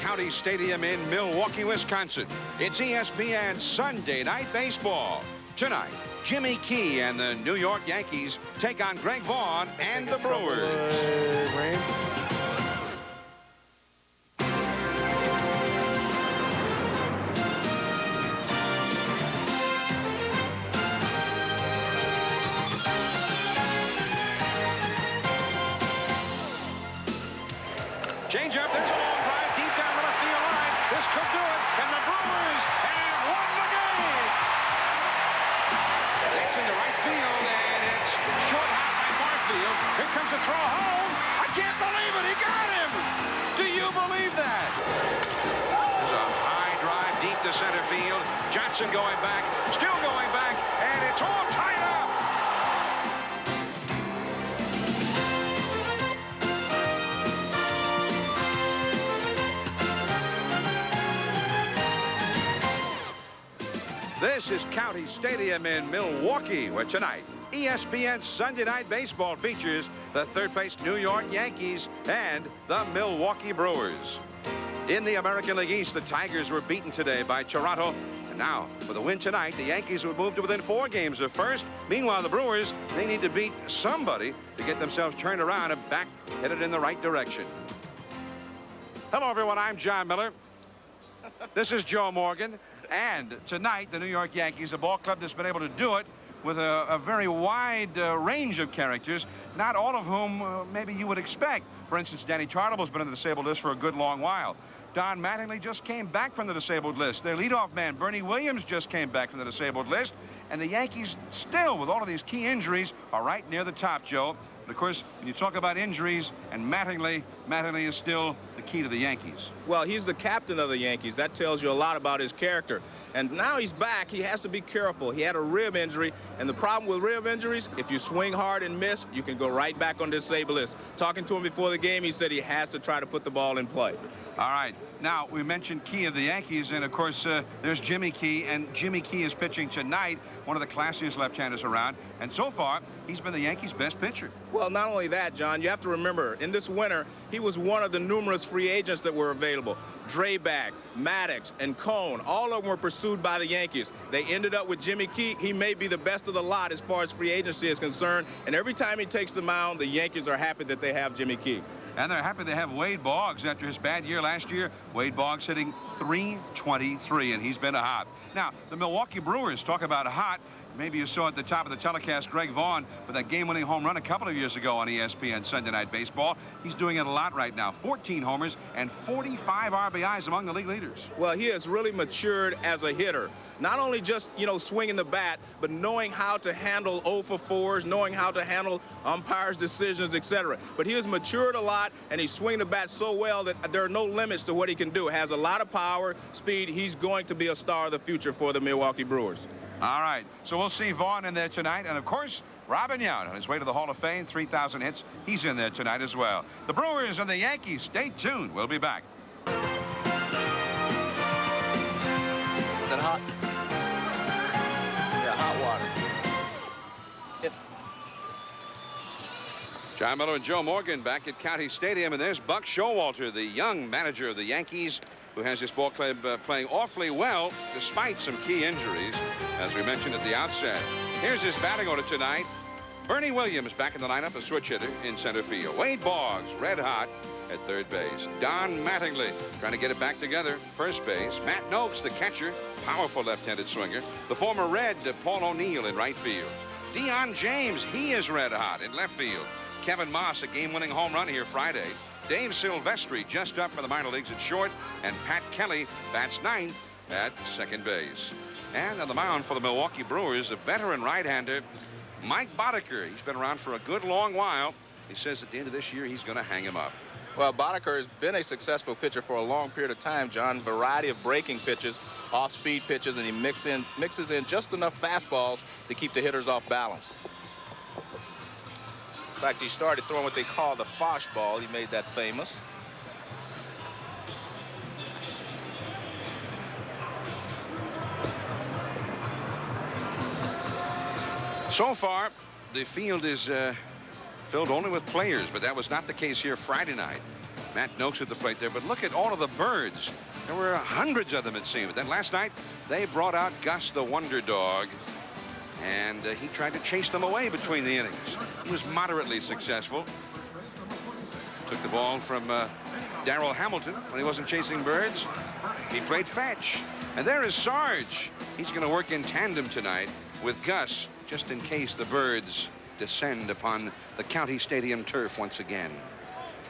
County Stadium in Milwaukee, Wisconsin. It's ESPN Sunday Night Baseball. Tonight, Jimmy Key and the New York Yankees take on Greg Vaughn and the Brewers. Change up, there's a long drive deep down the left field line. This could do it, and the Brewers have won the game. It's into right field, and it's short high by Barfield. Here comes the throw home. I can't believe it, he got him. Do you believe that? There's a high drive deep to center field. Johnson going back, still going back, and it's all tied up. This is County Stadium in Milwaukee, where tonight, ESPN Sunday Night Baseball features the third-place New York Yankees and the Milwaukee Brewers. In the American League East, the Tigers were beaten today by Toronto. And now, with a win tonight, the Yankees would move to within 4 games of first. Meanwhile, the Brewers, they need to beat somebody to get themselves turned around and back headed in the right direction. Hello, everyone. I'm John Miller. This is Joe Morgan. And tonight, the New York Yankees, a ball club that's been able to do it with a very wide range of characters, not all of whom maybe you would expect. For instance, Danny Tartable's been on the disabled list for a good long while. Don Mattingly just came back from the disabled list. Their leadoff man, Bernie Williams, just came back from the disabled list. And the Yankees still, with all of these key injuries, are right near the top, Joe. But of course, when you talk about injuries and Mattingly is still the key to the Yankees. Well, he's the captain of the Yankees. That tells you a lot about his character. And now he's back. He has to be careful. He had a rib injury. And the problem with rib injuries, if you swing hard and miss, you can go right back on disabled list. Talking to him before the game, he said he has to try to put the ball in play. All right. Now, we mentioned Key of the Yankees, and, of course, there's Jimmy Key, and Jimmy Key is pitching tonight, one of the classiest left-handers around, and so far, he's been the Yankees' best pitcher. Well, not only that, John, you have to remember, in this winter, he was one of the numerous free agents that were available. Drayback, Maddox, and Cone, all of them were pursued by the Yankees. They ended up with Jimmy Key. He may be the best of the lot as far as free agency is concerned, and every time he takes the mound, the Yankees are happy that they have Jimmy Key. And they're happy they have Wade Boggs after his bad year last year. Wade Boggs hitting .323, and he's been a hot. Now, the Milwaukee Brewers, talk about hot. Maybe you saw at the top of the telecast Greg Vaughn with that game-winning home run a couple of years ago on ESPN Sunday Night Baseball. He's doing it a lot right now. 14 homers and 45 RBIs among the league leaders. Well, he has really matured as a hitter. Not only just, swinging the bat, but knowing how to handle 0 for 4s, knowing how to handle umpires' decisions, etc. But he has matured a lot, and he's swinging the bat so well that there are no limits to what he can do. Has a lot of power, speed. He's going to be a star of the future for the Milwaukee Brewers. All right, so we'll see Vaughn in there tonight. And, of course, Robin Yount on his way to the Hall of Fame, 3,000 hits. He's in there tonight as well. The Brewers and the Yankees, stay tuned. We'll be back. Is that hot? Yeah, hot water. Yep. John Miller and Joe Morgan back at County Stadium. And there's Buck Showalter, the young manager of the Yankees, who has this ball club playing awfully well despite some key injuries, as we mentioned at the outset. Here's his batting order tonight. Bernie Williams back in the lineup, a switch hitter in center field. Wade Boggs, red hot at third base. Don Mattingly trying to get it back together, first base. Matt Noakes, the catcher, powerful left-handed swinger. The former Red, Paul O'Neill in right field. Deion James, he is red hot in left field. Kevin Moss, a game-winning home run here Friday. Dave Silvestri just up for the minor leagues at short, and Pat Kelly bats ninth at second base. And on the mound for the Milwaukee Brewers, a veteran right-hander, Mike Boddicker. He's been around for a good long while. He says at the end of this year, he's going to hang him up. Well, Boddicker has been a successful pitcher for a long period of time, John. Variety of breaking pitches, off-speed pitches, and he mixes in just enough fastballs to keep the hitters off balance. In fact, he started throwing what they call the Fosh ball. He made that famous. So far, the field is filled only with players, but that was not the case here Friday night. Matt Noakes at the plate there, but look at all of the birds. There were hundreds of them, it seemed. Then last night, they brought out Gus the Wonder Dog, and he tried to chase them away between the innings. He was moderately successful. Took the ball from Darrell Hamilton when he wasn't chasing birds. He played fetch. And there is Sarge. He's going to work in tandem tonight with Gus, just in case the birds descend upon the county stadium turf once again.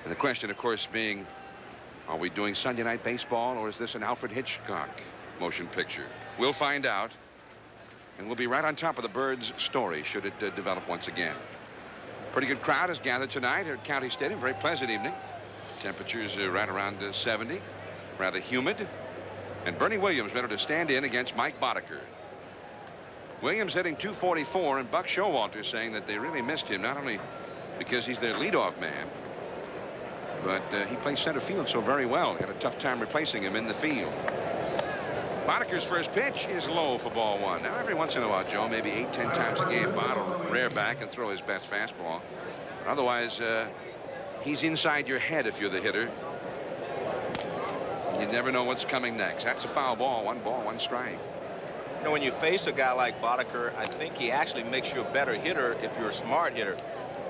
And the question, of course, being, are we doing Sunday night baseball, or is this an Alfred Hitchcock motion picture? We'll find out, and we'll be right on top of the birds' story should it develop once again. Pretty good crowd has gathered tonight here at County Stadium. Very pleasant evening. Temperatures are right around 70, rather humid. And Bernie Williams better to stand in against Mike Boddicker. Williams hitting .244, and Buck Showalter saying that they really missed him, not only because he's their leadoff man, but he plays center field so very well. Got a tough time replacing him in the field. Boddicker's first pitch is low for ball one. Now, every once in a while, Joe, maybe 8-10 times a game, Bott will rear back and throw his best fastball. But otherwise, he's inside your head if you're the hitter. You never know what's coming next. That's a foul ball, one strike. You know, when you face a guy like Boddicker, I think he actually makes you a better hitter if you're a smart hitter.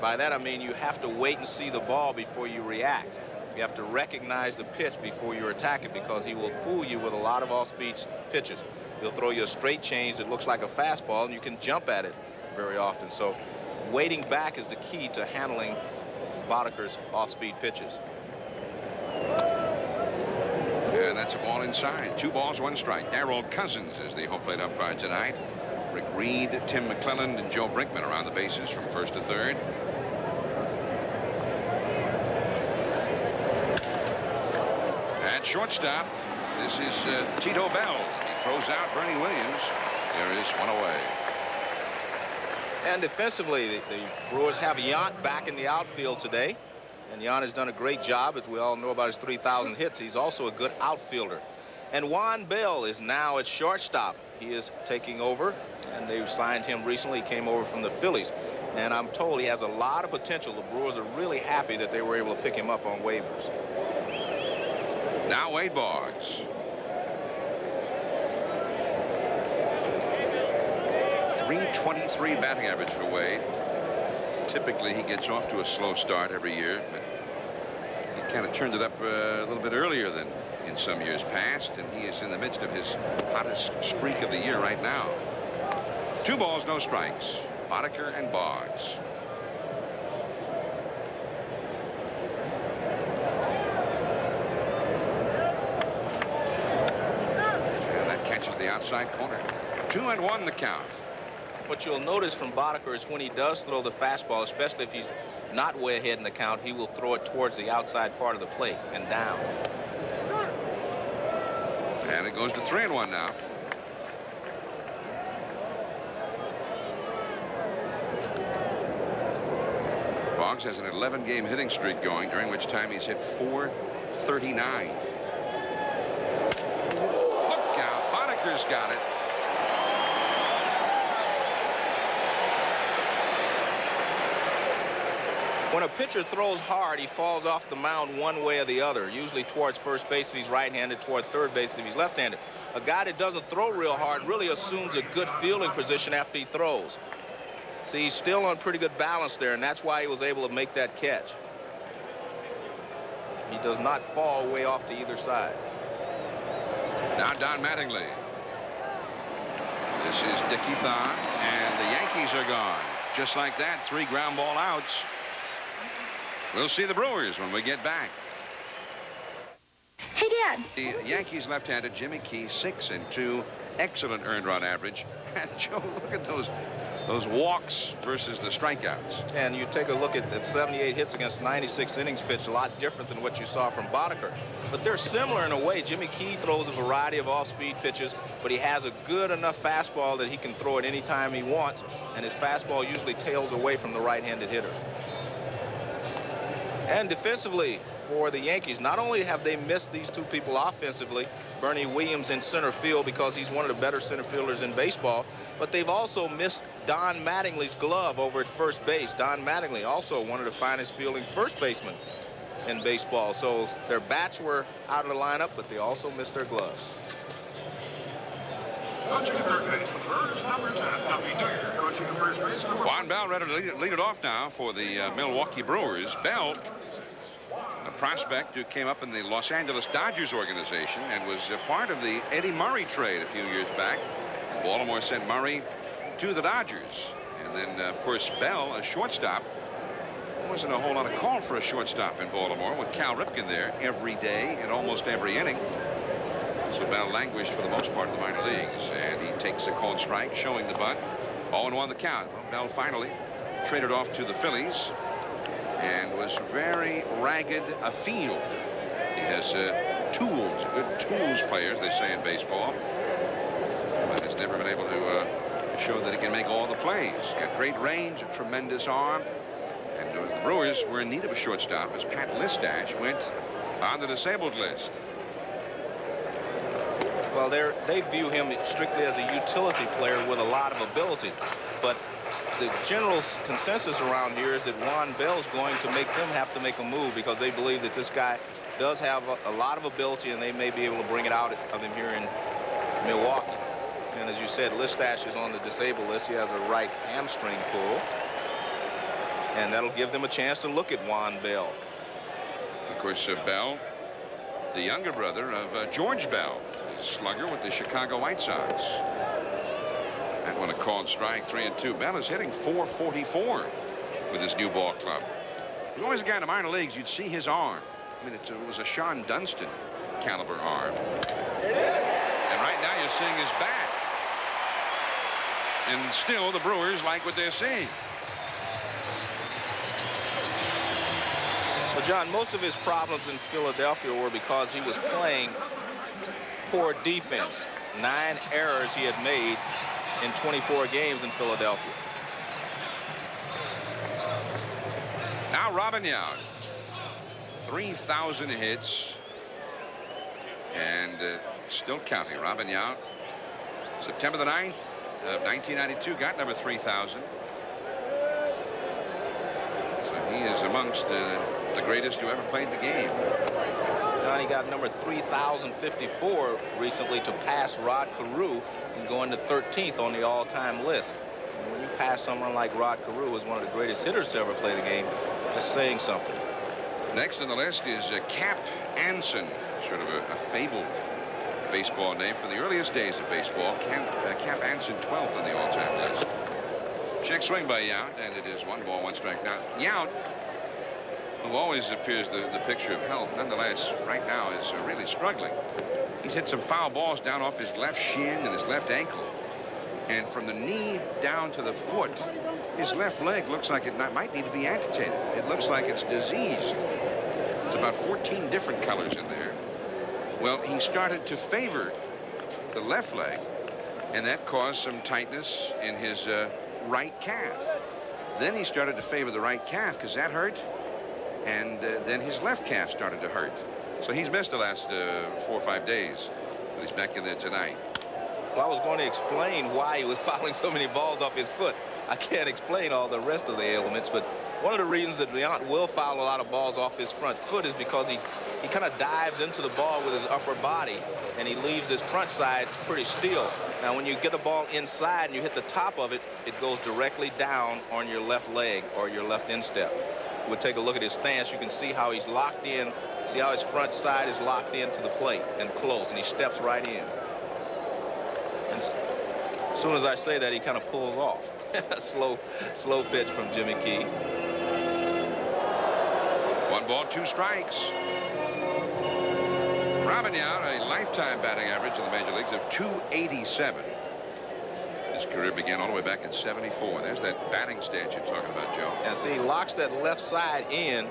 By that, I mean you have to wait and see the ball before you react. You have to recognize the pitch before you attack it, because he will fool you with a lot of off-speed pitches. He'll throw you a straight change that looks like a fastball, and you can jump at it very often. So waiting back is the key to handling Boddicker's off-speed pitches. And that's a ball inside. 2 balls, 1 strike. Darrell Cousins is the home plate umpire tonight. Rick Reed, Tim McClelland, and Joe Brinkman around the bases from first to third. At shortstop, this is Tito Bell. He throws out Bernie Williams. There is one away. And defensively, the Brewers have Yount back in the outfield today. And Yount has done a great job, as we all know about his 3,000 hits. He's also a good outfielder. And Juan Bell is now at shortstop. He is taking over, and they've signed him recently. He came over from the Phillies. And I'm told he has a lot of potential. The Brewers are really happy that they were able to pick him up on waivers. Now Wade Boggs. .323 batting average for Wade. Typically, he gets off to a slow start every year, but he kind of turned it up a little bit earlier than in some years past, and he is in the midst of his hottest streak of the year right now. 2 balls, no strikes. Boddicker and Boggs. And that catches the outside corner. 2-1 the count. What you'll notice from Boddicker is when he does throw the fastball, especially if he's not way ahead in the count, he will throw it towards the outside part of the plate and down. And it goes to 3-1 now. Boggs has an 11-game hitting streak going, during which time he's hit .439. Look out, Boddicker's got it. When a pitcher throws hard, he falls off the mound one way or the other, usually towards first base if he's right-handed, toward third base if he's left-handed. A guy that doesn't throw real hard really assumes a good fielding position after he throws. See, he's still on pretty good balance there, and that's why he was able to make that catch. He does not fall way off to either side. Now Don Mattingly. This is Dickie Thon, and the Yankees are gone. Just like that, 3 ground ball outs. We'll see the Brewers when we get back. Hey, Dad. The Yankees left-handed Jimmy Key, 6-2, excellent earned run average. And Joe, look at those walks versus the strikeouts. And you take a look at 78 hits against 96 innings pitched, a lot different than what you saw from Boddicker. But they're similar in a way. Jimmy Key throws a variety of off-speed pitches, but he has a good enough fastball that he can throw it any time he wants, and his fastball usually tails away from the right-handed hitter. And defensively for the Yankees, not only have they missed these 2 people offensively, Bernie Williams in center field because he's one of the better center fielders in baseball, but they've also missed Don Mattingly's glove over at first base. Don Mattingly, also one of the finest fielding first basemen in baseball. So their bats were out of the lineup, but they also missed their gloves. Coaching at third base, Brewers number 10, Duffy Dyer. Coaching at first base, number Juan Bell ready to lead it off now for the Milwaukee Brewers. Bell, a prospect who came up in the Los Angeles Dodgers organization and was a part of the Eddie Murray trade a few years back. Baltimore sent Murray to the Dodgers. And then, of course, Bell, a shortstop. There wasn't a whole lot of call for a shortstop in Baltimore with Cal Ripken there every day in almost every inning. So Bell languished for the most part in the minor leagues. And he takes a called strike, showing the bunt. 0-1 the count. Bell finally traded off to the Phillies and was very ragged afield. He has tools, good tools players, they say in baseball, but has never been able to show that he can make all the plays. Got great range, a tremendous arm, and the Brewers were in need of a shortstop as Pat Listash went on the disabled list. Well, they view him strictly as a utility player with a lot of ability, but the general consensus around here is that Juan Bell is going to make them have to make a move because they believe that this guy does have a lot of ability and they may be able to bring it out of him here in Milwaukee. And as you said, Listash is on the disabled list. He has a right hamstring pull, and that'll give them a chance to look at Juan Bell. Of course, Bell, the younger brother of George Bell, slugger with the Chicago White Sox. That one a called strike, 3-2. Bell is hitting .444 with his new ball club. He's always a guy in the minor leagues, you'd see his arm. I mean, it was a Sean Dunston caliber arm. And right now you're seeing his bat. And still the Brewers like what they're seeing. Well, John, most of his problems in Philadelphia were because he was playing poor defense. 9 errors he had made in 24 games in Philadelphia. Now Robin Yount, 3,000 hits and still counting. Robin Yount, September the 9th of 1992, got number 3,000. So he is amongst the greatest who ever played the game. Johnny got number 3,054 recently to pass Rod Carew and going to 13th on the all-time list. And when you pass someone like Rod Carew, who is one of the greatest hitters to ever play the game, that's saying something. Next on the list is Cap Anson, sort of a fabled baseball name from the earliest days of baseball. Cap Anson, 12th on the all-time list. Check swing by Yount, and it is 1 ball, 1 strike. Now, Yount, who always appears the picture of health, nonetheless, right now is really struggling. He's hit some foul balls down off his left shin and his left ankle. And from the knee down to the foot, his left leg looks like it might need to be amputated. It looks like it's diseased. It's about 14 different colors in there. Well, he started to favor the left leg, and that caused some tightness in his right calf. Then he started to favor the right calf because that hurt, and then his left calf started to hurt. So he's missed the last 4 or 5 days, but he's back in there tonight. Well, I was going to explain why he was fouling so many balls off his foot. I can't explain all the rest of the ailments, but one of the reasons that Yount will foul a lot of balls off his front foot is because he kind of dives into the ball with his upper body, and he leaves his front side pretty still. Now, when you get a ball inside and you hit the top of it, it goes directly down on your left leg or your left instep. We'll take a look at his stance. You can see how he's locked in. See how his front side is locked into the plate and close, and he steps right in. And as soon as I say that, he kind of pulls off. slow pitch from Jimmy Key. 1 ball, 2 strikes. Robin Yount, a lifetime batting average in the major leagues of .287. His career began all the way back in '74. There's that batting stance you're talking about, Joe. And see, he locks that left side in.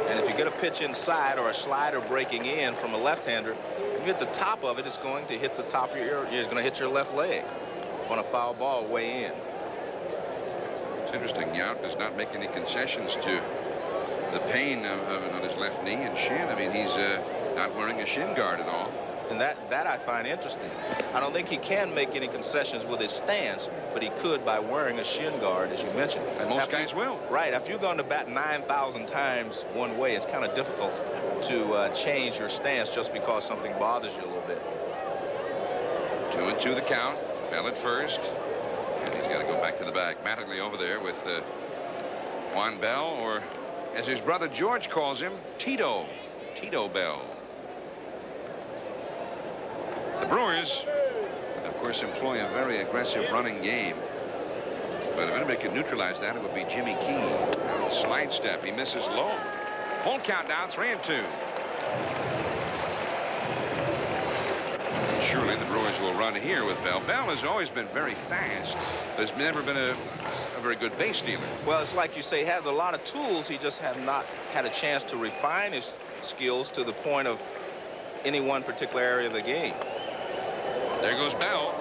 And if you get a pitch inside or a slider breaking in from a left-hander, if you hit the top of it, it's going to hit the top of your, it's going to hit your left leg on a foul ball way in. It's interesting. Yount does not make any concessions to the pain on his left knee and shin. I mean, he's not wearing a shin guard at all. And that I find interesting. I don't think he can make any concessions with his stance, but he could by wearing a shin guard, as you mentioned. And most guys will. Right. After you've gone to bat 9,000 times one way, it's kind of difficult to change your stance just because something bothers you a little bit. 2-2 the count. Bell at first. And he's got to go back to the bag. Mattingly over there with Juan Bell, or as his brother George calls him, Tito Bell. The Brewers, of course, employ a very aggressive running game. But if anybody could neutralize that, it would be Jimmy Key. Slide step. He misses low. Full count now, 3-2. Surely the Brewers will run here with Bell. Bell has always been very fast. There's never been a very good base stealer. Well, it's like you say, he has a lot of tools. He just have not had a chance to refine his skills to the point of any one particular area of the game. There goes Bell.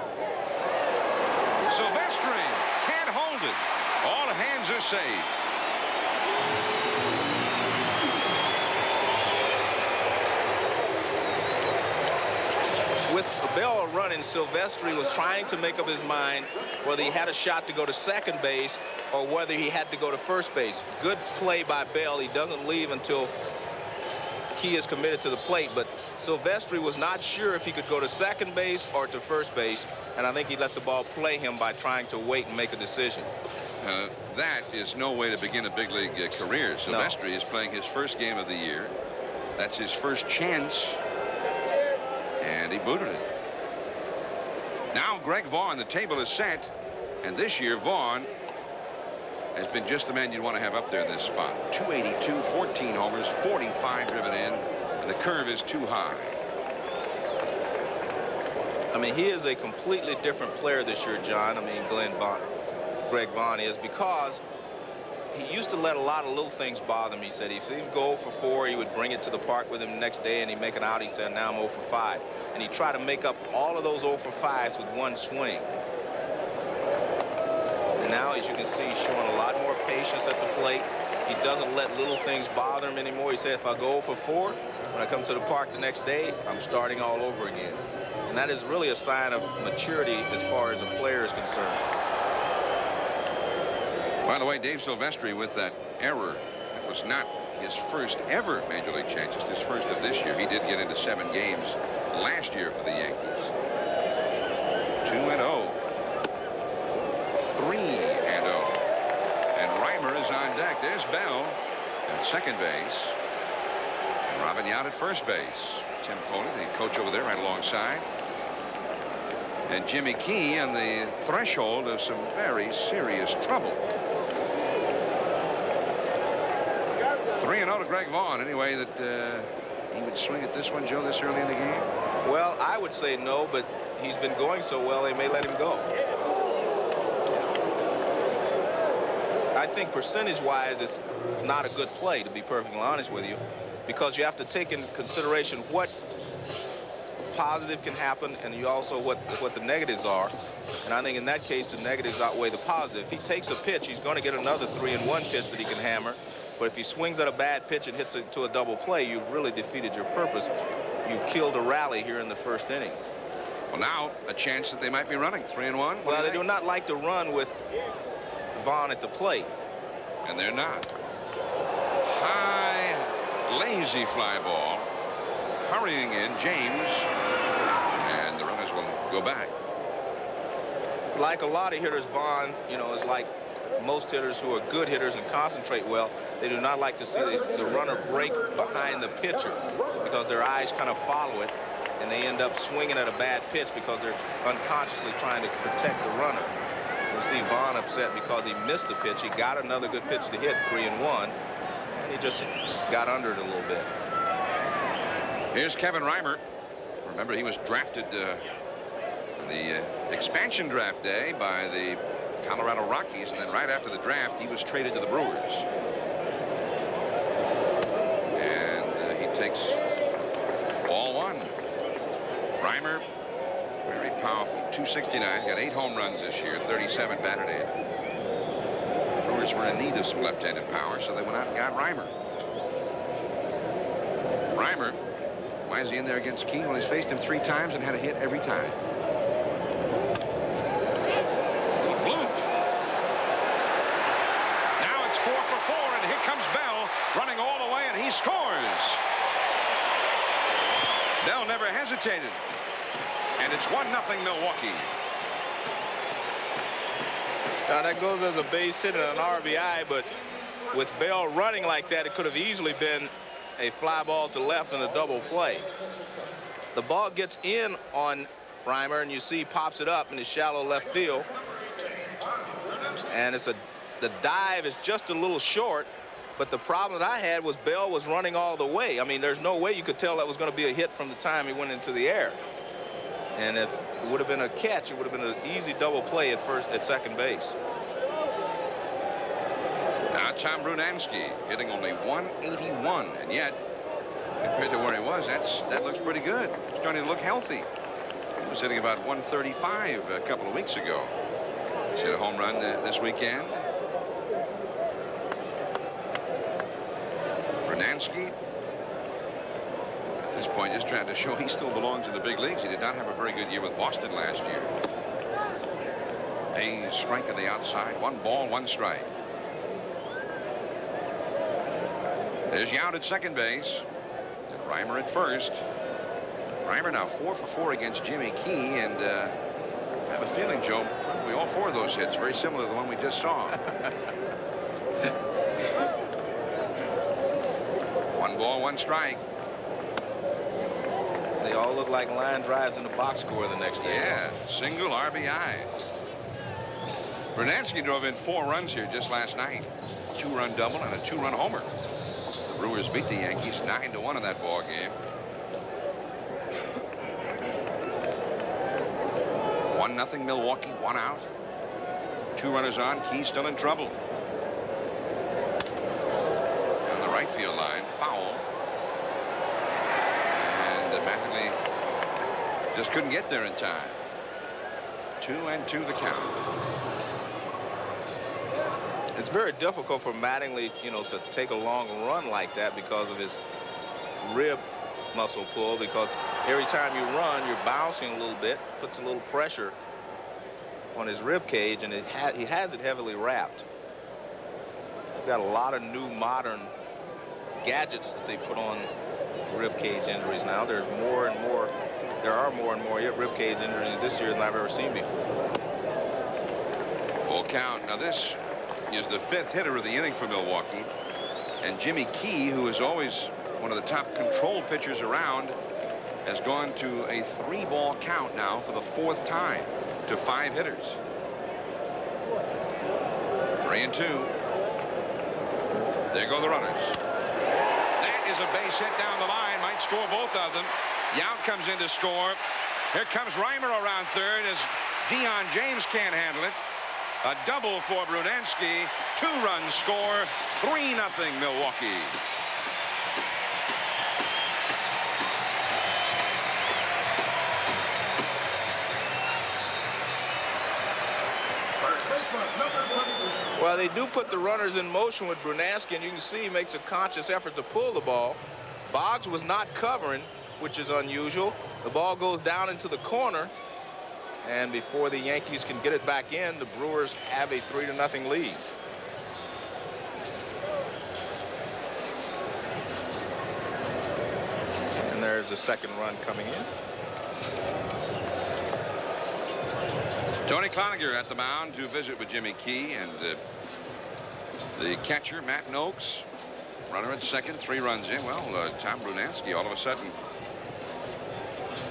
Silvestri can't hold it. All hands are safe. With Bell running, Silvestri was trying to make up his mind whether he had a shot to go to second base or whether he had to go to first base. Good play by Bell. He doesn't leave until Key is committed to the plate, but Silvestri was not sure if he could go to second base or to first base, and I think he let the ball play him by trying to wait and make a decision. That is no way to begin a big league career. Silvestri is playing his first game of the year. That's his first chance, and he booted it. Now Greg Vaughn, the table is set, and this year Vaughn has been just the man you'd want to have up there in this spot. 282, 14 homers, 45 driven in, and the curve is too high. I mean, he is a completely different player this year, John. I mean, Greg Vaughn is, because he used to let a lot of little things bother him. He said if he would go 0 for 4, he would bring it to the park with him the next day and he'd make an out. He said, now I'm 0 for 5. And he tried to make up all of those 0 for 5s with one swing. And now, as you can see, he's showing a lot more patience at the plate. He doesn't let little things bother him anymore. He said, if I go 0 for 4, when I come to the park the next day, I'm starting all over again. And that is really a sign of maturity as far as a player is concerned. By the way, Dave Silvestri with that error, it was not his first ever Major League change. It's his first of this year. He did get into 7 games last year for the Yankees. 2-0. 3-0. And Reimer is on deck. There's Bell at second base. And Robin Yount at first base. Tim Foley, the coach over there, right alongside. And Jimmy Key on the threshold of some very serious trouble. 3-0 to Greg Vaughn. Anyway, that he would swing at this one, Joe, this early in the game? Well, I would say no, but he's been going so well, they may let him go. I think percentage-wise, it's not a good play, to be perfectly honest with you, because you have to take into consideration what positive can happen and you also what the negatives are. And I think in that case, the negatives outweigh the positive. If he takes a pitch, he's going to get another 3-1 pitch that he can hammer. But if he swings at a bad pitch and hits it to a double play, you've really defeated your purpose. You've killed a rally here in the first inning. Well, now a chance that they might be running 3-1. Well, they do not like to run with Vaughn at the plate. And they're not. High, lazy fly ball. Hurrying in, James. And the runners will go back. Like a lot of hitters, Vaughn, you know, is like most hitters who are good hitters and concentrate well. They do not like to see the runner break behind the pitcher because their eyes kind of follow it, and they end up swinging at a bad pitch because they're unconsciously trying to protect the runner. You see Vaughn upset because he missed a pitch. He got another good pitch to hit, 3-1, and he just got under it a little bit. Here's Kevin Reimer. Remember, he was drafted the expansion draft day by the Colorado Rockies, and then right after the draft, he was traded to the Brewers. And he takes ball 1. Reimer, very powerful, 269, got 8 home runs this year, 37 batted in. The Brewers were in need of some left-handed power, so they went out and got Reimer. Reimer Why is he in there against Key? Well, he's faced him 3 times and had a hit every time. Bloop. Now it's 4 for 4, and here comes Bell running all the way, and he scores. Bell never hesitated, and it's 1-0 Milwaukee. Now that goes as a base hit and an RBI, but with Bell running like that, it could have easily been a fly ball to left and a double play. The ball gets in on Reimer, and you see he pops it up in the shallow left field. And the dive is just a little short, but the problem that I had was Bell was running all the way. I mean, there's no way you could tell that was going to be a hit from the time he went into the air. And if it would have been a catch, it would have been an easy double play at second base. Now Tom Brunansky hitting only 181, and yet compared to where he was, that looks pretty good. He's starting to look healthy. He was hitting about 135 a couple of weeks ago. He's hit a home run this weekend. Brunansky at this point just trying to show he still belongs in the big leagues. He did not have a very good year with Boston last year. A strike on the outside. 1 ball, 1 strike. There's Yount at second base. And Reimer at first. Reimer now 4 for 4 against Jimmy Key, and I have a feeling, Joe, probably all 4 of those hits very similar to the one we just saw. 1 ball, 1 strike. They all look like line drives in the box score the next day. Yeah, single RBI. Brunansky drove in 4 runs here just last night. 2-run double and a 2-run homer. The Brewers beat the Yankees 9-1 in that ball game. 1-0 Milwaukee, 1 out. 2 runners on. Key still in trouble. On the right field line, foul. And Mattingly just couldn't get there in time. 2-2 the count. It's very difficult for Mattingly, to take a long run like that because of his rib muscle pull, because every time you run, you're bouncing a little bit, puts a little pressure on his rib cage, and he has it heavily wrapped. We've got a lot of new modern gadgets that they put on rib cage injuries now. There are more and more rib cage injuries this year than I've ever seen before. Full count. Now this is the 5th hitter of the inning for Milwaukee, and Jimmy Key, who is always one of the top control pitchers around, has gone to a 3-ball count now for the 4th time to 5 hitters. 3-2. There go the runners. That is a base hit down the line. Might score both of them. Yount comes in to score. Here comes Reimer around third as Deion James can't handle it. A double for Brunansky. 2-run score. 3-0 Milwaukee. Well, they do put the runners in motion with Brunansky, and you can see he makes a conscious effort to pull the ball. Boggs was not covering, which is unusual. The ball goes down into the corner, and before the Yankees can get it back in, the Brewers have a 3-0 lead. And there's the second run coming in. Tony Cloninger at the mound to visit with Jimmy Key, and the catcher, Matt Noakes, runner at second, 3 runs in. Well, Tom Brunansky all of a sudden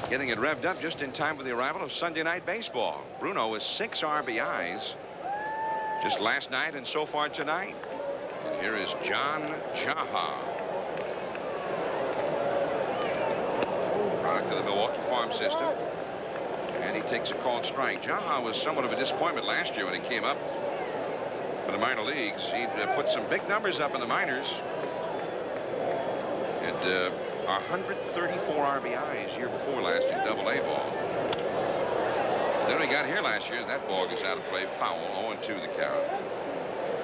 getting it revved up just in time for the arrival of Sunday Night Baseball. Bruno with 6 RBIs just last night and so far tonight. And here is John Jaha, product of the Milwaukee farm system. And he takes a called strike. Jaha was somewhat of a disappointment last year when he came up for the minor leagues. He'd put some big numbers up in the minors. And 134 RBIs year before last in Double-A ball. Then when he got here last year, that ball goes out of play, foul, 0-2 the count.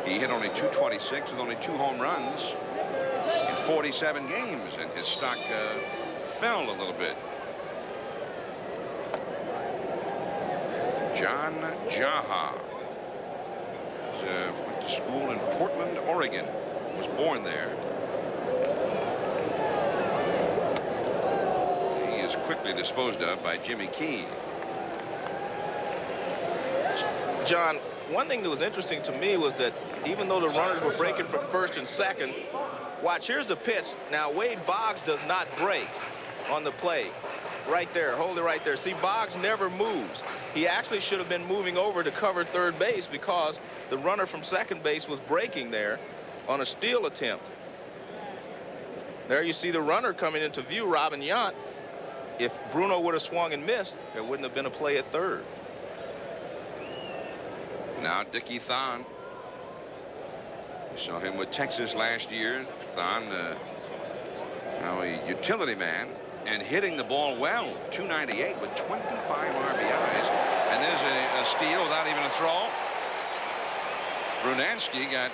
He hit only .226 with only 2 home runs in 47 games, and his stock fell a little bit. John Jaha went to school in Portland, Oregon. Was born there. He is quickly disposed of by Jimmy Key. John, one thing that was interesting to me was that even though the runners were breaking from first and second, watch, here's the pitch. Now, Wade Boggs does not break on the play. Right there, hold it right there. See, Boggs never moves. He actually should have been moving over to cover third base because the runner from second base was breaking there on a steal attempt. There you see the runner coming into view, Robin Yount. If Bruno would have swung and missed, there wouldn't have been a play at third. Now Dickie Thon. We saw him with Texas last year. Thon, now a utility man and hitting the ball well. 298 with 25 RBIs. And there's a steal without even a throw. Brunansky got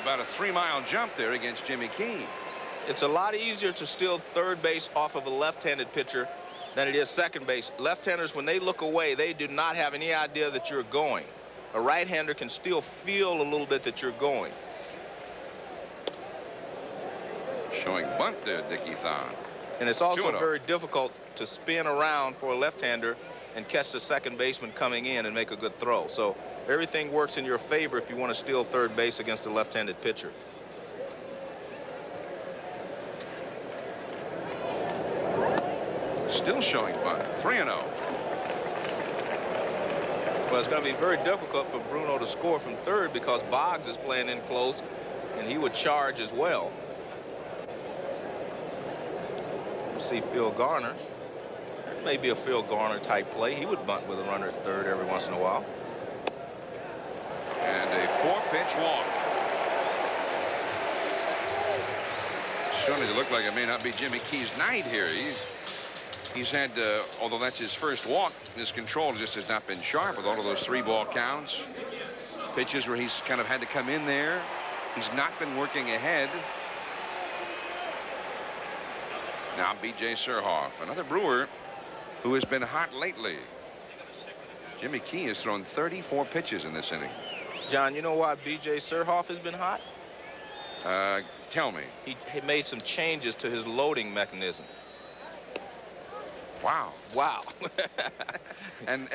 about a 3-mile jump there against Jimmy Key. It's a lot easier to steal third base off of a left-handed pitcher than it is second base. Left-handers, when they look away, they do not have any idea that you're going. A right-hander can still feel a little bit that you're going. Showing bunt there, Dickie Thon. And it's also very difficult to spin around for a left-hander and catch the second baseman coming in and make a good throw. So everything works in your favor if you want to steal third base against a left-handed pitcher. Still showing bunt. 3-0. Well, it's going to be very difficult for Bruno to score from third because Boggs is playing in close, and he would charge as well. We'll see Phil Garner. It may be a Phil Garner type play. He would bunt with a runner at third every once in a while. And a 4-pitch walk. Starting to look like it may not be Jimmy Key's night here. He's had, although that's his first walk, his control just has not been sharp with all of those 3-ball counts. Pitches where he's kind of had to come in there. He's not been working ahead. Now B.J. Surhoff, another Brewer who has been hot lately. Jimmy Key has thrown 34 pitches in this inning. John, you know why B.J. Surhoff has been hot? Tell me. He made some changes to his loading mechanism. Wow. Wow. and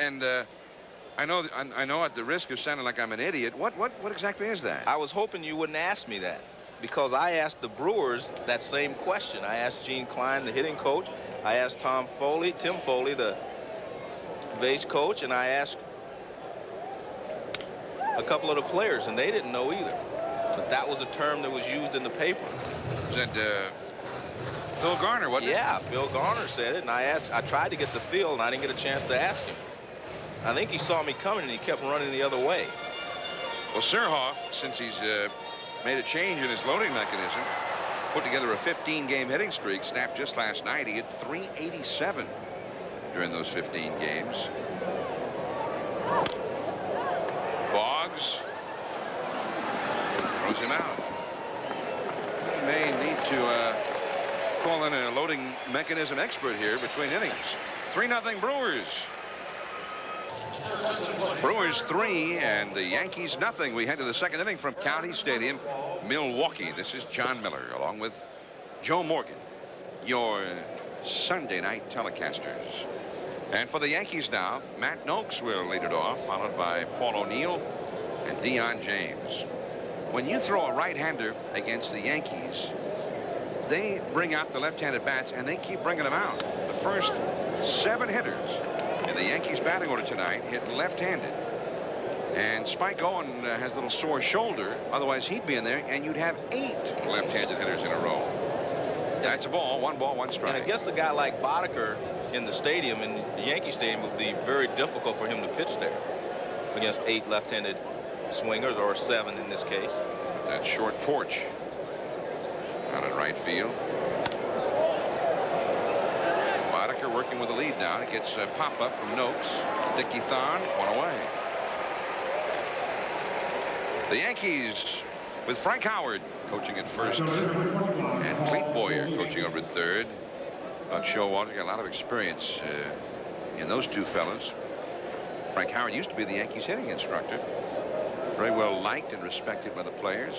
I know at the risk of sounding like I'm an idiot, what exactly is that? I was hoping you wouldn't ask me that because I asked the Brewers that same question. I asked Gene Klein, the hitting coach. I asked Tim Foley, the base coach, and I asked a couple of the players, and they didn't know either. But that was a term that was used in the paper. Was that Phil Garner, wasn't it? Yeah, Phil Garner said it, and I tried to get to Phil, and I didn't get a chance to ask him. I think he saw me coming, and he kept running the other way. Well, Surhoff, since he's made a change in his loading mechanism, put together a 15-game hitting streak, snapped just last night. He hit .387 during those 15 games. Boggs throws him out. He may need to call in a loading mechanism expert here between innings. 3-0 Brewers. Brewers 3 and the Yankees nothing. We head to the second inning from County Stadium, Milwaukee. This is John Miller along with Joe Morgan, your Sunday night telecasters. And for the Yankees now, Matt Noakes will lead it off, followed by Paul O'Neill and Deion James. When you throw a right-hander against the Yankees, they bring out the left-handed bats, and they keep bringing them out. The first 7 hitters in the Yankees batting order tonight hit left-handed. And Spike Owen has a little sore shoulder. Otherwise, he'd be in there, and you'd have 8 left-handed hitters in a row. That's a ball, 1 ball, 1 strike. And against a guy like Boddicker in the stadium, in the Yankee Stadium, it would be very difficult for him to pitch there against 8 left-handed swingers, or 7 in this case. That short porch out in right field. Boddicker working with the lead now. It gets a pop-up from Noakes. Dickie Thon, 1 away. The Yankees with Frank Howard coaching at first and Clete Boyer coaching over at third. Buck Showalter got a lot of experience in those two fellas. Frank Howard used to be the Yankees hitting instructor. Very well liked and respected by the players.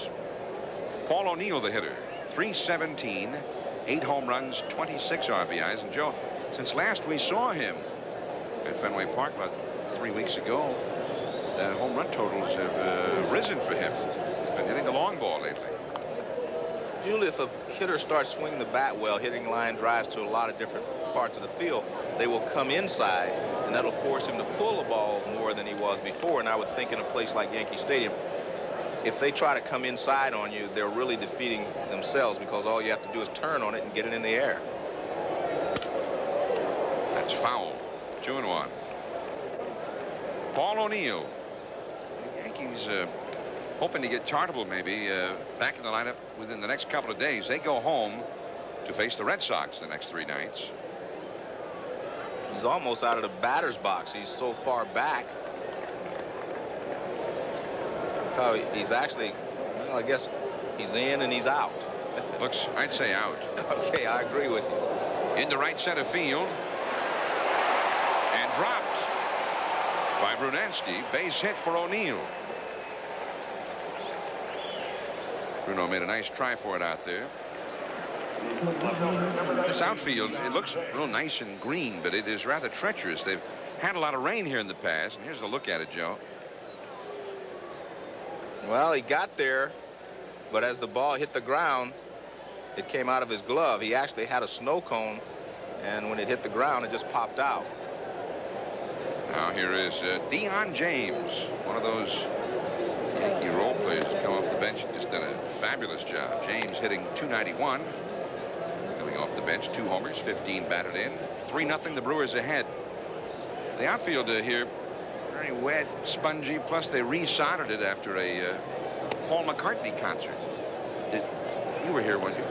Paul O'Neill, the hitter, 317, 8 home runs, 26 RBIs. And Joe, since last we saw him at Fenway Park about 3 weeks ago, the home run totals have risen for him. He's been hitting the long ball lately. Usually if a hitter starts swinging the bat well, hitting line drives to a lot of different parts of the field, they will come inside, and that'll force him to pull the ball more than he was before. And I would think in a place like Yankee Stadium, if they try to come inside on you, they're really defeating themselves, because all you have to do is turn on it and get it in the air. That's foul. 2-1. Paul O'Neill. The Yankees hoping to get Tartable maybe back in the lineup within the next couple of days. They go home to face the Red Sox the next 3 nights. He's almost out of the batter's box. He's so far back. Oh, he's actually, well, I guess he's in and he's out. Looks, I'd say out. Okay, I agree with you. Into right center field. And dropped by Brunansky. Base hit for O'Neill. Bruno made a nice try for it out there. This outfield, it looks real nice and green, but it is rather treacherous. They've had a lot of rain here in the past. And here's a look at it, Joe. Well, he got there, but as the ball hit the ground, it came out of his glove. He actually had a snow cone, and when it hit the ground, it just popped out. Now here is Dion James, one of those Yankee role players who's come off the bench and just done a fabulous job. James hitting .291. Coming off the bench, 2 homers, 15 batted in. 3-0, the Brewers ahead. The outfield here, very wet, spongy, plus they resoldered it after a Paul McCartney concert. You were here, weren't you?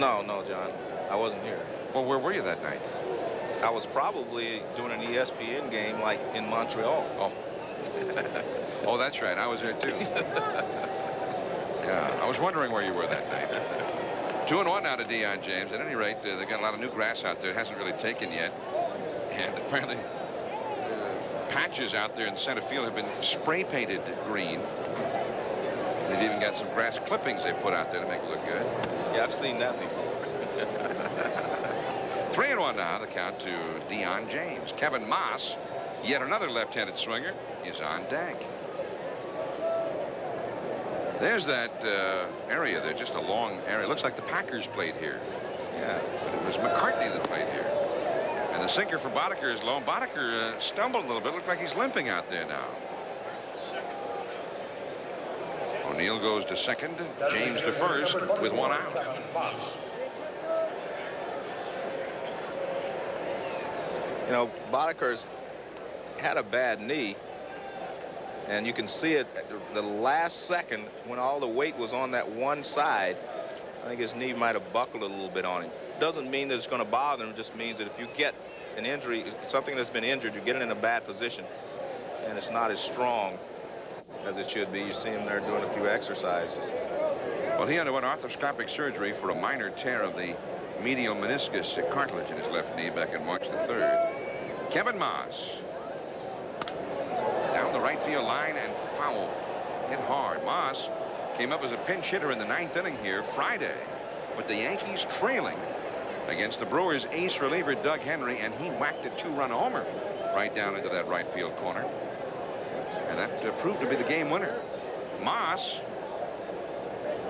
No, John. I wasn't here. Well, where were you that night? I was probably doing an ESPN game like in Montreal. Oh. Oh, that's right. I was there, too. Yeah, I was wondering where you were that night. 2-1 now to Dion James. At any rate, they've got a lot of new grass out there. It hasn't really taken yet. And apparently, patches out there in center field have been spray painted green. They've even got some grass clippings they put out there to make it look good. Yeah, I've seen that before. 3-1 now, the count to Dion James. Kevin Moss, yet another left-handed swinger, is on deck. There's that area there, just a long area. It looks like the Packers played here. Yeah, but it was McCartney that played here. And the sinker for Boddicker is low. Boddicker stumbled a little bit. Looked like he's limping out there now. O'Neill goes to second. James to first with 1 out. You know, Boddicker's had a bad knee, and you can see it at the last second when all the weight was on that one side. I think his knee might have buckled a little bit on him. Doesn't mean that it's going to bother him. It just means that if you get an injury, something that's been injured, you get it in a bad position, and it's not as strong as it should be. You see him there doing a few exercises. Well, he underwent arthroscopic surgery for a minor tear of the medial meniscus cartilage in his left knee back on March the 3rd. Kevin Moss. Down the right field line and foul. Hit hard. Moss came up as a pinch hitter in the 9th inning here Friday, with the Yankees trailing against the Brewers' ace reliever Doug Henry, and he whacked a 2-run homer right down into that right field corner. And that proved to be the game winner. Moss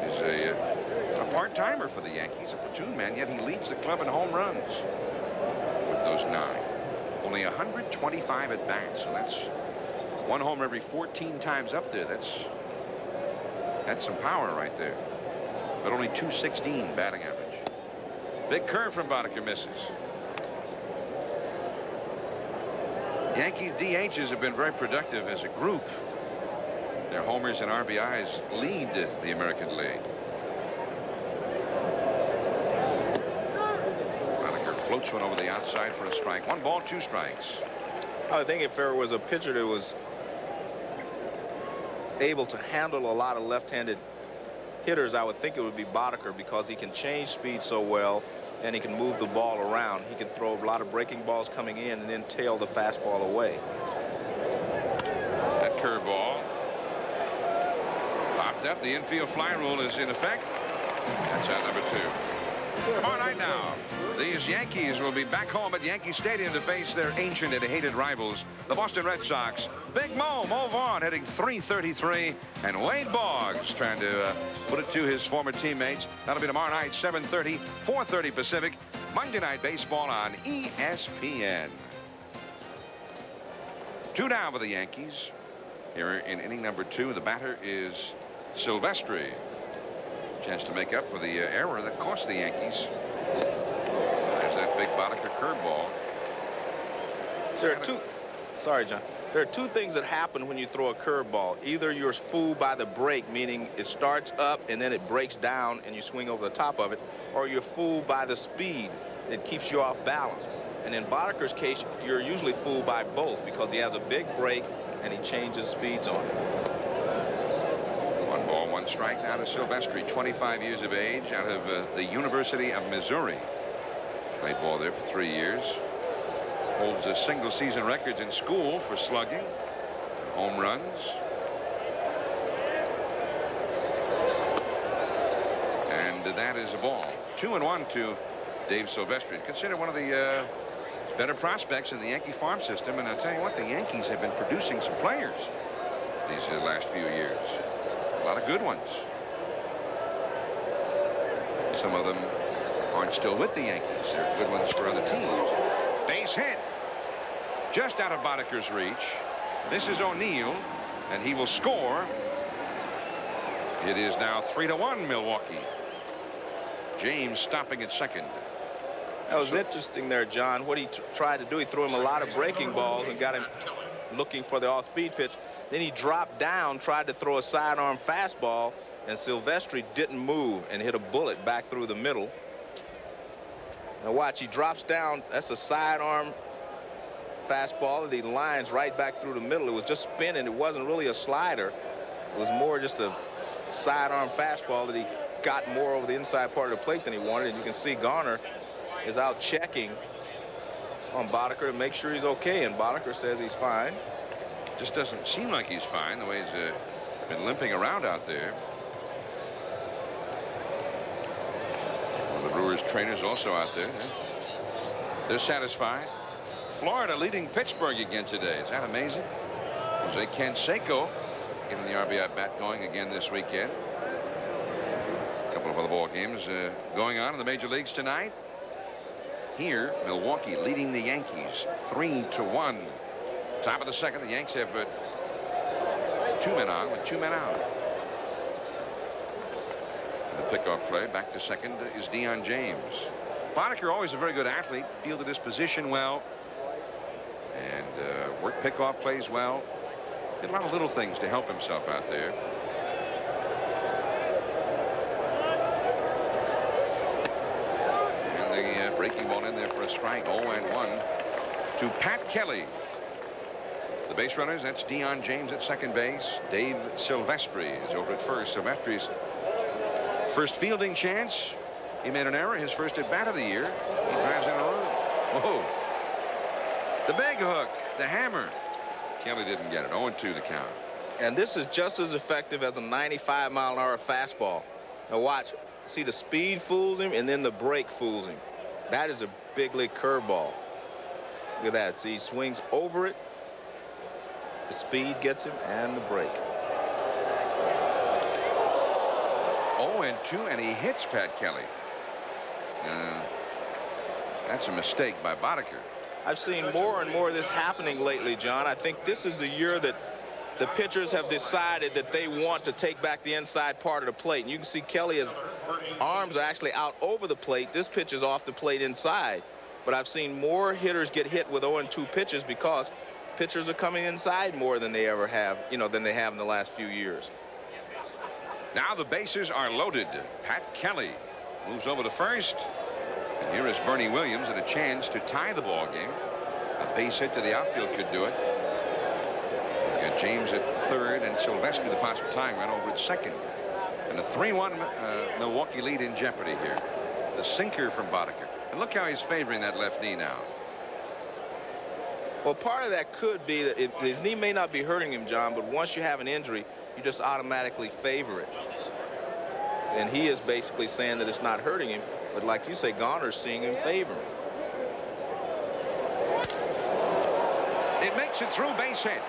is a part-timer for the Yankees, a platoon man, yet he leads the club in home runs with those 9. Only 125 at bats, so that's 1 homer every 14 times up there. That's some power right there. But only .216 batting average. Big curve from Boddicker, misses. Yankees DHs have been very productive as a group. Their homers and RBIs lead the American League. Boddicker floats one over the outside for a strike. 1 ball, 2 strikes. I think if there was a pitcher that was able to handle a lot of left-handed hitters, I would think it would be Boddicker, because he can change speed so well, and he can move the ball around. He can throw a lot of breaking balls coming in and then tail the fastball away. That curveball popped up. The infield fly rule is in effect. That's out number 2. Tomorrow night now, these Yankees will be back home at Yankee Stadium to face their ancient and hated rivals, the Boston Red Sox. Big Mo Vaughn hitting .333, and Wade Boggs trying to put it to his former teammates. That'll be tomorrow night, 7:30, 4:30 Pacific, Monday Night Baseball on ESPN. 2 down for the Yankees. Here in inning number 2, the batter is Silvestri. Chance to make up for the error that cost the Yankees. There's that big Boddicker curveball. There are two. Sorry, John. There are 2 things that happen when you throw a curveball. Either you're fooled by the break, meaning it starts up and then it breaks down and you swing over the top of it, or you're fooled by the speed. It keeps you off balance. And in Boddicker's case, you're usually fooled by both because he has a big break and he changes speeds on it. 1 ball, 1 strike now to Silvestri, 25 years of age, out of the University of Missouri. Played ball there for 3 years. Holds a single season records in school for slugging, home runs. And that is a ball. 2-1 to Dave Silvestri. Considered one of the better prospects in the Yankee farm system. And I'll tell you what, the Yankees have been producing some players these last few years. A lot of good ones. Some of them aren't still with the Yankees. They're good ones for other teams. Base hit. Just out of Boddicker's reach. This is O'Neill, and he will score. It is now 3-1 Milwaukee. James stopping at second. That was interesting there, John. What he tried to do, he threw him a lot of breaking balls and got him looking for the off-speed pitch. Then he dropped down, tried to throw a sidearm fastball, and Silvestri didn't move and hit a bullet back through the middle. Now watch, he drops down. That's a sidearm fastball, and he lines right back through the middle. It was just spinning. It wasn't really a slider. It was more just a sidearm fastball that he got more over the inside part of the plate than he wanted. And you can see Garner is out checking on Boddicker to make sure he's okay, and Boddicker says he's fine. Just doesn't seem like he's fine the way he's been limping around out there. Well, the Brewers trainers also out there. They're satisfied. Florida leading Pittsburgh again today. Is that amazing? Jose Canseco getting the RBI bat going again this weekend. A couple of other ball games going on in the major leagues tonight. Here, Milwaukee leading the Yankees 3-1. Top of the second, the Yanks have 2 men on with 2 men out. And the pickoff play back to second is Deion James. Boddicker, always a very good athlete, fielded his position well, and worked pickoff plays well. Did a lot of little things to help himself out there. And the breaking ball in there for a strike. 0-1 to Pat Kelly. The base runners, that's Deion James at second base. Dave Silvestri is over at first. Silvestri's first fielding chance. He made an error, his first at bat of the year. He drives in a run. Whoa. The big hook, the hammer. Kelly didn't get it. 0-2 the count. And this is just as effective as a 95-mile-an-hour fastball. Now watch. See, the speed fools him, and then the break fools him. That is a big league curveball. Look at that. See, he swings over it. The speed gets him, and the break. 0-2, and he hits Pat Kelly. That's a mistake by Boddicker. I've seen more and more of this happening lately, John. I think this is the year that the pitchers have decided that they want to take back the inside part of the plate. And you can see Kelly, his arms are actually out over the plate. This pitch is off the plate inside. But I've seen more hitters get hit with 0-2 pitches because pitchers are coming inside more than they ever have, than they have in the last few years. Now the bases are loaded. Pat Kelly moves over to first. And here is Bernie Williams and a chance to tie the ball game. A base hit to the outfield could do it. You got James at third and Silvestri, the possible tying run, over at second. And a 3-1 Milwaukee lead in jeopardy here. the sinker from Boddicker. And look how he's favoring that left knee now. Well, part of that could be that his knee may not be hurting him, John, but once you have an injury, you just automatically favor it. And he is basically saying that it's not hurting him, but like you say, Garner's seeing him favor him. It makes it through, base hit.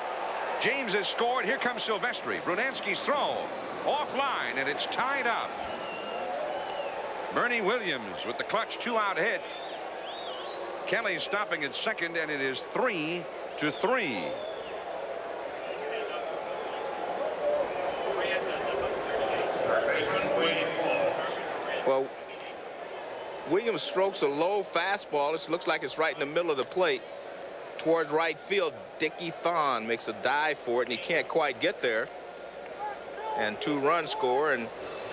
James has scored. Here comes Silvestri. Brunansky's throw offline, and it's tied up. Bernie Williams with the clutch 2-out hit. Kelly stopping at second, and it is 3-3. Well, Williams strokes a low fastball. It looks like it's right in the middle of the plate towards right field. Dickie Thon makes a dive for it, and he can't quite get there. And 2-run score, and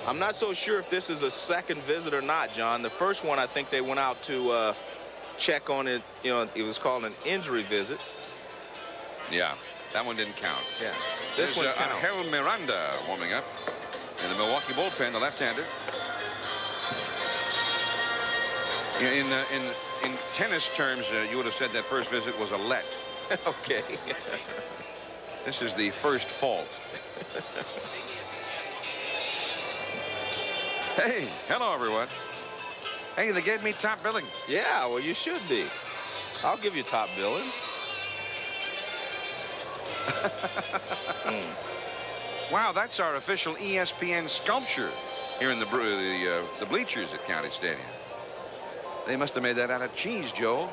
I'm not so sure if this is a second visit or not, John. The first one, I think they went out to check on it. You know, it was called an injury visit. Yeah, that one didn't count. Yeah, this one Angel Miranda warming up in the Milwaukee bullpen, the left-hander. In tennis terms, you would have said that first visit was a let. Okay. This is the first fault. Hey, hello, everyone. Hey, they gave me top billing. Yeah, well, you should be. I'll give you top billing. Wow, that's our official ESPN sculpture here in the bleachers at County Stadium. They must have made that out of cheese, Joe.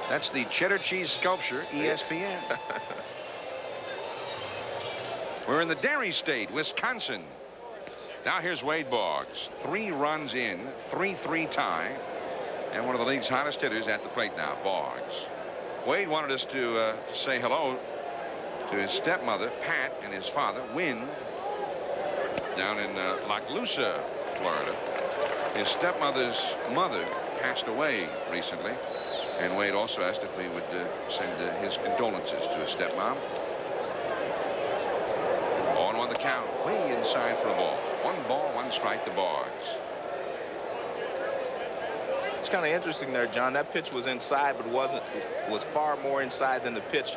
That's the cheddar cheese sculpture, ESPN. We're in the dairy state, Wisconsin. Now here's Wade Boggs. 3 runs in, 3-3 tie. And one of the league's hottest hitters at the plate now, Boggs. Wade wanted us to say hello to his stepmother, Pat, and his father, Win, down in Lochloosa, Florida. His stepmother's mother passed away recently, and Wade also asked if we would send his condolences to his stepmom. 0-1 the count, way inside for a ball. 1 ball, 1 strike to Boggs. It's kind of interesting there, John. That pitch was inside, but was far more inside than the pitch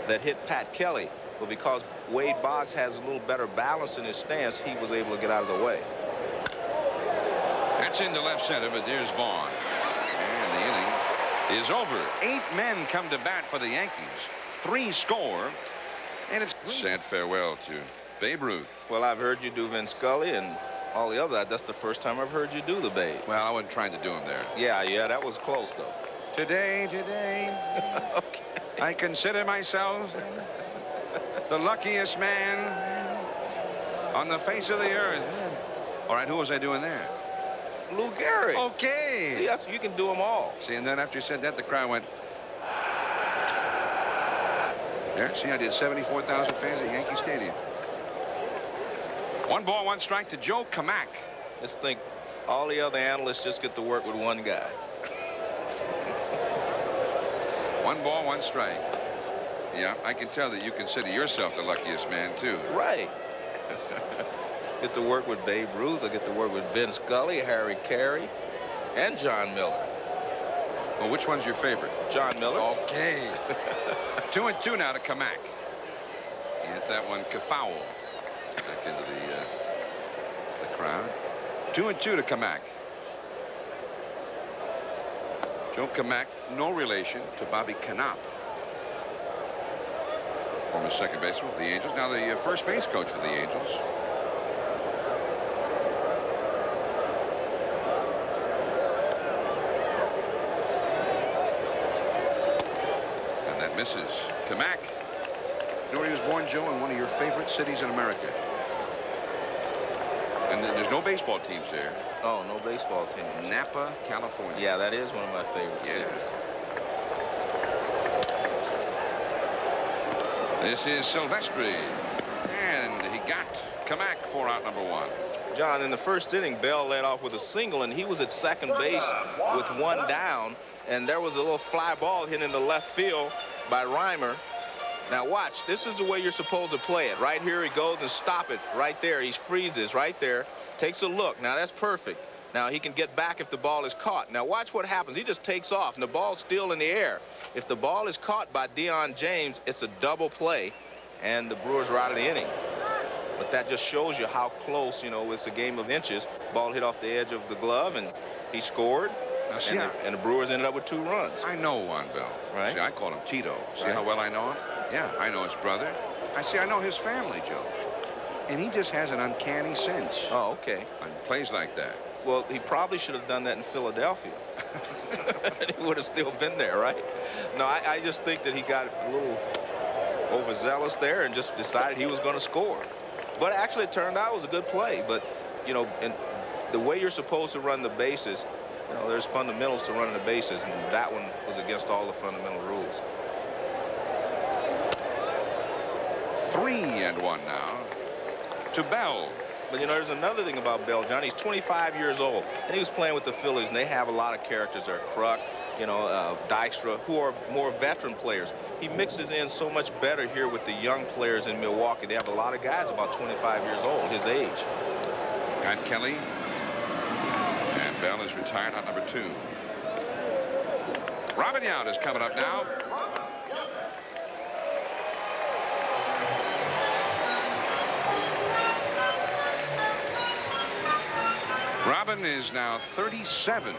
that hit Pat Kelly. But because Wade Boggs has a little better balance in his stance, he was able to get out of the way. That's into left center, but there's Vaughn. And the inning is over. 8 men come to bat for the Yankees. 3 score. And it's sad farewell to Babe Ruth. Well, I've heard you do Vin Scully and all the other. That's the first time I've heard you do the Babe. Well, I wasn't trying to do him there. Yeah, that was close, though. Today, Okay. I consider myself the luckiest man on the face of the earth. All right, who was I doing there? Lou Gehrig. Okay. See, you can do them all. See, and then after you said that, the crowd went. There, see, I did 74,000 fans at Yankee Stadium. 1 ball, 1 strike to Joe Kamak. Just think, all the other analysts just get to work with one guy. 1 ball, 1 strike. Yeah, I can tell that you consider yourself the luckiest man, too. Right. Get to work with Babe Ruth. I get to work with Vin Scully, Harry Carey, and John Miller. Well, which one's your favorite? John Miller. Okay. 2-2 now to Kamak. He hit that one kafoul back into the crowd. 2-2 to Kamak. Joe Kamak, no relation to Bobby Knopp, former second baseman for the Angels, now the first base coach for the Angels. And that misses. Kamak. You know where he was born, Joe? In one of your favorite cities in America. And there's no baseball teams there. Oh, no baseball team. Napa, California. Yeah, that is one of my favorite cities. This is Silvestri. And he got Kamak for out number 1. John, in the first inning, Bell led off with a single, and he was at second base with 1 down. And there was a little fly ball hit in the left field by Reimer. Now watch, this is the way you're supposed to play it. Right here he goes and stop it right there. He freezes right there, takes a look. Now that's perfect. Now, he can get back if the ball is caught. Now, watch what happens. He just takes off, and the ball's still in the air. If the ball is caught by Deion James, it's a double play, and the Brewers are out of the inning. But that just shows you how close, you know, it's a game of inches. Ball hit off the edge of the glove, and he scored. Now, and the Brewers ended up with 2 runs. I know one, Bill. Right. See, I call him Tito. See Right. how well I know him? Yeah, I know his brother. I know his family, Joe. And he just has an uncanny sense. Oh, okay. On plays like that. Well, he probably should have done that in Philadelphia. He would have still been there, right? No, I just think that he got a little overzealous there and just decided he was going to score. But actually, it turned out it was a good play. But, you know, and the way you're supposed to run the bases, you know, there's fundamentals to running the bases, and that one was against all the fundamental rules. 3-1 now to Bell. But, you know, there's another thing about Bell, John. He's 25 years old, and he was playing with the Phillies, and they have a lot of characters there. Kruk, you know, Dykstra, who are more veteran players. He mixes in so much better here with the young players in Milwaukee. They have a lot of guys about 25 years old, his age. Got Kelly. And Bell is retired on number 2. Robin Yount is coming up now. Robin is now 37.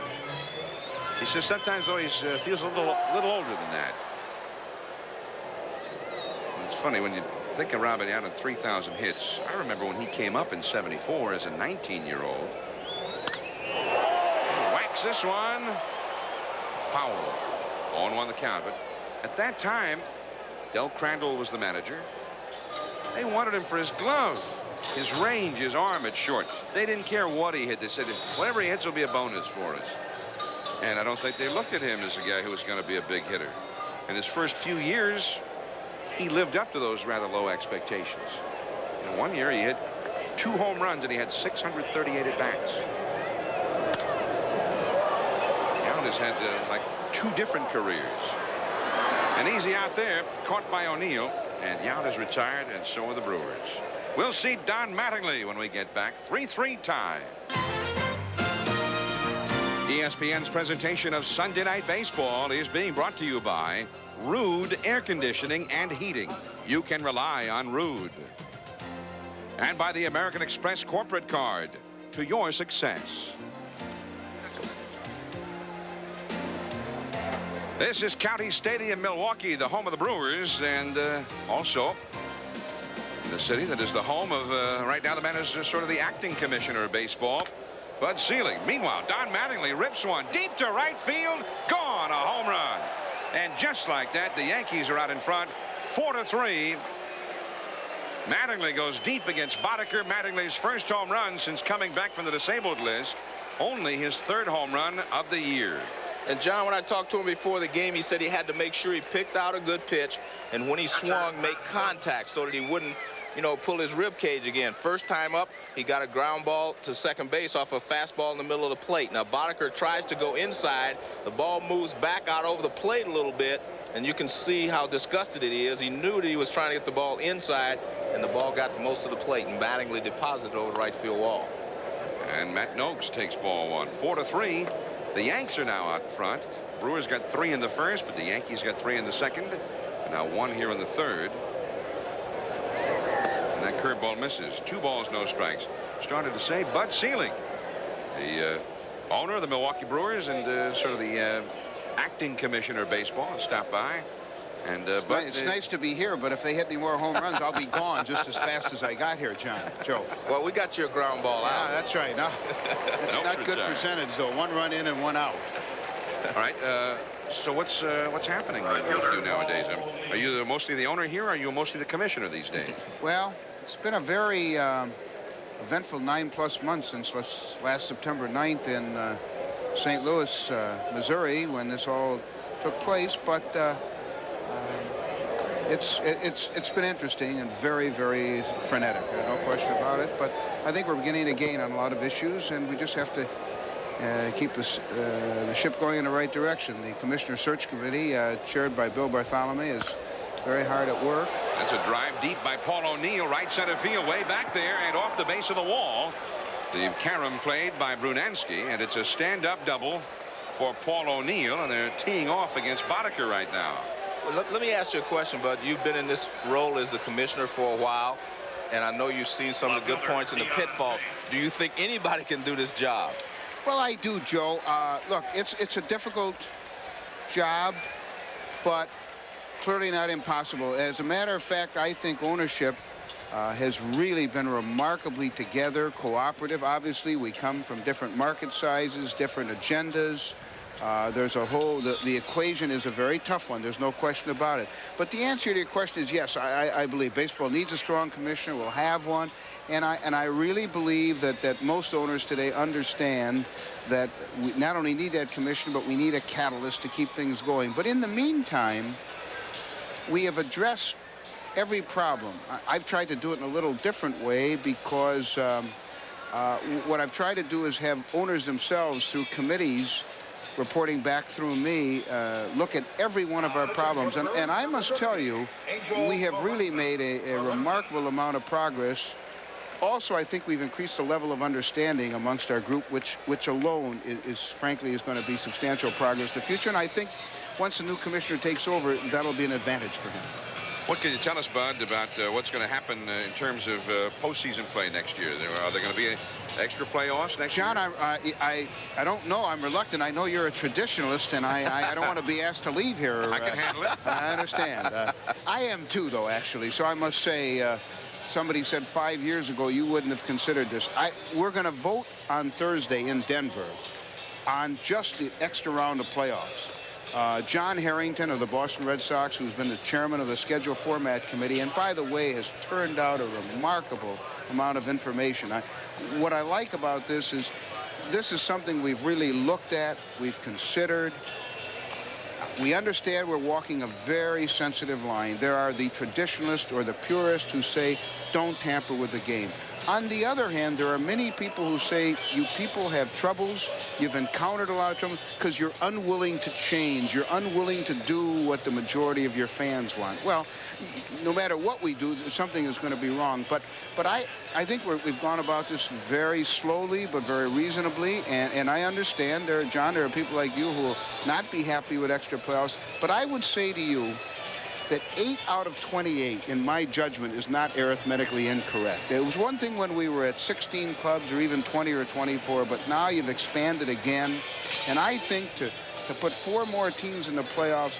He says sometimes though he feels a little older than that. And it's funny when you think of Robin Yount and 3,000 hits. I remember when he came up in '74 as a 19-year-old. Whacks this one. Foul. 0-1 the count. But at that time, Del Crandall was the manager. They wanted him for his glove. His range, his arm at short. They didn't care what he hit. They said, whatever he hits will be a bonus for us. And I don't think they looked at him as a guy who was going to be a big hitter. In his first few years, he lived up to those rather low expectations. In one year, he hit 2 home runs, and he had 638 at-bats. Yount has had, like, 2 different careers. And easy out there, caught by O'Neill. And Yount is retired, and so are the Brewers. We'll see Don Mattingly when we get back. 3-3 tie. ESPN's presentation of Sunday Night Baseball is being brought to you by Rude Air Conditioning and Heating. You can rely on Rude. And by the American Express Corporate Card. To your success. This is County Stadium, Milwaukee, the home of the Brewers, and also the city that is the home of, right now, the man is sort of the acting commissioner of baseball, Bud Selig. Meanwhile, Don Mattingly rips one deep to right field. Gone, a home run. And just like that, the Yankees are out in front, 4-3. Mattingly goes deep against Boddicker. Mattingly's first home run since coming back from the disabled list. Only his 3rd home run of the year. And, John, when I talked to him before the game, he said he had to make sure he picked out a good pitch, and when he swung, make contact so that he wouldn't, you know, pull his rib cage again. First time up, he got a ground ball to second base off a fastball in the middle of the plate. Now, Boddicker tries to go inside. The ball moves back out over the plate a little bit, and you can see how disgusted he is. He knew that he was trying to get the ball inside, and the ball got most of the plate, and Mattingly deposited over the right field wall. And Matt Noakes takes ball 1. 4-3. The Yanks are now out front. Brewers got 3 in the first, but the Yankees got 3 in the second. And now 1 here in the third. And that curveball misses. 2 balls, no strikes. Started to say Bud Selig, the owner of the Milwaukee Brewers and sort of the acting commissioner of baseball, stopped by. And Bud, it's nice to be here, but if they hit any more home runs, I'll be gone just as fast as I got here, Joe. Well, we got your ground ball out. Yeah, that's right. No, that's not good percentage, though. 1 run in and 1 out. All right. So what's happening with you nowadays? Are you mostly the owner here, or are you mostly the commissioner these days? Well, it's been a very eventful 9+ months since last September 9th in St. Louis, Missouri, when this all took place. But it's been interesting and very, very frenetic. There's no question about it. But I think we're beginning to gain on a lot of issues, and we just have to keep the ship going in the right direction. The Commissioner Search Committee, chaired by Bill Bartholomew, is very hard at work. That's a drive deep by Paul O'Neill, right center field, way back there, and off the base of the wall. The carom played by Brunansky, and it's a stand-up double for Paul O'Neill, and they're teeing off against Boddicker right now. Well, let me ask you a question, Bud. You've been in this role as the commissioner for a while, and I know you've seen some of the good points and the pitfalls. Do you think anybody can do this job? Well, I do, Joe. Look, it's a difficult job, but clearly not impossible. As a matter of fact, I think ownership has really been remarkably together, cooperative. Obviously, we come from different market sizes, different agendas. There's a whole, the equation is a very tough one. There's no question about it. But the answer to your question is yes, I believe baseball needs a strong commissioner. We'll have one. And I really believe that most owners today understand that we not only need that commissioner, but we need a catalyst to keep things going. But in the meantime, we have addressed every problem. I've tried to do it in a little different way because what I've tried to do is have owners themselves through committees reporting back through me look at every one of our problems. And I must tell you, we have really made a remarkable amount of progress. Also, I think we've increased the level of understanding amongst our group, which alone frankly is going to be substantial progress in the future. And I think once the new commissioner takes over, that'll be an advantage for him. What can you tell us, Bud, about what's going to happen in terms of postseason play next year? Are there going to be extra playoffs next year? John, I don't know. I'm reluctant. I know you're a traditionalist, and I don't want to be asked to leave here. I can handle it. I understand. I am too, though, actually. So I must say, somebody said 5 years ago you wouldn't have considered this. We're going to vote on Thursday in Denver on just the extra round of playoffs. John Harrington of the Boston Red Sox, who's been the chairman of the Schedule Format Committee, and by the way, has turned out a remarkable amount of information. What I like about this is something we've really looked at, we've considered. We understand we're walking a very sensitive line. There are the traditionalists or the purists who say, don't tamper with the game. On the other hand, there are many people who say, you people have troubles, you've encountered a lot of trouble because you're unwilling to change, you're unwilling to do what the majority of your fans want. Well, no matter what we do, something is going to be wrong. But I think we've gone about this very slowly, but very reasonably, and I understand, John, there are people like you who will not be happy with extra playoffs, but I would say to you, that 8 out of 28, in my judgment, is not arithmetically incorrect. It was one thing when we were at 16 clubs or even 20 or 24, but now you've expanded again. And I think to put 4 more teams in the playoffs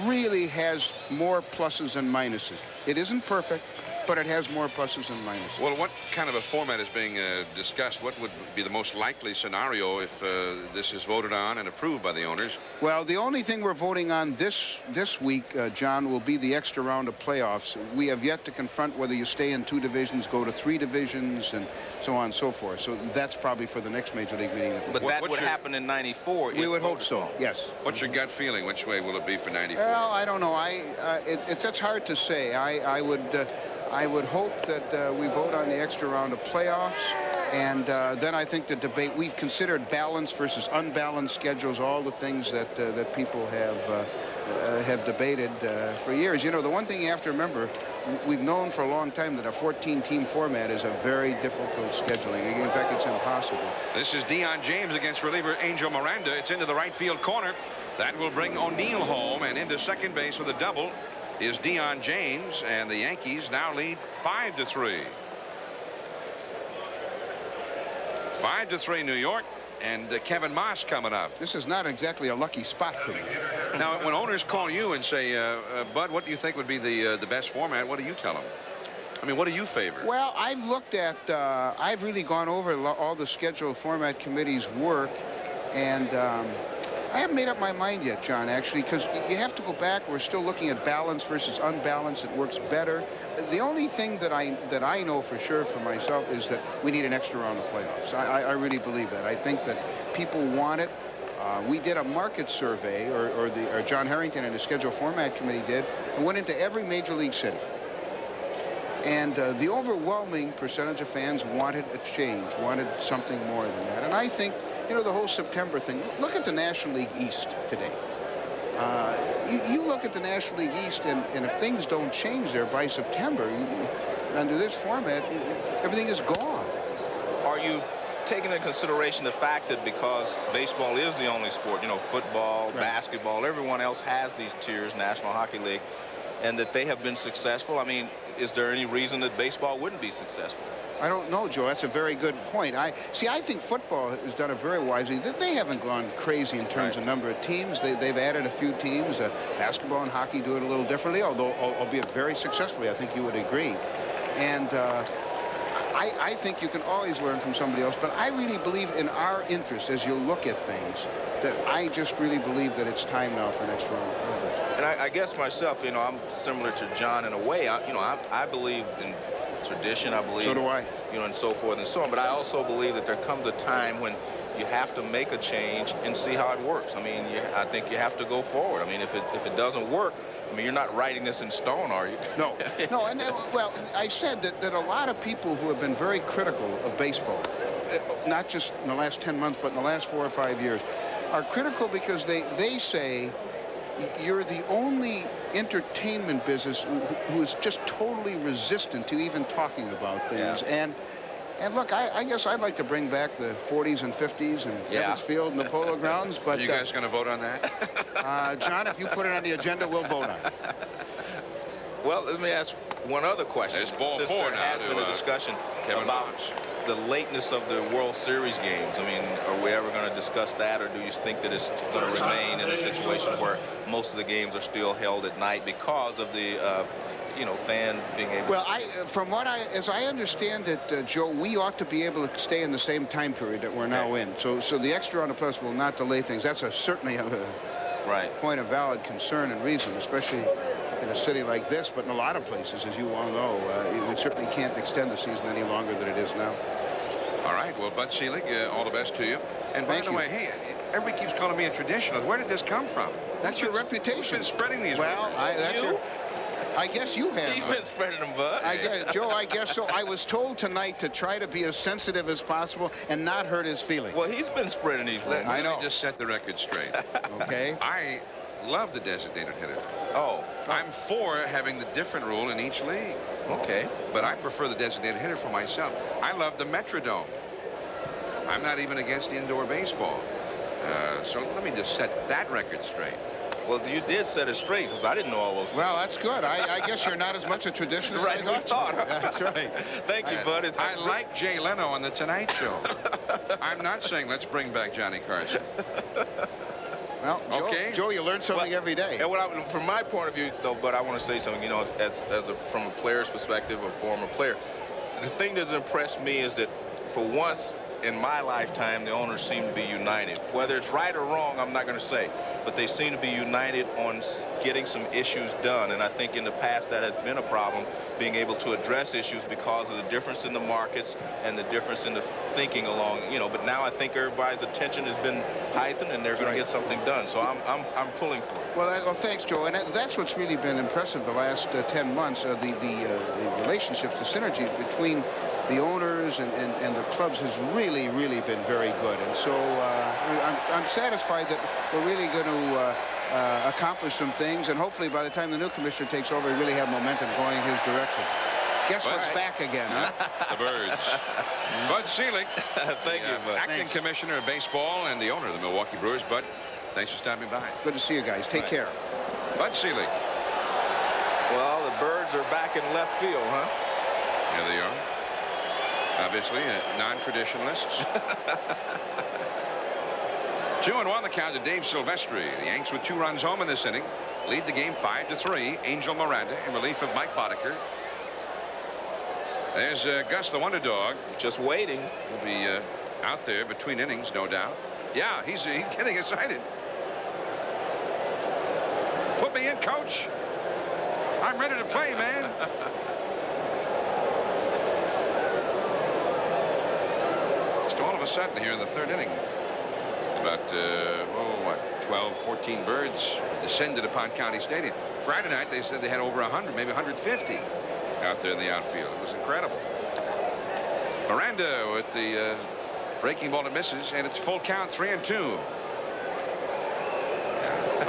really has more pluses and minuses. It isn't perfect, but it has more pluses and minuses. Well, what kind of a format is being discussed? What would be the most likely scenario if this is voted on and approved by the owners? Well, the only thing we're voting on this week, John, will be the extra round of playoffs. We have yet to confront whether you stay in 2 divisions, go to 3 divisions, and so on and so forth. So that's probably for the next Major League meeting. But that would happen in '94. We would hope so, yes. What's your gut feeling? Which way will it be for '94? Well, I don't know. That's hard to say. I would hope that we vote on the extra round of playoffs, and then I think the debate, we've considered balanced versus unbalanced schedules, all the things that people have debated for years. You know, the one thing you have to remember, we've known for a long time that a 14-team format is a very difficult scheduling. In fact, it's impossible. This is Deion James against reliever Angel Miranda. It's into the right field corner. That will bring O'Neill home, and into second base with a double is Deion James, and the Yankees now lead 5-3. 5-3 New York, and Kevin Moss coming up. This is not exactly a lucky spot for me. Now, when owners call you and say, Bud, what do you think would be the best format, what do you tell them? I mean, what do you favor? Well, I've looked at, I've really gone over all the schedule format committee's work, and I haven't made up my mind yet, John, actually, because you have to go back. We're still looking at balance versus unbalance. It works better. The only thing that I know for sure for myself is that we need an extra round of playoffs. I really believe that. I think that people want it. We did a market survey, or John Harrington and the Schedule Format Committee did, and went into every major league city. And the overwhelming percentage of fans wanted a change, wanted something more than that. And I think, you know, the whole September thing, look at the National League East today. You look at the National League East, and if things don't change there by September, under this format, everything is gone. Are you taking into consideration the fact that because baseball is the only sport, you know, football, basketball, everyone else has these tiers, National Hockey League, and that they have been successful, I mean, is there any reason that baseball wouldn't be successful? I don't know, Joe. That's a very good point. I think football has done it very wisely. They haven't gone crazy in terms of number of teams. They've added a few teams. Basketball and hockey do it a little differently, although albeit very successfully. I think you would agree. And I think you can always learn from somebody else. But I really believe in our interest as you look at things, that I just really believe that it's time now for next round. And I guess myself, you know, I'm similar to John in a way. I believe in tradition. I believe. So do I. You know, and so forth and so on. But I also believe that there comes a time when you have to make a change and see how it works. I mean, I think you have to go forward. I mean, if it doesn't work, I mean, you're not writing this in stone, are you? No. No. And well, I said that a lot of people who have been very critical of baseball, not just in the last 10 months, but in the last 4 or 5 years, are critical because they say you're the only entertainment business who is just totally resistant to even talking about things. Yeah. And look, I guess I'd like to bring back the 40s and 50s and Ebbets Field and the Polo Grounds. But are you guys going to vote on that? John, if you put it on the agenda, we'll vote on it. Well, let me ask one other question. There's ball Since four there now has been a discussion Kevin about Barnes. the lateness of the World Series games. I mean, are we ever going to discuss that, or do you think that it's going to remain in a situation where most of the games are still held at night because of the you know, fan being able well, as I understand it, Joe, we ought to be able to stay in the same time period that we're now in. So the extra round of plus will not delay things. That's certainly a point of valid concern and reason, especially in a city like this, but in a lot of places, as you all know, we certainly can't extend the season any longer than it is now. All right. Well, Bud Selig, all the best to you. And by Thank the you. way, hey, everybody keeps calling me a traditionalist. Where did this come from? That's your reputation. Who's been spreading these Well, rumors? I guess you have. He's been spreading them, Bud. Joe, I guess so. I was told tonight to try to be as sensitive as possible and not hurt his feelings. Well, he's been spreading these rumors. I know. Let me just set the record straight. Okay. I love the designated hitter. Oh. I'm for having the different rule in each league. Okay. But I prefer the designated hitter for myself. I love the Metrodome. I'm not even against indoor baseball. So let me just set that record straight. Well, you did set it straight, because I didn't know all those things. Well, that's good. I guess you're not as much a traditionalist as Right, I we thought. That's right. Thank you, Bud. I like Jay Leno on The Tonight Show. I'm not saying let's bring back Johnny Carson. Well, Joe, you learn something every day. And from my point of view, though, but I want to say something, you know, from a player's perspective, a former player, the thing that impressed me is that for once in my lifetime, the owners seem to be united. Whether it's right or wrong, I'm not going to say, but they seem to be united on getting some issues done. And I think in the past that has been a problem, being able to address issues because of the difference in the markets and the difference in the thinking along, you know. But now I think everybody's attention has been heightened, and they're going to get something done. So I'm pulling for it. Well, thanks, Joe. And that's what's really been impressive the last 10 months. The relationships, the synergy between the owners and the clubs has really been very good. And so I'm satisfied that we're really going to accomplish some things, and hopefully by the time the new commissioner takes over, we really have momentum going in his direction. Guess what's back again, huh? The Birds. Bud Selig. Thank you, Bud. Acting commissioner of baseball and the owner of the Milwaukee Brewers. Bud, thanks for stopping by. Good to see you guys. Take care. Bud Selig. Well, the Birds are back in left field, huh? Here they are. Obviously, non-traditionalists. 2-1 the count to Dave Silvestri. The Yanks with 2 runs home in this inning lead the game 5-3. Angel Miranda in relief of Mike Boddicker. There's Gus the Wonder Dog. Just waiting. He'll be out there between innings, no doubt. Yeah, he's getting excited. Put me in, coach. I'm ready to play, man. Just all of a sudden here in the 3rd inning, about 12, 14 birds descended upon County Stadium. Friday night they said they had over 100, maybe 150 out there in the outfield. It was incredible. Miranda with the breaking ball that misses, and it's full count, 3-2.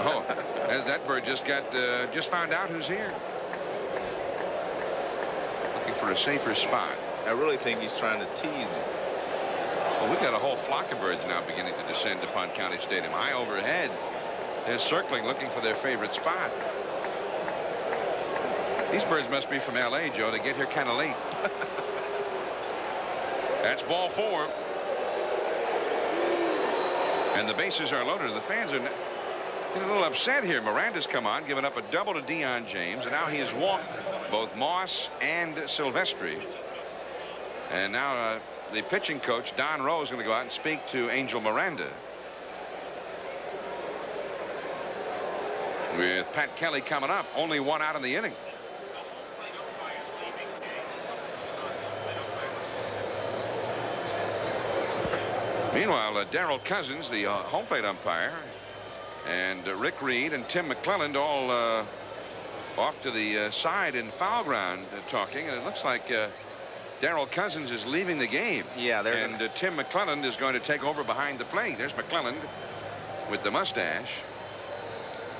Oh, that bird just found out who's here. Looking for a safer spot. I really think he's trying to tease him. Well, we've got a whole flock of birds now beginning to descend upon County Stadium. High overhead. They're circling, looking for their favorite spot. These birds must be from L.A., Joe. They get here kind of late. That's ball 4. And the bases are loaded. The fans are getting a little upset here. Miranda's come on, giving up a double to Deion James, and now he has walked both Moss and Silvestri. And now the pitching coach, Don Rowe, is going to go out and speak to Angel Miranda. With Pat Kelly coming up, only 1 out in the inning. Meanwhile, Darrell Cousins, the home plate umpire, and Rick Reed and Tim McClelland all off to the side in foul ground talking, and it looks like Darrell Cousins is leaving the game. Yeah, and Tim McClelland is going to take over behind the plate. There's McClelland with the mustache.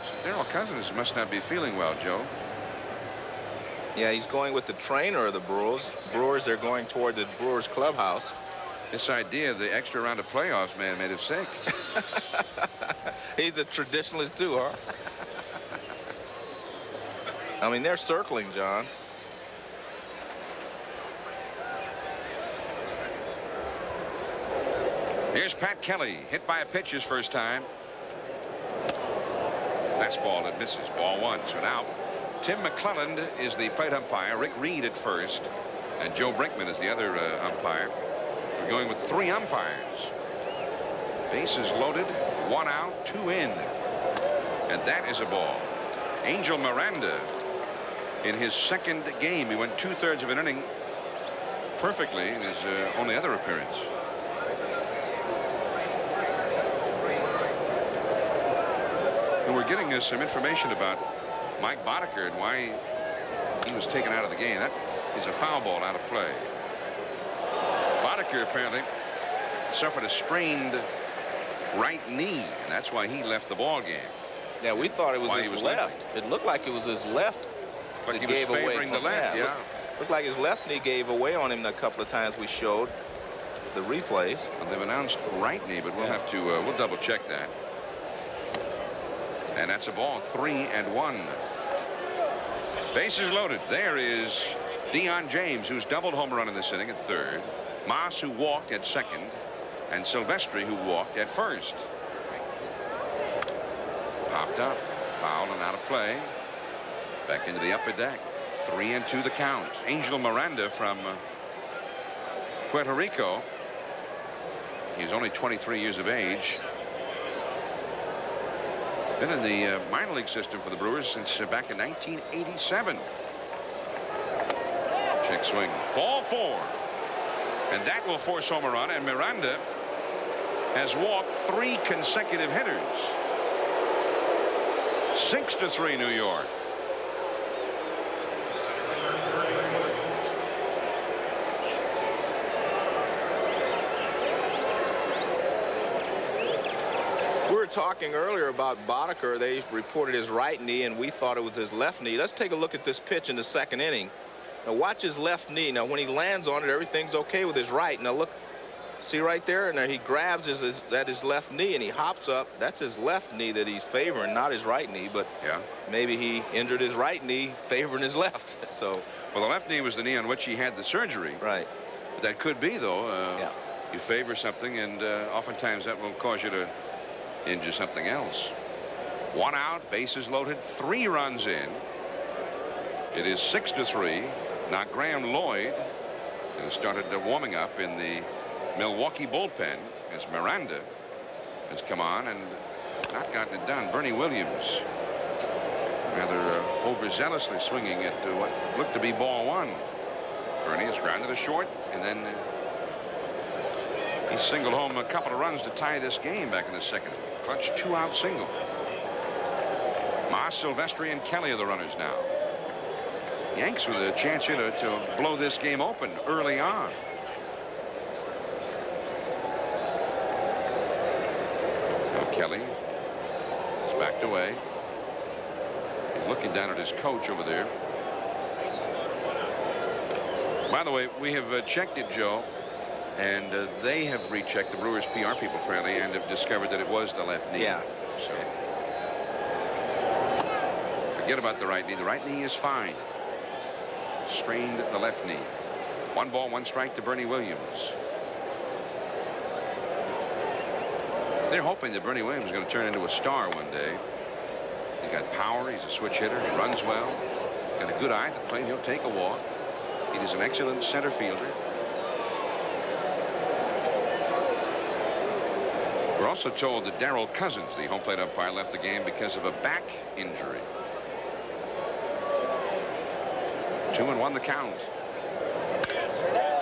So Darrell Cousins must not be feeling well, Joe. Yeah, he's going with the trainer of the Brewers. They're going toward the Brewers clubhouse. This idea of the extra round of playoffs, man, made him sick. He's a traditionalist too, huh? I mean, they're circling, John. Here's Pat Kelly, hit by a pitch his first time. Fastball that misses, ball 1. So now Tim McClelland is the plate umpire, Rick Reed at first, and Joe Brinkman is the other umpire. We're going with 3 umpires. Bases loaded, 1 out, 2 in. And that is a ball. Angel Miranda, in his second game, he went 2/3 of an inning perfectly in his only other appearance. And we're getting some information about Mike Boddicker and why he was taken out of the game. That is a foul ball out of play. Boddicker apparently suffered a strained right knee, and that's why he left the ball game. Yeah, we thought it was his left. It looked like it was his left. But he was favoring the left, yeah. Looked like his left knee gave away on him a couple of times we showed the replays. Well, they've announced right knee, but we'll have to we'll double check that. And that's a ball, 3-1. Bases loaded. There is Deion James, who's doubled home run in this inning at third. Moss, who walked at second, and Silvestri, who walked at first. Popped up, fouled and out of play. Back into the upper deck. 3-2 the count. Angel Miranda from Puerto Rico. He's only 23 years of age. Been in the minor league system for the Brewers since back in 1987. Check swing. Ball 4. And that will force home a run. And Miranda has walked 3 consecutive hitters. 6-3 New York. We were talking earlier about Boddicker. They reported his right knee, and we thought it was his left knee. Let's take a look at this pitch in the second inning. Now watch his left knee. Now when he lands on it, everything's okay with his right. Now look, see right there, and he grabs his left knee and he hops up. That's his left knee that he's favoring, not his right knee. But yeah, maybe he injured his right knee favoring his left. So well, the left knee was the knee on which he had the surgery. Right. But that could be though. Yeah. You favor something, and oftentimes that will cause you to injure something else. 1 out, bases loaded, 3 runs in. It is 6-3. Now Graham Lloyd has started warming up in the Milwaukee bullpen as Miranda has come on and not gotten it done. Bernie Williams rather overzealously swinging at what looked to be ball 1. Bernie has grounded a short, and then he singled home a couple of runs to tie this game back in the second. Clutch 2-out single. Moss, Silvestri, and Kelly are the runners now. Yanks with a chance here to blow this game open early on. Now Kelly is backed away. He's looking down at his coach over there. By the way, we have checked it, Joe. And they have rechecked, the Brewers PR people apparently, and have discovered that it was the left knee. Yeah. So forget about the right knee. The right knee is fine. Strained the left knee. 1 ball, 1 strike to Bernie Williams. They're hoping that Bernie Williams is going to turn into a star one day. He got power. He's a switch hitter. He runs well. Got a good eye at the plate. He'll take a walk. He is an excellent center fielder. We're also told that Darrell Cousins, the home plate umpire, left the game because of a back injury. 2-1 the count.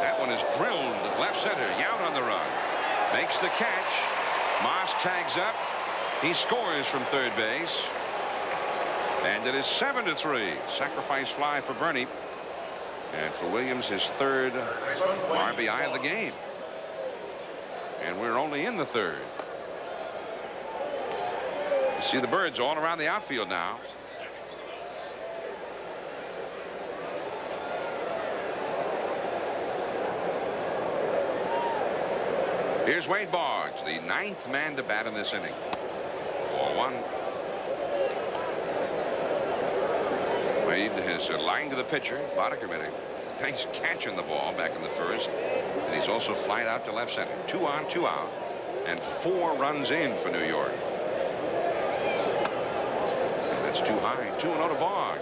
That one is drilled left center. Yount on the run. Makes the catch. Moss tags up. He scores from third base. And it is 7-3. Sacrifice fly for Bernie. And for Williams, his 3rd RBI of the game. And we're only in the 3rd. You see the birds all around the outfield now. Here's Wade Boggs, the 9th man to bat in this inning. 4-1. Wade has lined to the pitcher. Boddicker made a nice catch on the ball back in the 1st. And he's also flied out to left center. 2 on, 2 out. And 4 runs in for New York. And that's too high. 2-0 to Boggs.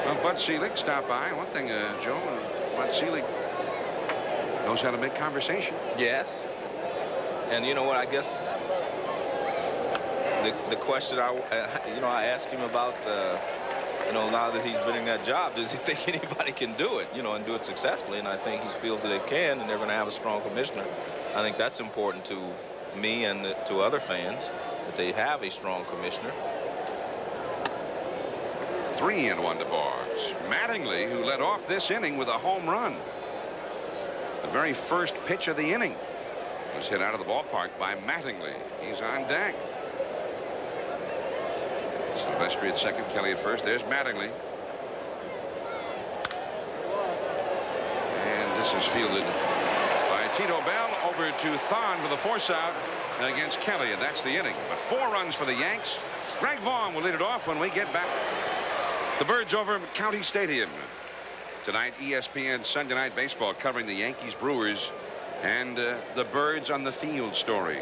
Well, Bud Selig stopped by. One thing, Joe, Bud Selig knows how to make conversation. Yes. And you know what, I guess the question I asked him about, now that he's been in that job, does he think anybody can do it, and do it successfully? And I think he feels that they can, and they're going to have a strong commissioner. I think that's important to me and to other fans, that they have a strong commissioner. 3-1 to Boggs. Mattingly, who led off this inning with a home run. The very first pitch of the inning was hit out of the ballpark by Mattingly. He's on deck. Silvestri at second, Kelly at first. There's Mattingly. And this is fielded by Tito Bell over to Thon for the force out against Kelly, and that's the inning. But 4 runs for the Yanks. Greg Vaughn will lead it off when we get back. The Birds over at County Stadium. Tonight, ESPN Sunday Night Baseball covering the Yankees, Brewers, and the Birds on the Field story.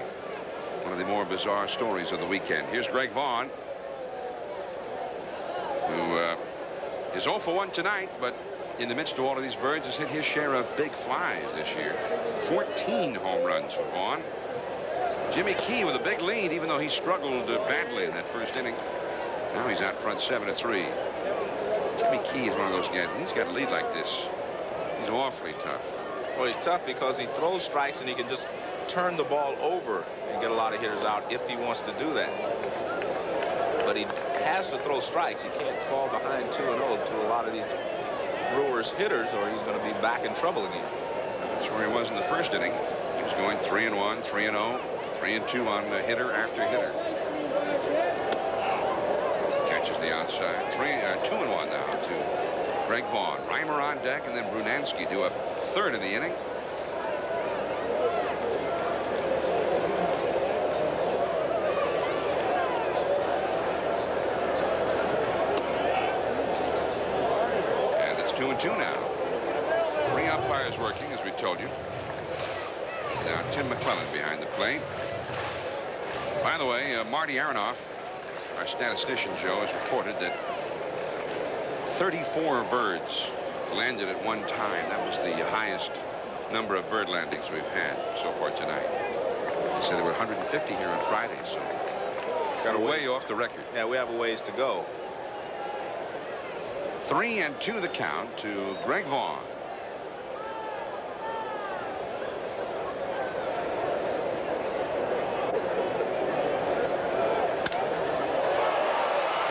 One of the more bizarre stories of the weekend. Here's Greg Vaughn, who is 0 for 1 tonight, but in the midst of all of these Birds has hit his share of big flies this year. 14 home runs for Vaughn. Jimmy Key with a big lead, even though he struggled badly in that first inning. Now he's out front 7-3. Jimmy Key is one of those guys. He's got a lead like this. He's awfully tough. Well, he's tough because he throws strikes and he can just turn the ball over and get a lot of hitters out if he wants to do that. But he has to throw strikes. He can't fall behind 2-0 to a lot of these Brewers hitters, or he's going to be back in trouble again. That's where he was in the first inning. He was going 3-1, 3-0, 3-2 on hitter after hitter. Catches the outside. 2-1 now to Greg Vaughn. Reimer on deck, and then Brunansky do a 3rd of the inning. And it's 2-2 now. 3 umpires working, as we told you. Now Tim McClellan behind the plate. By the way, Marty Aronoff, our statistician, Joe, has reported that 34 birds landed at one time. That was the highest number of bird landings we've had so far tonight. They said there were 150 here on Friday, so got way off the record. Yeah, we have a ways to go. 3-2 the count to Greg Vaughn.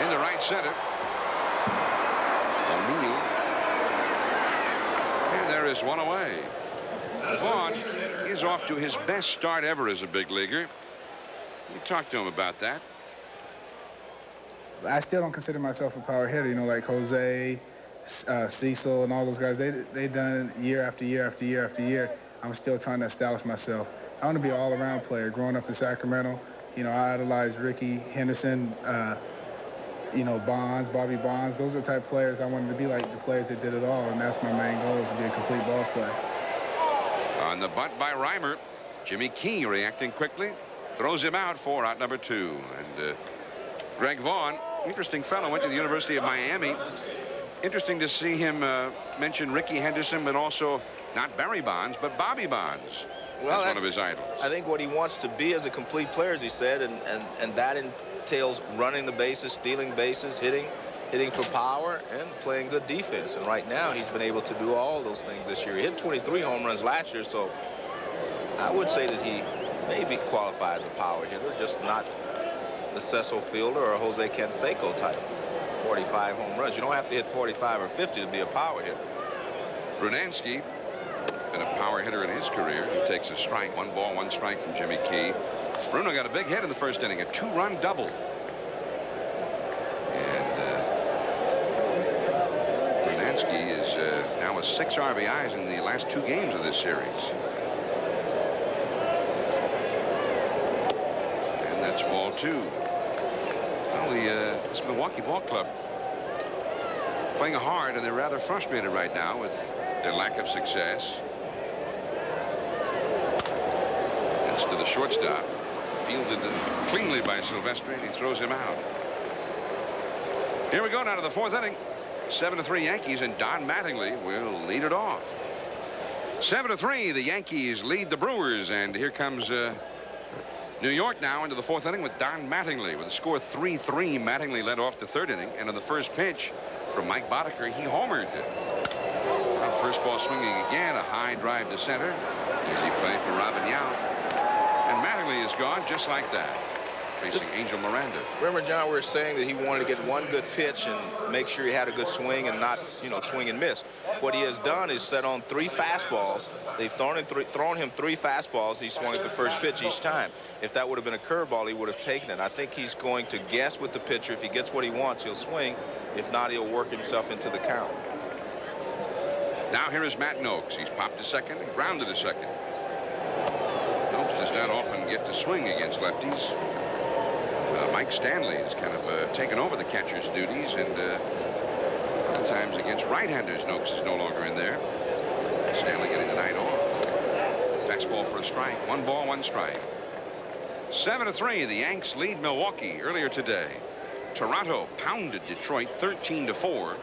Into right center. O'Neill. And there is one away. Vaughn is off to his best start ever as a big leaguer. You talked to him about that. I still don't consider myself a power hitter, like Jose, Cecil and all those guys, they done it year after year after year after year. I'm still trying to establish myself. I want to be an all-around player. Growing up in Sacramento, I idolized Ricky Henderson, Bonds, Bobby Bonds. Those are the type of players I wanted to be like, the players that did it all, and that's my main goal, is to be a complete ball player. On the bunt by Reimer, Jimmy Key reacting quickly, throws him out for out number 2. And Greg Vaughn, interesting fellow, went to the University of Miami. Interesting to see him mention Ricky Henderson, but also not Barry Bonds, but Bobby Bonds. Well, that's one of his idols. I think what he wants to be as a complete player, as he said, and that entails running the bases, stealing bases, hitting for power, and playing good defense. And right now, he's been able to do all those things this year. He hit 23 home runs last year, so I would say that he maybe qualifies as a power hitter, just not the Cecil Fielder or Jose Canseco type. 45 home runs. You don't have to hit 45 or 50 to be a power hitter. Brunansky, been a power hitter in his career. He takes a strike. 1 ball, 1 strike from Jimmy Key. Bruno got a big hit in the first inning, a 2-run double. And Brunansky is now with 6 RBIs in the last 2 games of this series. And that's ball 2. Well, this Milwaukee ball club playing hard, and they're rather frustrated right now with their lack of success. It's to the shortstop. Fielded cleanly by Silvestri, and he throws him out. Here we go now to the 4th inning. 7-3 Yankees, and Don Mattingly will lead it off. 7-3, the Yankees lead the Brewers, and here comes New York now into the 4th inning with Don Mattingly. With the score 3-3, Mattingly led off the 3rd inning, and on the first pitch from Mike Boddicker, he homered. First ball swinging again, a high drive to center. Easy play for Robin Yount. And Mattingly is gone just like that, facing Angel Miranda. Remember, John, we were saying that he wanted to get one good pitch and make sure he had a good swing and not, swing and miss. What he has done is set on 3 fastballs. They've thrown him 3 fastballs. He swung at the first pitch each time. If that would have been a curveball, he would have taken it. I think he's going to guess with the pitcher. If he gets what he wants, he'll swing. If not, he'll work himself into the count. Now here is Matt Noakes. He's popped to second and grounded to second. Noakes does not often get to swing against lefties. Mike Stanley has kind of taken over the catcher's duties, and other times against right-handers, Noakes is no longer in there. Stanley getting the night off. Fastball for a strike. 1 ball, 1 strike. 7-3, the Yanks lead Milwaukee earlier today. Toronto pounded Detroit 13-4.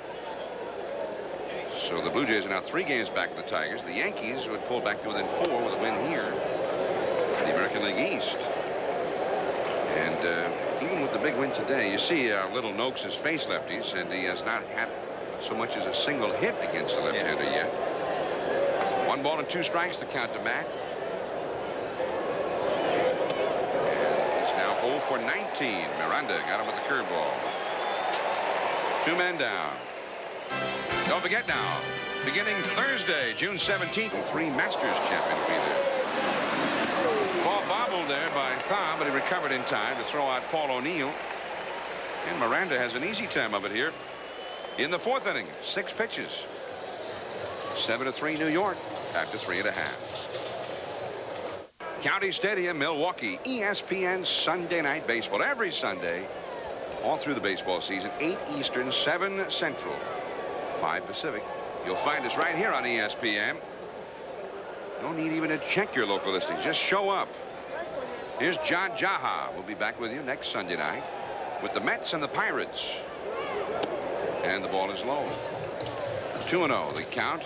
So the Blue Jays are now 3 games back of the Tigers. The Yankees would pull back to within 4 with a win here in the American League East. And even with the big win today, you see little Noakes has faced lefties, and he has not had so much as a single hit against the left-hander yet. 1 ball and 2 strikes to count to Matt. And he's now 0 for 19. Miranda got him with the curveball. 2 men down. Don't forget now, beginning Thursday, June 17th, the 3 Masters champion will be there. Ball bobbled there by Thom, but he recovered in time to throw out Paul O'Neill. And Miranda has an easy time of it here in the 4th inning. 6 pitches. 7-3 New York after 3.5. County Stadium, Milwaukee, ESPN Sunday Night Baseball. Every Sunday, all through the baseball season, 8 Eastern, 7 Central. 5 Pacific. You'll find us right here on ESPN. No need even to check your local listings. Just show up. Here's John Jaha. We'll be back with you next Sunday night with the Mets and the Pirates. And the ball is low. 2-0 the count.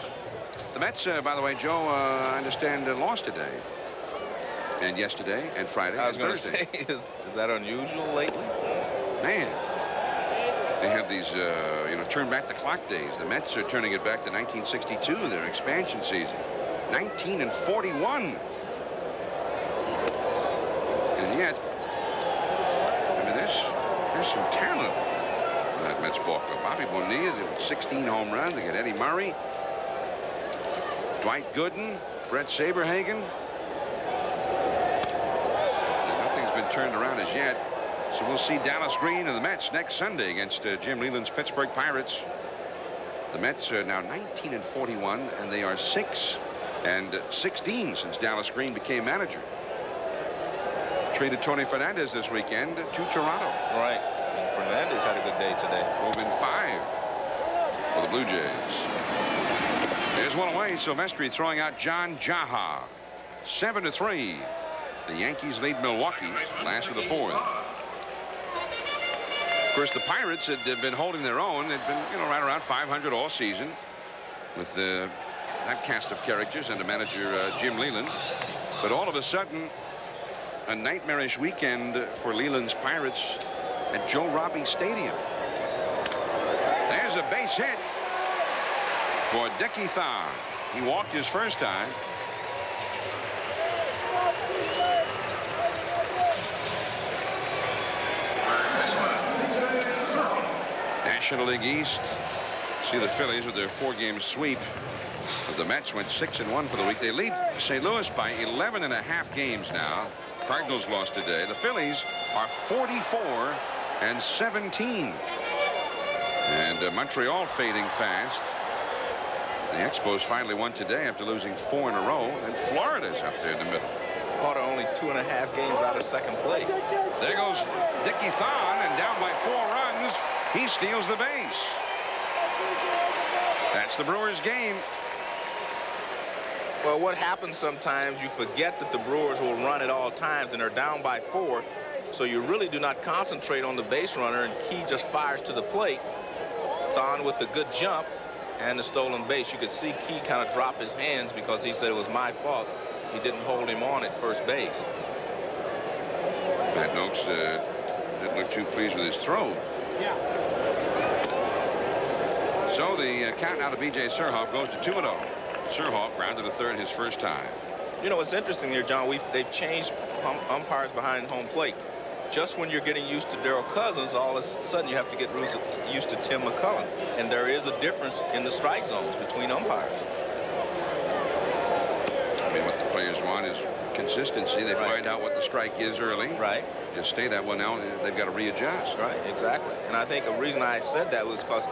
The Mets, by the way, Joe, I understand lost today. And yesterday and Friday and Thursday. Say, is that unusual lately? Man. They have these, turn back the clock days. The Mets are turning it back to 1962, their expansion season. 19-41. And yet, I mean, there's some talent in that Mets ball club. Bobby Bonilla, 16 home runs. They got Eddie Murray, Dwight Gooden, Brett Saberhagen. And nothing's been turned around as yet. So we'll see Dallas Green and the Mets next Sunday against Jim Leland's Pittsburgh Pirates. The Mets are now 19-41, and they are 6-16 since Dallas Green became manager. Traded Tony Fernandez this weekend to Toronto. Right. And Fernandez had a good day today. Drove in 5 for the Blue Jays. There's one away. Silvestri throwing out John Jaha. 7-3. The Yankees lead Milwaukee last of the 4th. Of course, the Pirates had been holding their own. They'd been, right around 500 all season with that cast of characters and the manager Jim Leland. But all of a sudden, a nightmarish weekend for Leland's Pirates at Joe Robbie Stadium. There's a base hit for Dickie Thon. He walked his first time. National League East. See the Phillies with their 4-game sweep. But the Mets went 6-1 for the week. They lead St. Louis by 11.5 games now. Cardinals lost today. The Phillies are 44-17. And Montreal fading fast. The Expos finally won today after losing 4 in a row. And Florida's up there in the middle. Florida only 2.5 games out of second place. There goes Dickie Thon, and down by 4 runs, he steals the base. That's the Brewers game. Well, what happens sometimes, you forget that the Brewers will run at all times, and they're down by 4. So you really do not concentrate on the base runner, and Key just fires to the plate. Thon with the good jump and the stolen base. You could see Key kind of drop his hands because he said it was my fault. He didn't hold him on at first base. Matt Noakes didn't look too pleased with his throw. Yeah. So the count now to B.J. Surhoff goes to 2-0. Surhoff grounded to third his first time. You know what's interesting here, John? They've changed umpires behind home plate. Just when you're getting used to Darryl Cousins, all of a sudden you have to get used to Tim McCullen. And there is a difference in the strike zones between umpires. I mean, what the players want is consistency. They find out what the strike is early. Right. Just stay that one now. They've got to readjust. Right, exactly. And I think the reason I said that was because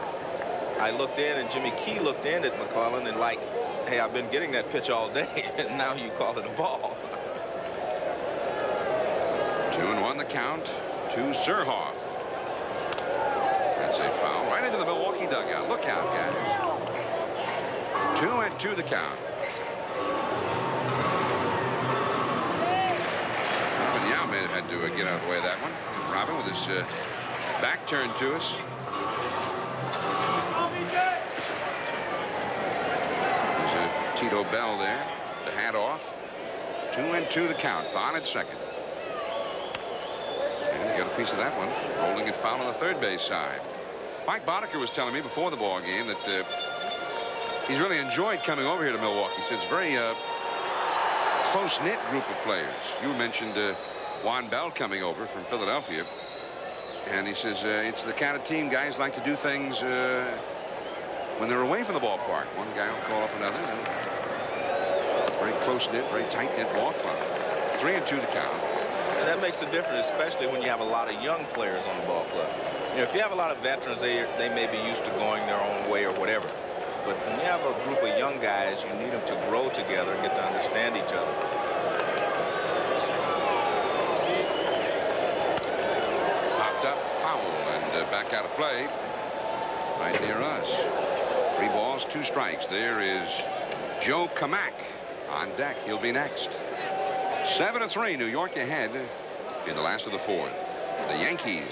I looked in and Jimmy Key looked in at McCullen and like, hey, I've been getting that pitch all day, and now you call it a ball. 2-1 the count to Surhoff. That's a foul right into the Milwaukee dugout. Look out, guys. 2-2 the count. Robin Yao may have had to get out of the way of that one. And Robin with his back turned to us. There's Tito Bell there. The hat off. 2-2 the count. Thon at second. And he got a piece of that one. Holding it foul on the third base side. Mike Boddicker was telling me before the ball game that he's really enjoyed coming over here to Milwaukee. He says it's a very close-knit group of players. You mentioned Juan Bell coming over from Philadelphia. And he says it's the kind of team guys like to do things when they're away from the ballpark. One guy will call up another. And very close-knit, very tight-knit ball club. 3-2 to count. And that makes a difference, especially when you have a lot of young players on the ball club. You know, if you have a lot of veterans, they may be used to going their own way or whatever. But when you have a group of young guys, you need them to grow together and get to understand each other. Popped up, foul, and back out of play right near us. 3 balls, 2 strikes. There is Joe Kamak on deck. He'll be next. 7-3, New York ahead in the last of the 4th. The Yankees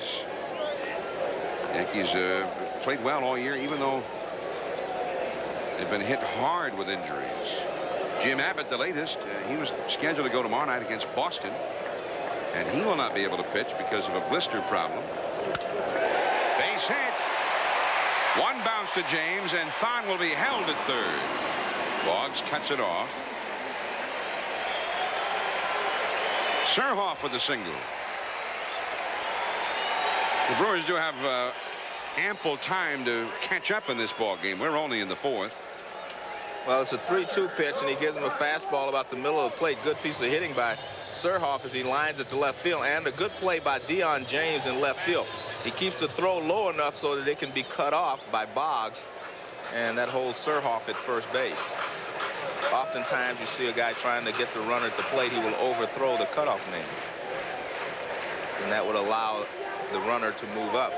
played well all year, even though they've been hit hard with injuries. Jim Abbott, the latest, he was scheduled to go tomorrow night against Boston, and he will not be able to pitch because of a blister problem. Base hit. One bounce to James, and Thon will be held at third. Boggs cuts it off. Surhoff with the single. The Brewers do have ample time to catch up in this ball game. We're only in the 4th. Well, it's a 3-2 pitch, and he gives him a fastball about the middle of the plate. Good piece of hitting by Surhoff as he lines it to left field, and a good play by Deion James in left field. He keeps the throw low enough so that it can be cut off by Boggs. and that holds Surhoff at first base. Oftentimes you see a guy trying to get the runner at the plate, he will overthrow the cutoff man, and that would allow the runner to move up.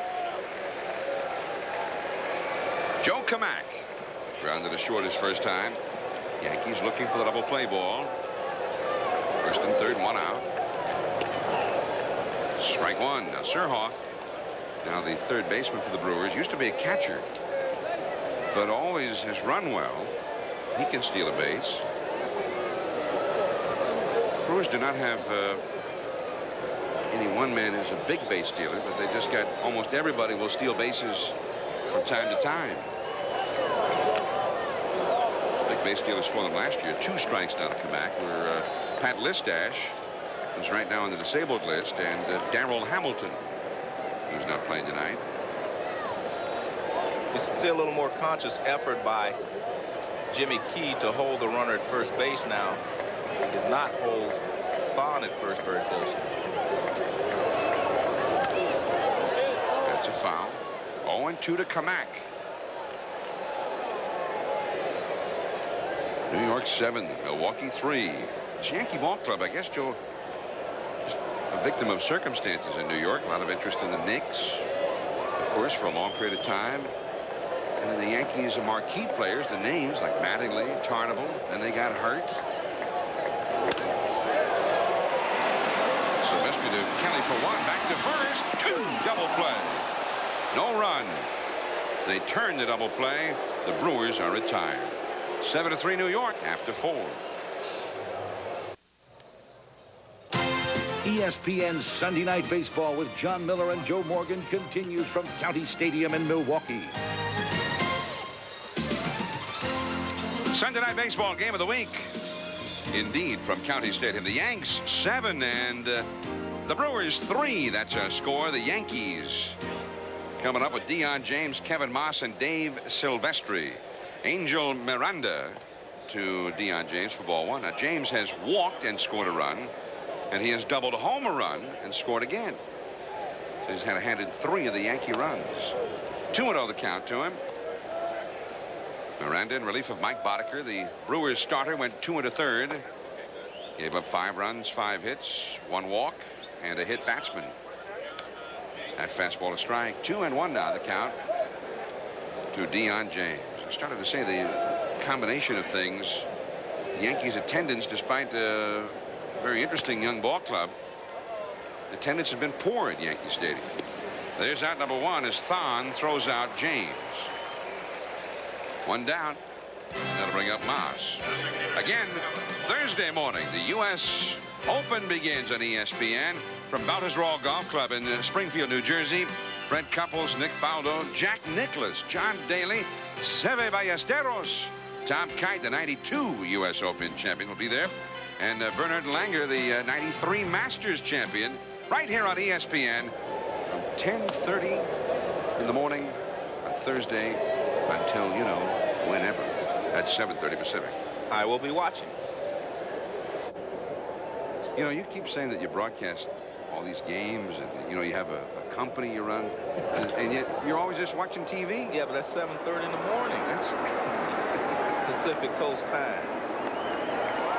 Joe Kamak grounded to short his first time. Yankees looking for the double play ball. First and third, one out. Strike one. Now Surhoff, now the third baseman for the Brewers, used to be a catcher, but always has run well. He can steal a base. Brewers do not have any one man who's a big base stealer, but they just got almost everybody will steal bases from time to time. Big base stealers for them last year. 2 strikes now to Kamak, where Pat Listash, who's right now on the disabled list, and Darrell Hamilton, who's not playing tonight. You see a little more conscious effort by Jimmy Key to hold the runner at first base now. He did not hold Thon at first very closely. That's a foul. 0-2 to Kamak. New York 7, Milwaukee 3. This Yankee ball club, I guess, Joe, just a victim of circumstances in New York. A lot of interest in the Knicks, of course, for a long period of time. And then the Yankees marquee players, the names like Mattingly, Tarnable, then they got hurt. Sylvester to Kelly for one, back to first, 2, double play. No run. They turn the double play. The Brewers are retired. 7-3 New York after 4. ESPN's Sunday Night Baseball with John Miller and Joe Morgan continues from County Stadium in Milwaukee. Sunday Night Baseball game of the week. Indeed, from County Stadium. The Yanks 7 and the Brewers 3. That's our score. The Yankees coming up with Deion James, Kevin Moss, and Dave Silvestri. Angel Miranda to Deion James for ball 1. Now, James has walked and scored a run, and he has doubled home a run and scored again. So he's had a hand in 3 of the Yankee runs. 2-0 the count to him. Miranda in relief of Mike Boddicker. The Brewers starter went 2 1/3. Gave up 5 runs, 5 hits, 1 walk, and a hit batsman. That fastball a strike. 2-1 now the count to Deion James. I started to say the combination of things. Yankees attendance, despite a very interesting young ball club, attendance has been poor at Yankee Stadium. There's out number 1 as Thon throws out James. 1 down. That'll bring up Moss. Again, Thursday morning, the U.S. Open begins on ESPN from Baltusrol Golf Club in Springfield, New Jersey. Fred Couples, Nick Faldo, Jack Nicklaus, John Daly, Seve Ballesteros, Tom Kite, the 92 U.S. Open champion, will be there. And Bernard Langer, the 93 Masters champion, right here on ESPN from 10:30 in the morning on Thursday until, you know, whenever. At 7:30 Pacific. I will be watching. You know, you keep saying that you broadcast all these games and, you know, you have a company you run, and yet you're always just watching TV. Yeah, but that's 7:30 in the morning. That's Pacific Coast time.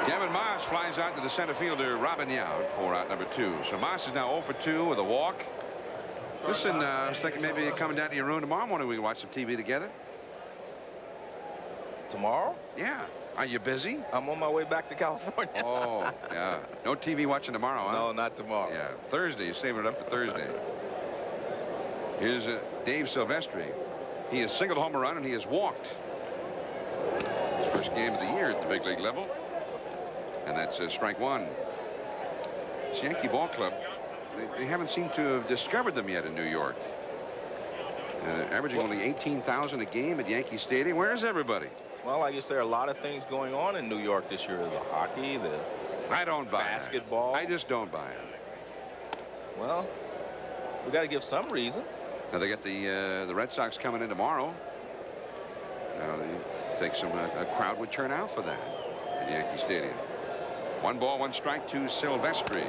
Kevin Moss flies out to the center fielder Robin Yount for out number 2. So Moss is now 0 for 2 with a walk. Listen, I was thinking maybe coming down to your room tomorrow morning we can watch some TV together. Tomorrow? Yeah. Are you busy? I'm on my way back to California. Oh, yeah. No TV watching tomorrow, huh? No, not tomorrow. Yeah, Thursday. You're saving it up for Thursday. Here's Dave Silvestri. He has singled home a run and he has walked. His first game of the year at the big league level. And that's strike 1. This Yankee ball club, they haven't seemed to have discovered them yet in New York. Averaging only 18,000 a game at Yankee Stadium. Where's everybody? Well, I guess there are a lot of things going on in New York this year. The hockey, the I don't buy basketball. it. I just don't buy it. Well, we got to give some reason. Now they got the Red Sox coming in tomorrow. Now they think a crowd would turn out for that at Yankee Stadium. 1 ball, 1 strike to Silvestri.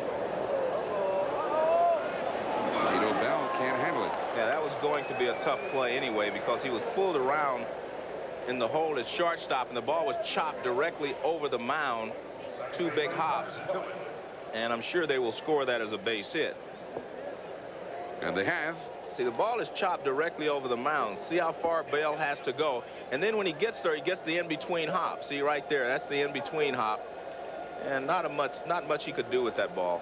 Tito Bell can't handle it. Yeah, that was going to be a tough play anyway because he was pulled around in the hole at shortstop, and the ball was chopped directly over the mound. 2 big hops. And I'm sure they will score that as a base hit. And they have. See, the ball is chopped directly over the mound. See how far Bell has to go. And then when he gets there, he gets the in-between hop. See right there, that's the in-between hop. And not much he could do with that ball.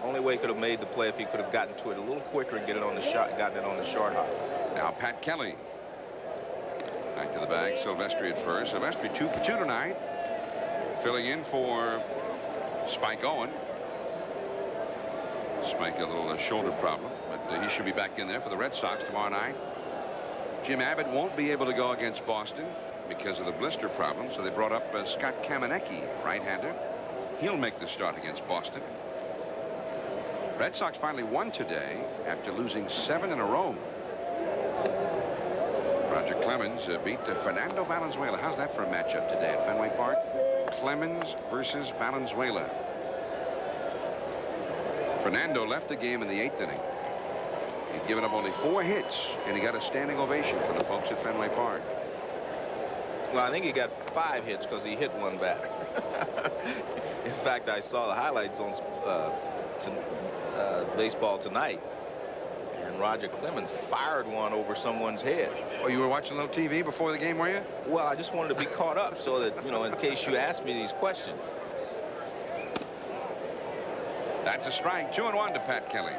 Only way he could have made the play if he could have gotten to it a little quicker and gotten it on the short hop. Now Pat Kelly. Back to the bag. Silvestri at first. Silvestri 2 for 2 tonight. Filling in for Spike Owen. Spike a little shoulder problem, but he should be back in there for the Red Sox tomorrow night. Jim Abbott won't be able to go against Boston because of the blister problem, so they brought up Scott Kamenecki, right-hander. He'll make the start against Boston. Red Sox finally won today after losing 7 in a row. Roger Clemens beat Fernando Valenzuela. How's that for a matchup today at Fenway Park? Clemens versus Valenzuela. Fernando left the game in the 8th inning. He'd given up only 4 hits, and he got a standing ovation from the folks at Fenway Park. Well, I think he got 5 hits because he hit one batter. In fact, I saw the highlights on baseball tonight, and Roger Clemens fired one over someone's head. Oh, you were watching a little TV before the game, were you? Well, I just wanted to be caught up so that, you know, in case you ask me these questions. That's a strike. 2-1 to Pat Kelly.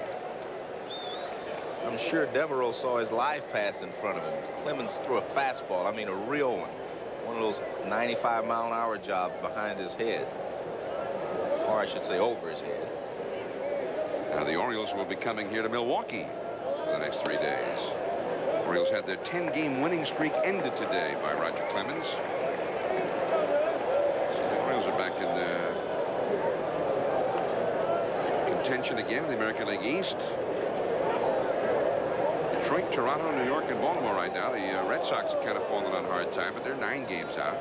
I'm sure Devereaux saw his live pass in front of him. Clemens threw a fastball. I mean, a real one. One of those 95-mile-an-hour jobs behind his head. Or I should say over his head. Now the Orioles will be coming here to Milwaukee for the next 3 days. Orioles had their 10-game winning streak ended today by Roger Clemens. So the Orioles are back in contention again in the American League East. Detroit, Toronto, New York, and Baltimore right now. The Red Sox have kind of fallen on hard time, but they're 9 games out.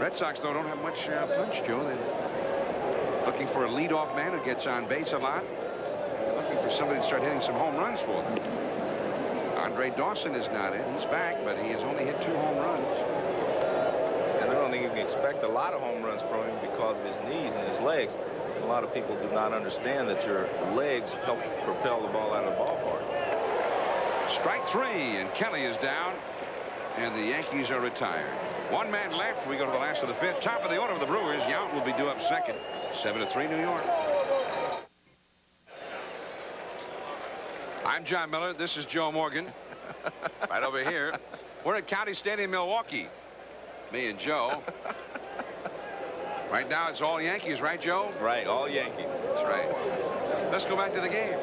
Red Sox, though, don't have much punch, Joe. They're looking for a leadoff man who gets on base a lot. They're looking for somebody to start hitting some home runs for them. Andre Dawson is not in. He's back, but he has only hit 2 home runs. And I don't think you can expect a lot of home runs from him because of his knees and his legs. A lot of people do not understand that your legs help propel the ball out of the ballpark. Strike 3, and Kelly is down, and the Yankees are retired. 1 man left. We go to the last of the 5th. Top of the order of the Brewers. Yount will be due up second. 7-3 New York. I'm John Miller. This is Joe Morgan. Right over here. We're at County Stadium, Milwaukee. Me and Joe. Right now it's all Yankees, right, Joe? Right, all Yankees. That's right. Let's go back to the game.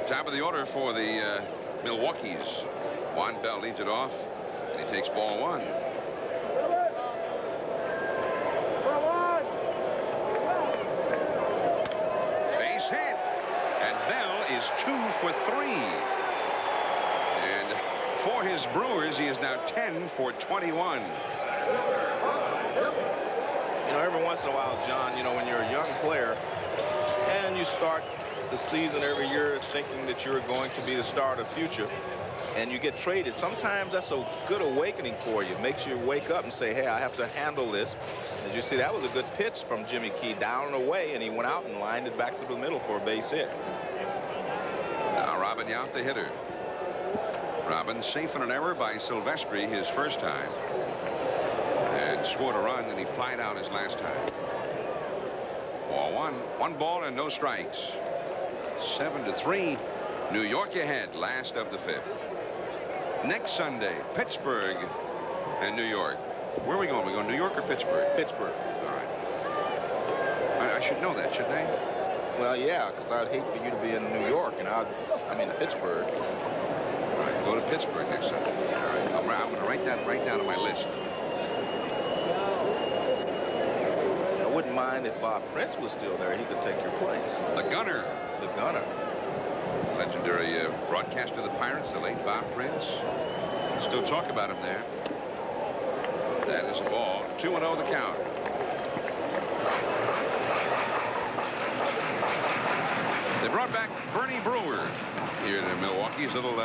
Top of the order for the Milwaukee's. Juan Bell leads it off, and he takes ball 1. Base hit, and Bell is 2 for 3. And for his Brewers, he is now 10 for 21. You know, every once in a while, John, you know, when you're a young player and you start the season every year thinking that you're going to be the star of the future and you get traded, sometimes that's a good awakening for you. It makes you wake up and say, hey, I have to handle this. As you see, that was a good pitch from Jimmy Key, down and away, and he went out and lined it back to the middle for a base hit. Now Robin Yount, the hitter. Robin safe in an error by Silvestri his first time, and scored a run, and he flied out his last time. Ball 1. 1 ball and no strikes. 7-3. New York ahead, last of the 5th. Next Sunday, Pittsburgh and New York. Where are we going? We going New York or Pittsburgh? Pittsburgh. All right. I should know that, shouldn't I? Well, yeah, because I'd hate for you to be in New York and I'm in Pittsburgh. All right, go to Pittsburgh next Sunday. All right, I'm going to write that right down on my list. I wouldn't mind if Bob Prince was still there. He could take your place. The gunner. The gunner. Legendary broadcaster of the Pirates, the late Bob Prince. Still talk about him there. That is a ball. 2-0 the count. They brought back Bernie Brewer here to Milwaukee's little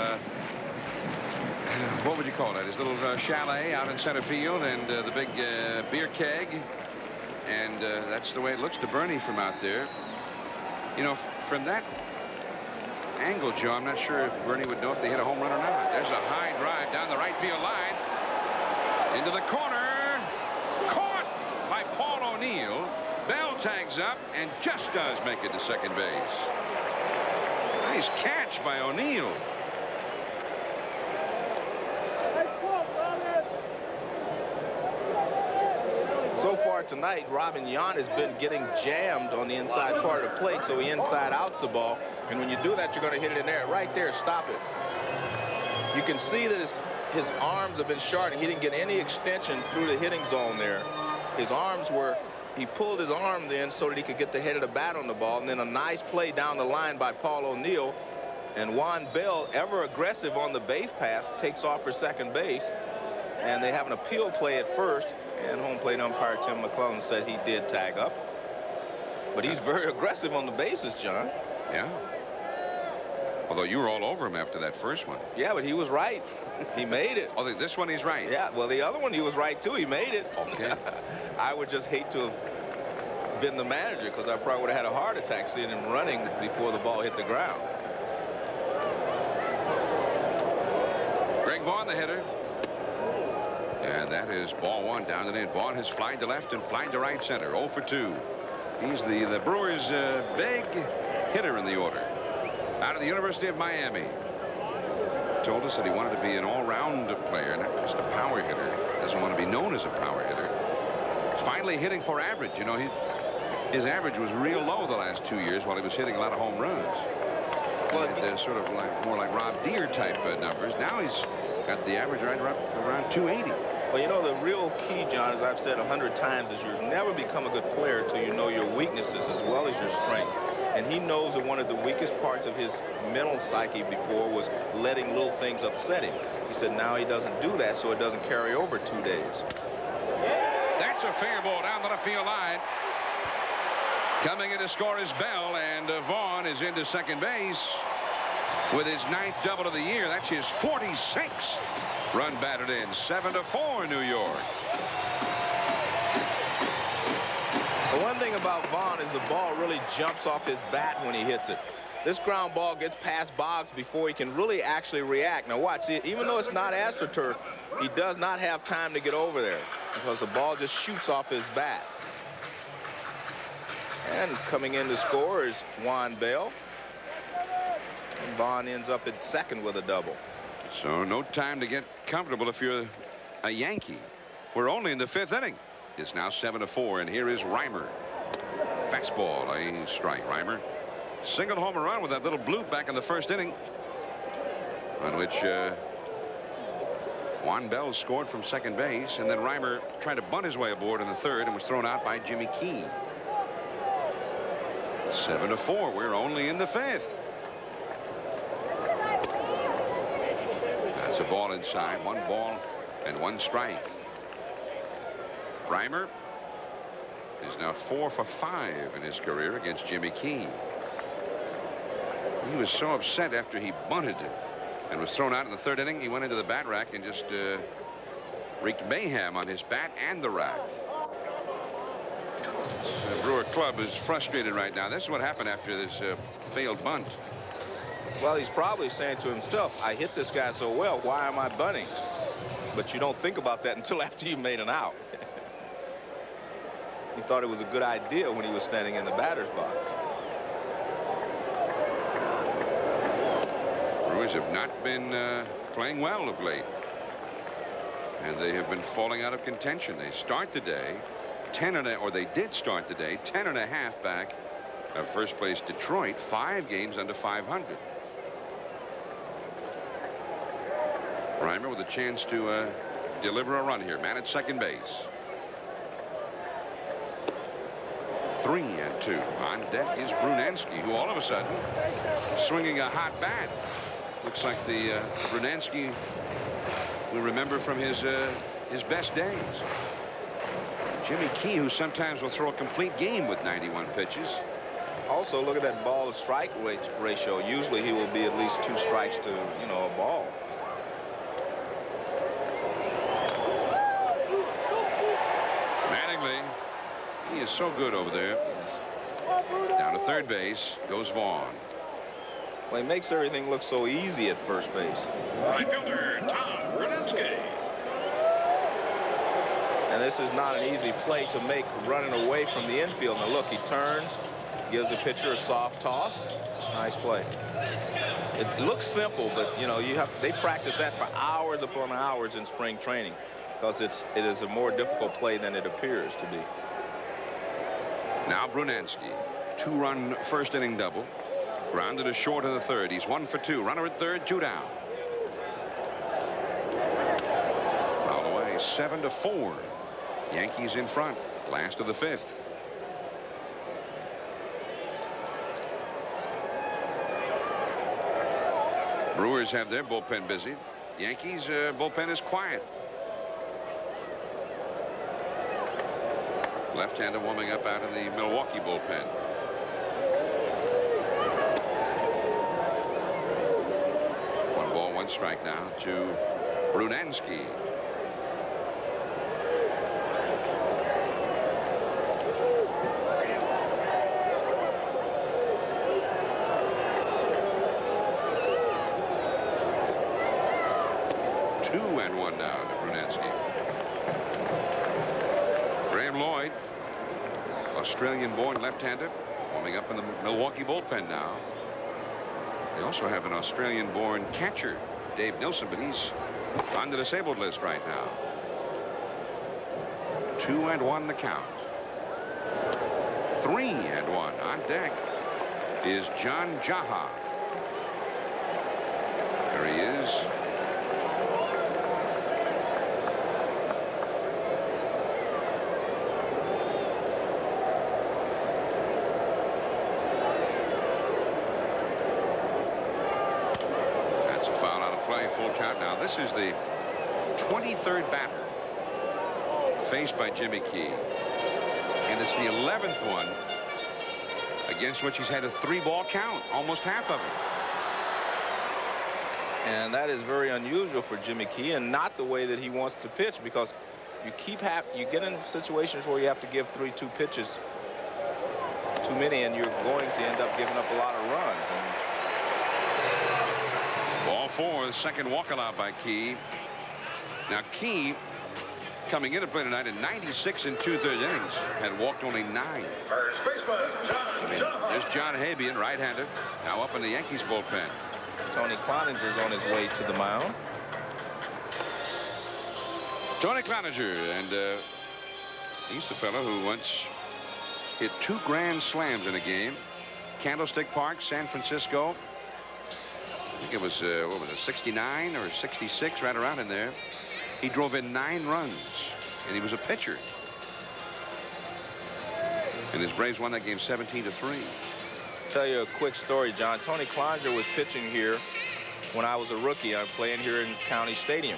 what would you call that? His little chalet out in center field, and the big beer keg. And that's the way it looks to Bernie from out there. You know, from that angle, Joe, I'm not sure if Bernie would know if they hit a home run or not. There's a high drive down the right field line. Into the corner. Caught by Paul O'Neill. Bell tags up and just does make it to second base. Nice catch by O'Neill. So far tonight, Robin Yount has been getting jammed on the inside part of the plate, so he inside outs the ball. And when you do that, you're going to hit it in there. Right there, stop it. You can see that his arms have been shortened. He didn't get any extension through the hitting zone there. His arms were, he pulled his arm in so that he could get the head of the bat on the ball. And then a nice play down the line by Paul O'Neill. And Juan Bell, ever aggressive on the base pass, takes off for second base. And they have an appeal play at first. And home plate umpire Tim McClellan said he did tag up. But he's very aggressive on the bases, John. Yeah. Although you were all over him after that first one. Yeah, but he was right. He made it. Oh, this one he's right. Yeah, well, the other one he was right, too. He made it. Okay. I would just hate to have been the manager, because I probably would have had a heart attack seeing him running before the ball hit the ground. Greg Vaughn, the hitter. And that is ball one down and in. Vaughn has flied to left and flied to right center. 0 for 2. He's the Brewers' big hitter in the order. Out of the University of Miami. Told us that he wanted to be an all-round player, not just a power hitter. Doesn't want to be known as a power hitter. He's finally hitting for average. You know, his average was real low the last 2 years while he was hitting a lot of home runs. Well, sort of like more like Rob Deere type numbers. Now he's got the average right around 280. Well, you know, the real key, John, as I've said 100 times, is you never become a good player until you know your weaknesses as well as your strengths. And he knows that one of the weakest parts of his mental psyche before was letting little things upset him. He said now he doesn't do that, so it doesn't carry over 2 days. That's a fair ball down the left field line. Coming in to score is Bell, and Vaughn is into second base with his 9th double of the year. That's his 46th run batted in. 7-4 New York. The one thing about Vaughn is the ball really jumps off his bat when he hits it. This ground ball gets past Boggs before he can really actually react. Now watch, even though it's not AstroTurf, he does not have time to get over there because the ball just shoots off his bat. And coming in to score is Juan Bell. And Vaughn ends up at second with a double. So no time to get comfortable if you're a Yankee. We're only in the 5th inning. It's now 7-4, and here is Reimer. Fastball, a strike. Reimer single home run with that little bloop back in the 1st inning, on which Juan Bell scored from second base, and then Reimer tried to bunt his way aboard in the 3rd and was thrown out by Jimmy Key. 7-4. We're only in the 5th. That's a ball inside. 1 ball and 1 strike. Reimer is now 4 for 5 in his career against Jimmy Key. He was so upset after he bunted and was thrown out in the 3rd inning. He went into the bat rack and just wreaked mayhem on his bat and the rack. The Brewer club is frustrated right now. This is what happened after this failed bunt. Well, he's probably saying to himself, I hit this guy so well, why am I bunting? But you don't think about that until after you made an out. He thought it was a good idea when he was standing in the batter's box. Brewers have not been playing well of late, and they have been falling out of contention. They start today 10-0, they did start today 10.5 back of first place Detroit, 5 games under 500. Reimer with a chance to deliver a run here. Man at second base. 3-2. On deck is Brunansky, who all of a sudden swinging a hot bat. Looks like the Brunansky we remember from his best days. Jimmy Key, who sometimes will throw a complete game with 91 pitches. Also, look at that ball to strike ratio. Usually he will be at least 2 strikes to, a ball. so good over there. Down to third base goes Vaughn. Well, he makes everything look so easy at first base. Right fielder, Tom Brunensky. And this is not an easy play to make running away from the infield. Now look, he turns, gives the pitcher a soft toss. Nice play. It looks simple, but you know, they practice that for hours upon hours in spring training, because it is a more difficult play than it appears to be. Now Brunensky, 2-run first inning double. Grounded to short of the third. He's 1 for 2. Runner at third, 2 down. Foul away, 7-4. Yankees in front. Last of the 5th. Brewers have their bullpen busy. Yankees bullpen is quiet. Left-hander warming up out in the Milwaukee bullpen. One strike now to Brunensky. Two and one now to Brunensky. Graham Lloyd, Australian-born left-hander, warming up in the Milwaukee bullpen now. They also have an Australian-born catcher, Dave Nilsson, but he's on the disabled list right now. 2-1 the count. 3-1 on deck is John Jaha. There he is. Full count. Now this is the 23rd batter faced by Jimmy Key, and it's the 11th one against which he's had a 3-ball count, almost half of it. And that is very unusual for Jimmy Key, and not the way that he wants to pitch, because you get in situations where you have to give 3-2 pitches too many, and you're going to end up giving up a lot of runs. And ball 4, the second walk allowed by Key. Now Key, coming into play tonight in 96 2/3 innings, had walked only 9. First baseman, Just John Habian, right-hander, now up in the Yankees bullpen. Tony Cloninger's on his way to the mound. Tony Cloninger, and he's the fellow who once hit 2 grand slams in a game. Candlestick Park, San Francisco. I think it was, what was it, 69 or 66, right around in there. He drove in 9 runs, and he was a pitcher. And his Braves won that game 17-3. Tell you a quick story, John. Tony Cloninger was pitching here when I was a rookie. I'm playing here in County Stadium.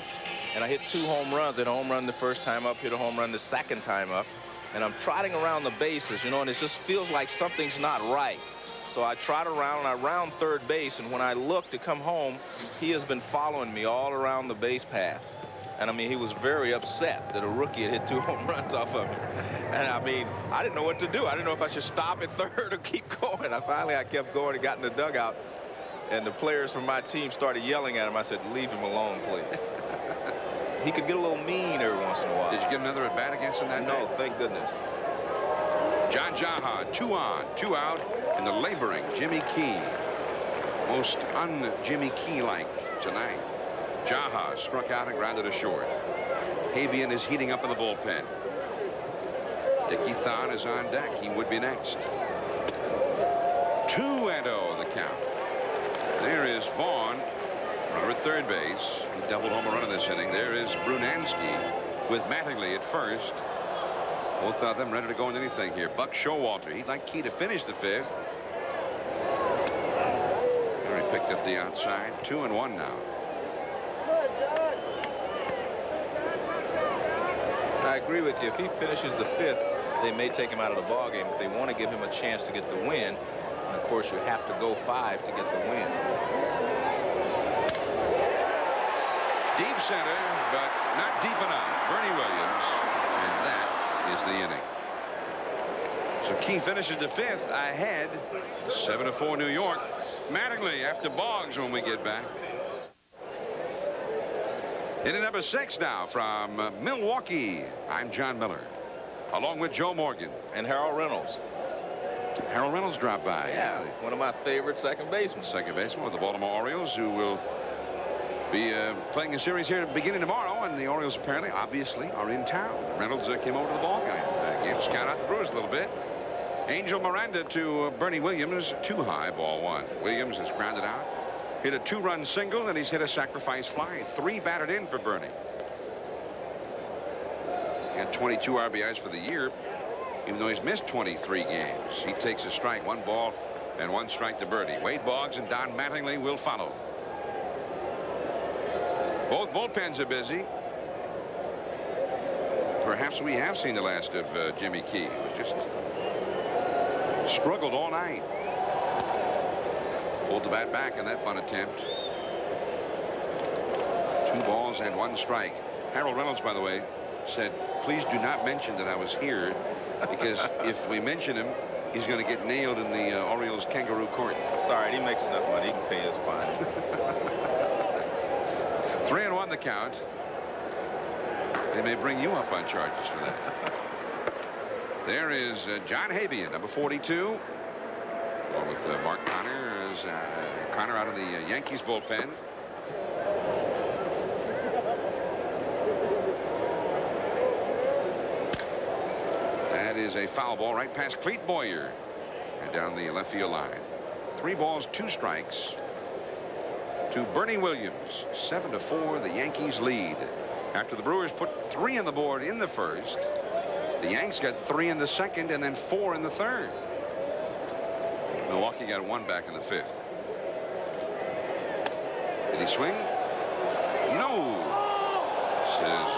And I hit 2 home runs. Hit a home run the first time up, hit a home run the second time up. And I'm trotting around the bases, you know, and it just feels like something's not right. So I trot around, and I round third base, and when I look to come home, he has been following me all around the base paths. And I mean, he was very upset that a rookie had hit 2 home runs off of him. And I mean, I didn't know what to do. I didn't know if I should stop at third or keep going. Finally, I kept going and got in the dugout, and the players from my team started yelling at him. I said, leave him alone, please. He could get a little mean every once in a while. Did you get another at bat against him that No, day? thank goodness. John Jaha, 2 on, 2 out, and the laboring Jimmy Key. Most un-Jimmy Key-like tonight. Jaha struck out and grounded to short. Habian is heating up in the bullpen. Dickie Thon is on deck. He would be next. 2-0 the count. There is Vaughn, runner at third base. He doubled home a run in this inning. There is Brunensky with Mattingly at first. Both of them ready to go in anything here. Buck Showalter, he'd like Key to finish the 5th. There he picked up the outside. 2-1 now. I agree with you. If he finishes the 5th, they may take him out of the ballgame. If they want to give him a chance to get the win, and of course you have to go 5 to get the win. Deep center, but not deep enough. Bernie Williams, and that is the inning. So Key finishes the 5th ahead, 7-4 New York. Mattingly after Boggs when we get back. Inning number 6 now from Milwaukee. I'm John Miller, along with Joe Morgan and Harold Reynolds. Harold Reynolds dropped by. Yeah, one of my favorite second basemen. Second baseman with the Baltimore Orioles, who will be playing a series here beginning tomorrow, and the Orioles apparently, obviously, are in town. Reynolds came over to the ball game. Gave a scout out the Brewers a little bit. Angel Miranda to Bernie Williams, too high, ball 1. Williams has grounded out, hit a 2-run single, and he's hit a sacrifice fly. 3 batted in for Bernie. He had 22 RBIs for the year, even though he's missed 23 games. He takes a strike, 1 ball and 1 strike to Bernie. Wade Boggs and Don Mattingly will follow. Both bullpens are busy. Perhaps we have seen the last of Jimmy Key, who just struggled all night. Pulled the bat back in that bunt attempt. 2 balls and 1 strike. Harold Reynolds, by the way, said, please do not mention that I was here, because if we mention him, he's going to get nailed in the Orioles kangaroo court. It's all right. He makes enough money. He can pay his fine. 3-1 the count. They may bring you up on charges for that. There is John Habian, number 42, along with Mark Connor. Connor out of the Yankees bullpen. That is a foul ball right past Clete Boyer and down the left field line. 3 balls, 2 strikes to Bernie Williams. 7-4, the Yankees lead. After the Brewers put 3 on the board in the first, the Yanks got 3 in the second and then 4 in the third. Milwaukee got 1 back in the 5th. Did he swing? No, says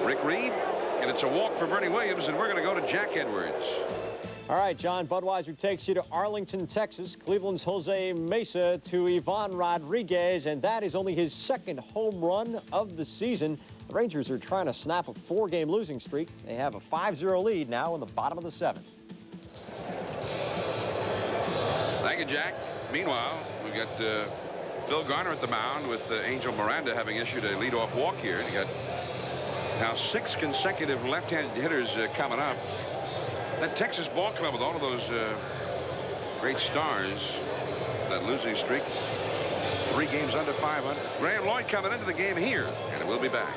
Rick Reed. And it's a walk for Bernie Williams, and we're going to go to Jack Edwards. All right, John, Budweiser takes you to Arlington, Texas. Cleveland's Jose Mesa to Ivan Rodriguez, and that is only his 2nd home run of the season. The Rangers are trying to snap a 4-game losing streak. They have a 5-0 lead now in the bottom of the 7th. Thank you, Jack. Meanwhile, we've got Phil Garner at the mound with Angel Miranda having issued a leadoff walk here. And you got now 6 consecutive left-handed hitters coming up. That Texas ball club with all of those great stars, that losing streak, 3 games under 500. Graham Lloyd coming into the game here, and it will be back.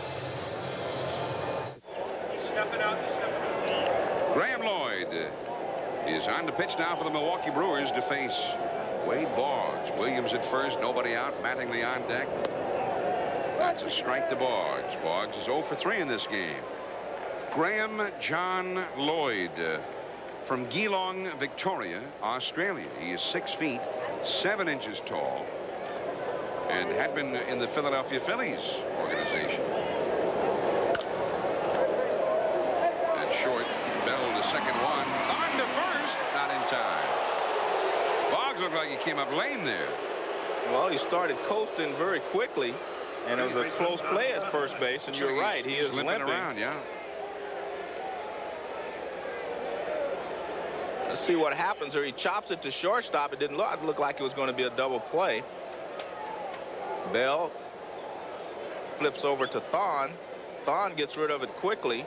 Graham Lloyd is on the pitch now for the Milwaukee Brewers to face Wade Boggs. Williams at first, nobody out. Mattingly on deck. That's a strike to Boggs. Boggs is 0 for 3 in this game. Graham John Lloyd from Geelong, Victoria, Australia. He is 6 feet 7 inches tall and had been in the Philadelphia Phillies organization. And short, Bell to second one. On to first, not in time. Boggs looked like he came up lame there. Well, he started coasting very quickly, and it was a close play at first base, and you're right, he is limping around, yeah. Let's see what happens here. He chops it to shortstop. It didn't look like it was going to be a double play. Bell flips over to Thon. Thon gets rid of it quickly.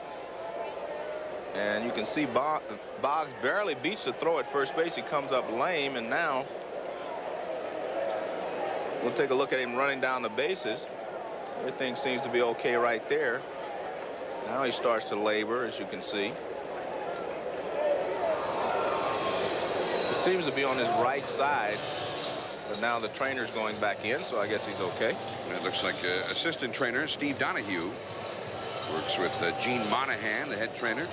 And you can see Boggs barely beats the throw at first base. He comes up lame, and now we'll take a look at him running down the bases. Everything seems to be okay right there. Now he starts to labor, as you can see. It seems to be on his right side, but now the trainer's going back in, so I guess he's okay. And it looks like assistant trainer Steve Donahue works with Gene Monahan, the head trainer.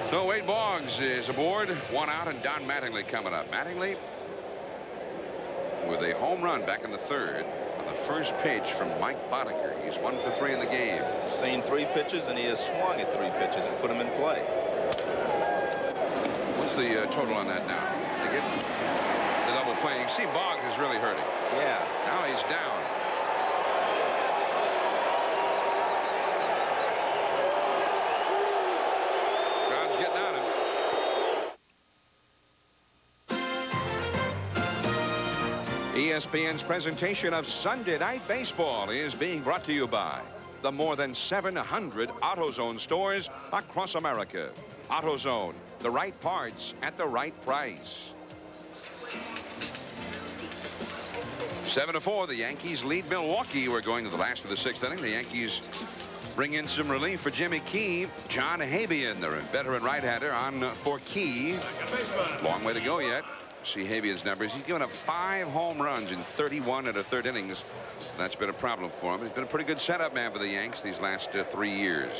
So Wade Boggs is aboard, 1 out, and Don Mattingly coming up. Mattingly with a home run back in the 3rd on the first pitch from Mike Boddicker. He's 1 for 3 in the game. Seen 3 pitches, and he has swung at 3 pitches and put them in play. What's the total on that now? They get the double play. You can see Boggs is really hurting. Yeah. Now he's down. ESPN's presentation of Sunday Night Baseball is being brought to you by the more than 700 AutoZone stores across America. AutoZone, the right parts at the right price. 7-4, the Yankees lead Milwaukee. We're going to the last of the 6th inning. The Yankees bring in some relief for Jimmy Key. John Habian, the veteran right-hander, on for Key. Long way to go yet. See Habian's numbers. He's given up 5 home runs in 31 1/3 innings. That's been a problem for him. He's been a pretty good setup man for the Yanks these last 3 years.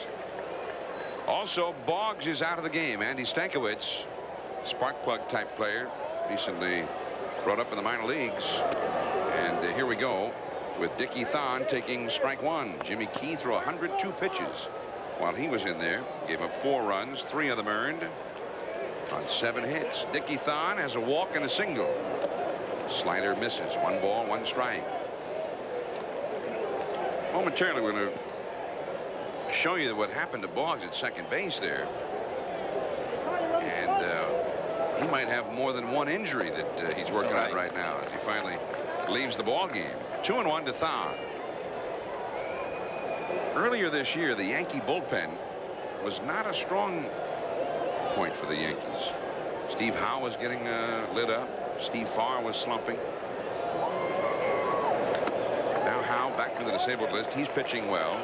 Also, Boggs is out of the game. Andy Stankiewicz, spark plug type player, recently brought up in the minor leagues. And here we go with Dickie Thon taking strike 1. Jimmy Key threw 102 pitches while he was in there. Gave up 4 runs, 3 of them earned on 7 hits. Dickie Thon has a walk and a single. Slider misses. 1 ball, 1 strike. Momentarily, we're going to show you what happened to Boggs at second base there. And he might have more than 1 injury that he's working on right now as he finally leaves the ball game. 2-1 to Thon. Earlier this year, the Yankee bullpen was not a strong point for the Yankees. Steve Howe was getting lit up. Steve Farr was slumping. Now Howe back to the disabled list. He's pitching well.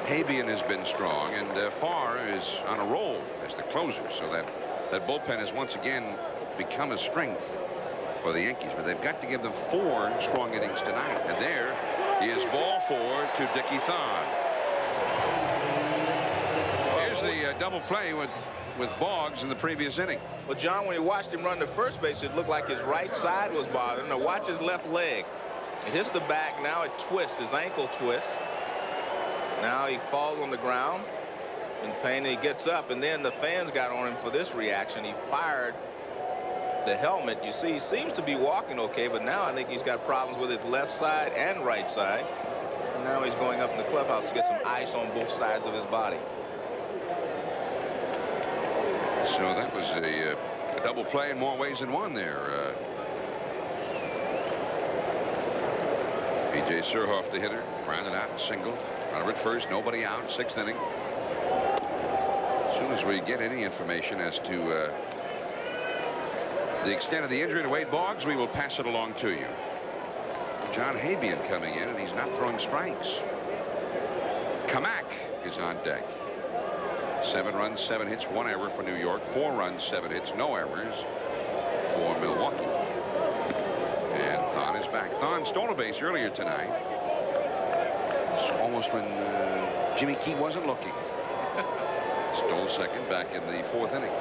Habian has been strong, and Farr is on a roll as the closer, so that bullpen has once again become a strength for the Yankees. But they've got to give them 4 strong innings tonight. And there is ball 4 to Dickie Thon. Here's the double play with Boggs in the previous inning. Well, John, when you watched him run to first base, it looked like his right side was bothering. Now watch his left leg. It hits the back. Now it twists. His ankle twists. Now he falls on the ground in pain. He gets up, and then the fans got on him for this reaction. He fired the helmet. You see, he seems to be walking okay, but now I think he's got problems with his left side and right side. And now he's going up in the clubhouse to get some ice on both sides of his body. So that was a double play in more ways than one there. B.J. Surhoff, the hitter, grounded out, single. Runner at first, nobody out, 6th inning. As soon as we get any information as to the extent of the injury to Wade Boggs, we will pass it along to you. John Habian coming in, and he's not throwing strikes. Kamak is on deck. 7 runs, 7 hits, 1 error for New York. 4 runs, 7 hits, no errors for Milwaukee. And Thon is back. Thon stole a base earlier tonight. It's almost when Jimmy Key wasn't looking. Stole second back in the 4th inning.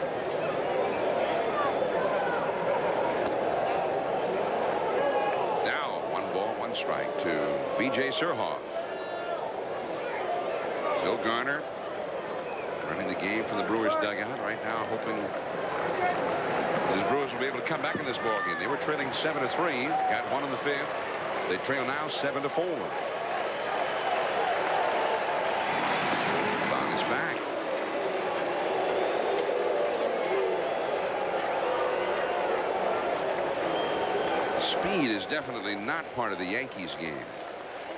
Now 1 ball, 1 strike to B.J. Surhoff. Phil Garner running the game from the Brewers dugout right now, hoping the Brewers will be able to come back in this ball game. They were trailing 7-3, got 1 in the 5th. They trail now 7-4. Thon is back. Speed is definitely not part of the Yankees game.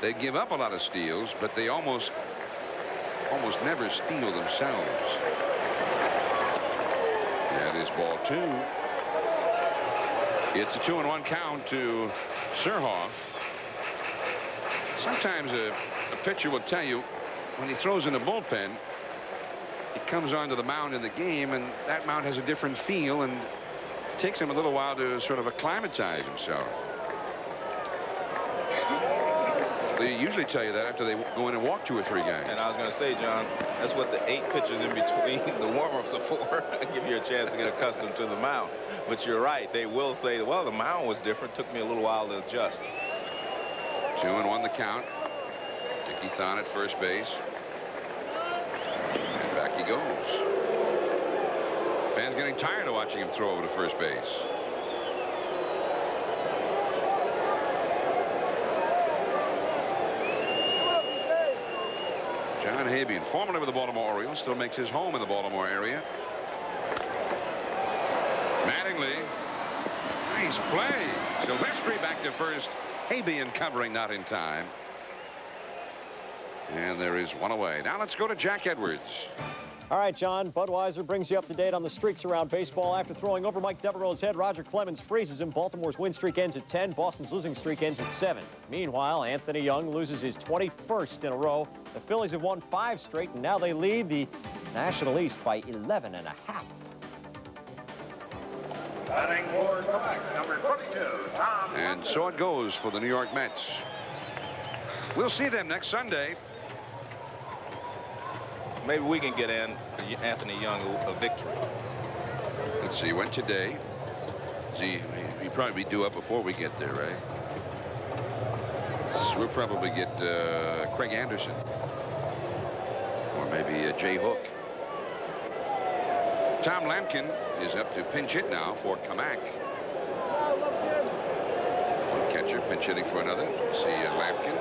They give up a lot of steals, but they almost never steal themselves. That is ball 2. It's a 2-1 count to Surhoff. Sometimes a pitcher will tell you when he throws in the bullpen, he comes onto the mound in the game, and that mound has a different feel, and it takes him a little while to sort of acclimatize himself. They usually tell you that after they go in and walk 2 or 3 guys. And I was going to say, John, that's what the 8 pitches in between the warm-ups are for. Give you a chance to get accustomed to the mound. But you're right. They will say, well, the mound was different. Took me a little while to adjust. 2-1 the count. Dickie Thon at first base. And back he goes. Fans getting tired of watching him throw over to first base. John Habian, formerly with the Baltimore Orioles, still makes his home in the Baltimore area. Mattingly Nice play. Silvestri back to first. Habian covering, not in time. And there is one away. Now let's go to Jack Edwards. All right, John. Budweiser brings you up to date on the streaks around baseball. After throwing over Mike Devereaux's head, Roger Clemens freezes him. Baltimore's win streak ends at 10. Boston's losing streak ends at 7. Meanwhile, Anthony Young loses his 21st in a row. The Phillies have won 5 straight, and now they lead the National East by 11.5. Batting for Quebec, number 22, Tom. And so it goes for the New York Mets. We'll see them next Sunday. Maybe we can get Anthony Young a victory. Let's see, when today? He'd probably be due up before we get there, right? So we'll probably get Craig Anderson. Or maybe Jay Hook. Tom Lampkin is up to pinch hit now for Kamak. One catcher pinch hitting for another. See Lampkin.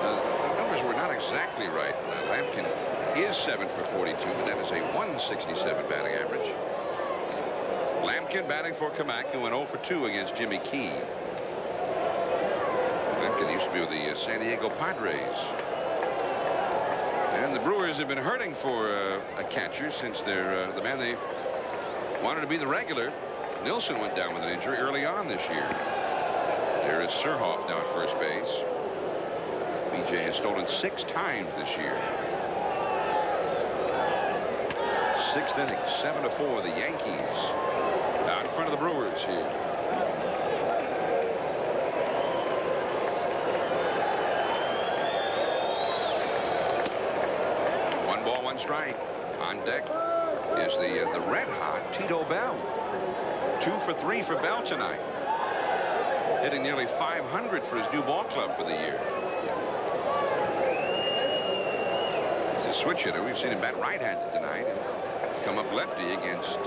The numbers were not exactly right. Lampkin is 7 for 42, but that is a 167 batting average. Lampkin batting for Kamak, who went 0 for 2 against Jimmy Key. Lampkin used to be with the San Diego Padres. And the Brewers have been hurting for a catcher since the man they wanted to be the regular, Nilsson, went down with an injury early on this year. There is Surhoff now at first base. BJ has stolen 6 times this year. 6th inning, 7-4, the Yankees out in front of the Brewers here. One ball, one strike. On deck is the red-hot Tito Bell. 2 for 3 for Bell tonight. Hitting nearly 500 for his new ball club for the year. He's a switch hitter. We've seen him bat right-handed tonight and come up lefty against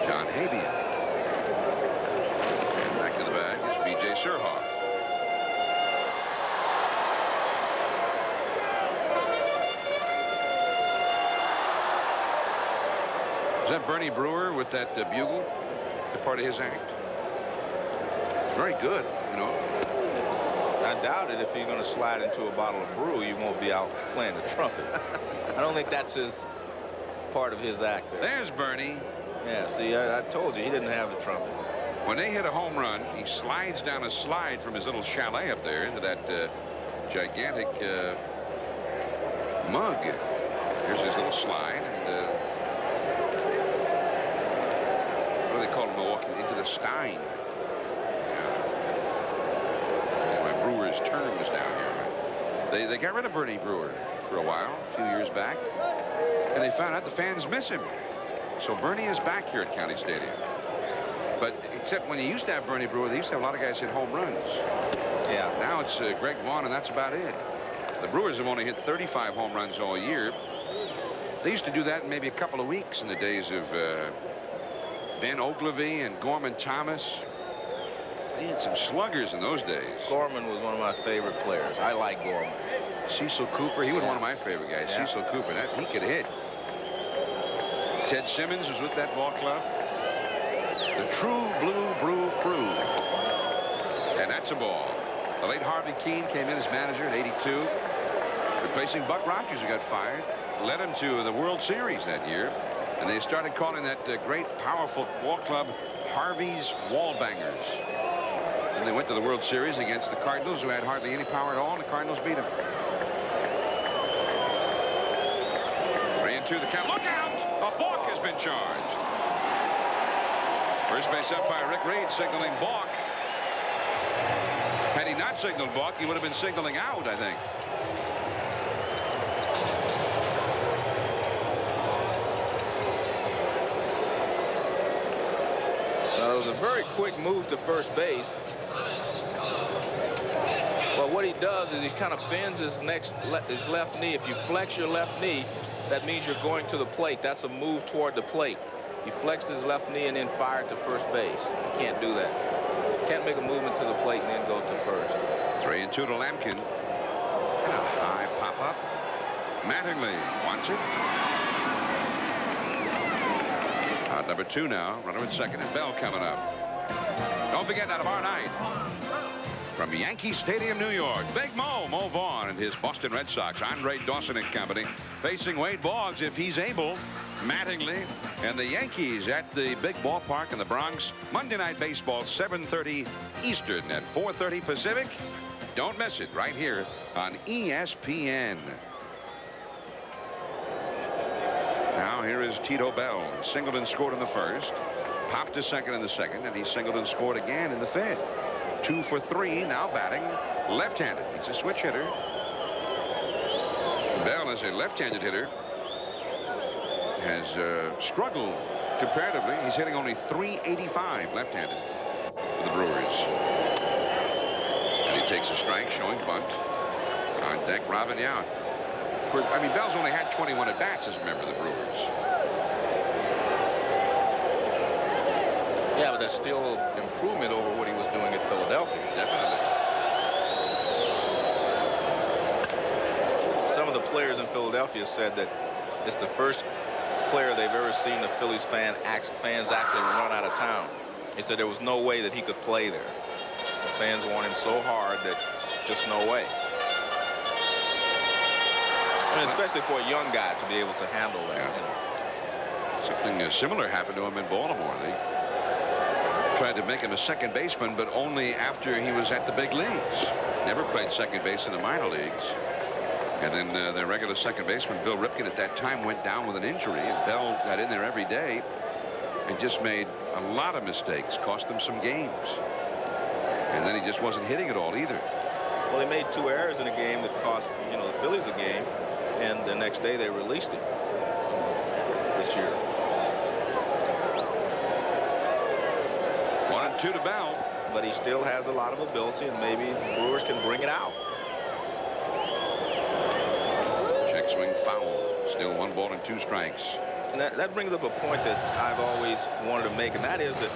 John Habian. Back to the bag is B.J. Surhoff. Is that Bernie Brewer with that bugle? The part of his act? It's very good, you know. I doubt it. If you're going to slide into a bottle of brew, you won't be out playing the trumpet. I don't think that's his part of his act there. There's Bernie. Yeah, see, I told you he didn't have the trumpet. When they hit a home run, he slides down a slide from his little chalet up there into that gigantic mug. Here's his little slide. And what do they call it in Milwaukee? Into the stein. My Brewers term is down here. They got rid of Bernie Brewer for a while, a few years back. And they found out the fans miss him. So Bernie is back here at County Stadium. But except when you used to have Bernie Brewer, they used to have a lot of guys hit home runs. Yeah. Now it's Greg Vaughn, and that's about it. The Brewers have only hit 35 home runs all year. They used to do that in maybe a couple of weeks in the days of Ben Ogilvy and Gorman Thomas. They had some sluggers in those days. Gorman was one of my favorite players. I like Gorman. Cecil Cooper, he was one of my favorite guys. Yeah. Cecil Cooper, he could hit. Ted Simmons was with that ball club. The true blue brew crew. And that's a ball. The late Harvey Keene came in as manager in '82, replacing Buck Rogers, who got fired. Led him to the World Series that year. And they started calling that great, powerful ball club Harvey's Wallbangers. And they went to the World Series against the Cardinals, who had hardly any power at all, and the Cardinals beat them. 3-2 the count. Look out! A balk has been charged. First base umpire Rick Reed signaling balk. Had he not signaled balk, he would have been signaling out, I think. It was a very quick move to first base. But what he does is he kind of bends his left knee. If you flex your left knee, that means you're going to the plate. That's a move toward the plate. He flexed his left knee and then fired to first base. You can't do that. You can't make a movement to the plate and then go to first. 3-2 to Lampkin. And a high pop-up. Mattingly wants it. Out number 2 now. Runner at second, and Bell coming up. Don't forget that tomorrow night. From Yankee Stadium, New York, Big Mo Vaughn and his Boston Red Sox, Andre Dawson and company, facing Wade Boggs, if he's able, Mattingly, and the Yankees at the big ballpark in the Bronx. Monday Night Baseball, 7:30 Eastern and 4:30 Pacific. Don't miss it right here on ESPN. Now here is Tito Bell. Singled and scored in the first. Popped to second in the second, and he singled and scored again in the fifth. 2 for 3, now batting left-handed. He's a switch hitter. Bell, is a left-handed hitter, has struggled comparatively. He's hitting only .385 left-handed for the Brewers. And he takes a strike, showing bunt. On deck, Robin Yount. I mean, Bell's only had 21 at-bats as a member of the Brewers. Yeah, but that's still improvement over what he was doing at Philadelphia. Definitely. Some of the players in Philadelphia said that it's the first player they've ever seen the Phillies fans actually run out of town. He said there was no way that he could play there. The fans want him so hard that just no way. I mean, especially for a young guy to be able to handle that. Yeah. You know. Something similar happened to him in Baltimore. They tried to make him a second baseman, but only after he was at the big leagues. Never played second base in the minor leagues. And then their regular second baseman, Bill Ripken, at that time went down with an injury. And Bell got in there every day and just made a lot of mistakes, cost them some games. And then he just wasn't hitting it all either. Well, he made 2 errors in a game that cost, you know, the Phillies a game, and the next day they released him this year. 1-2 to Bell. But he still has a lot of ability, and maybe the Brewers can bring it out. Check swing foul. Still 1 ball and 2 strikes. And that brings up a point that I've always wanted to make, and that is that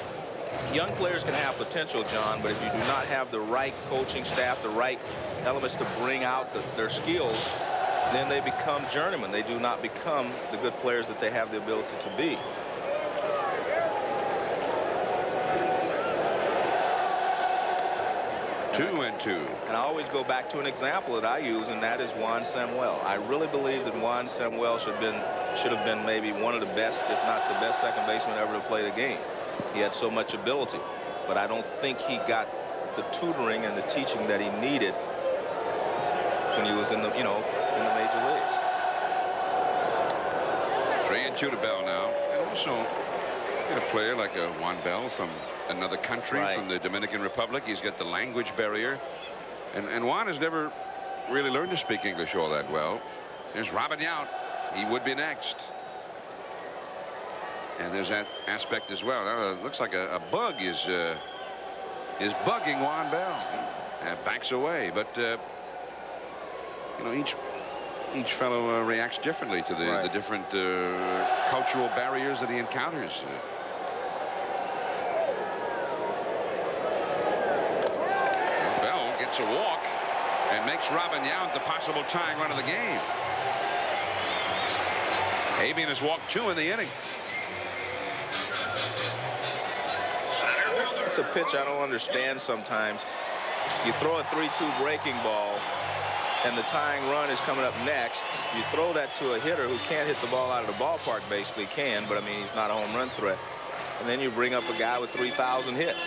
young players can have potential, John, but if you do not have the right coaching staff, the right elements to bring out their skills, then they become journeymen. They do not become the good players that they have the ability to be. Two and two. And I always go back to an example that I use, and that is Juan Samuel. I really believe that Juan Samuel should have been maybe one of the best, if not the best, second baseman ever to play the game. He had so much ability, but I don't think he got the tutoring and the teaching that he needed when he was in the, you know, in the major leagues. 3-2 to Bell now. And also, a player like Juan Bell from another country, right, from the Dominican Republic. He's got the language barrier. And Juan has never really learned to speak English all that well. There's Robin Yount. He would be next. And there's that aspect as well. Now, it looks like a bug is bugging Juan Bell. Backs away. But, you know, each fellow reacts differently to the, right, the different cultural barriers that he encounters. Bell gets a walk and makes Robin Yount the possible tying run of the game. Avian has walked 2 in the inning. It's a pitch I don't understand sometimes. You throw a 3-2 breaking ball, and the tying run is coming up next. You throw that to a hitter who can't hit the ball out of the ballpark, basically can, but I mean, he's not a home run threat. And then you bring up a guy with 3,000 hits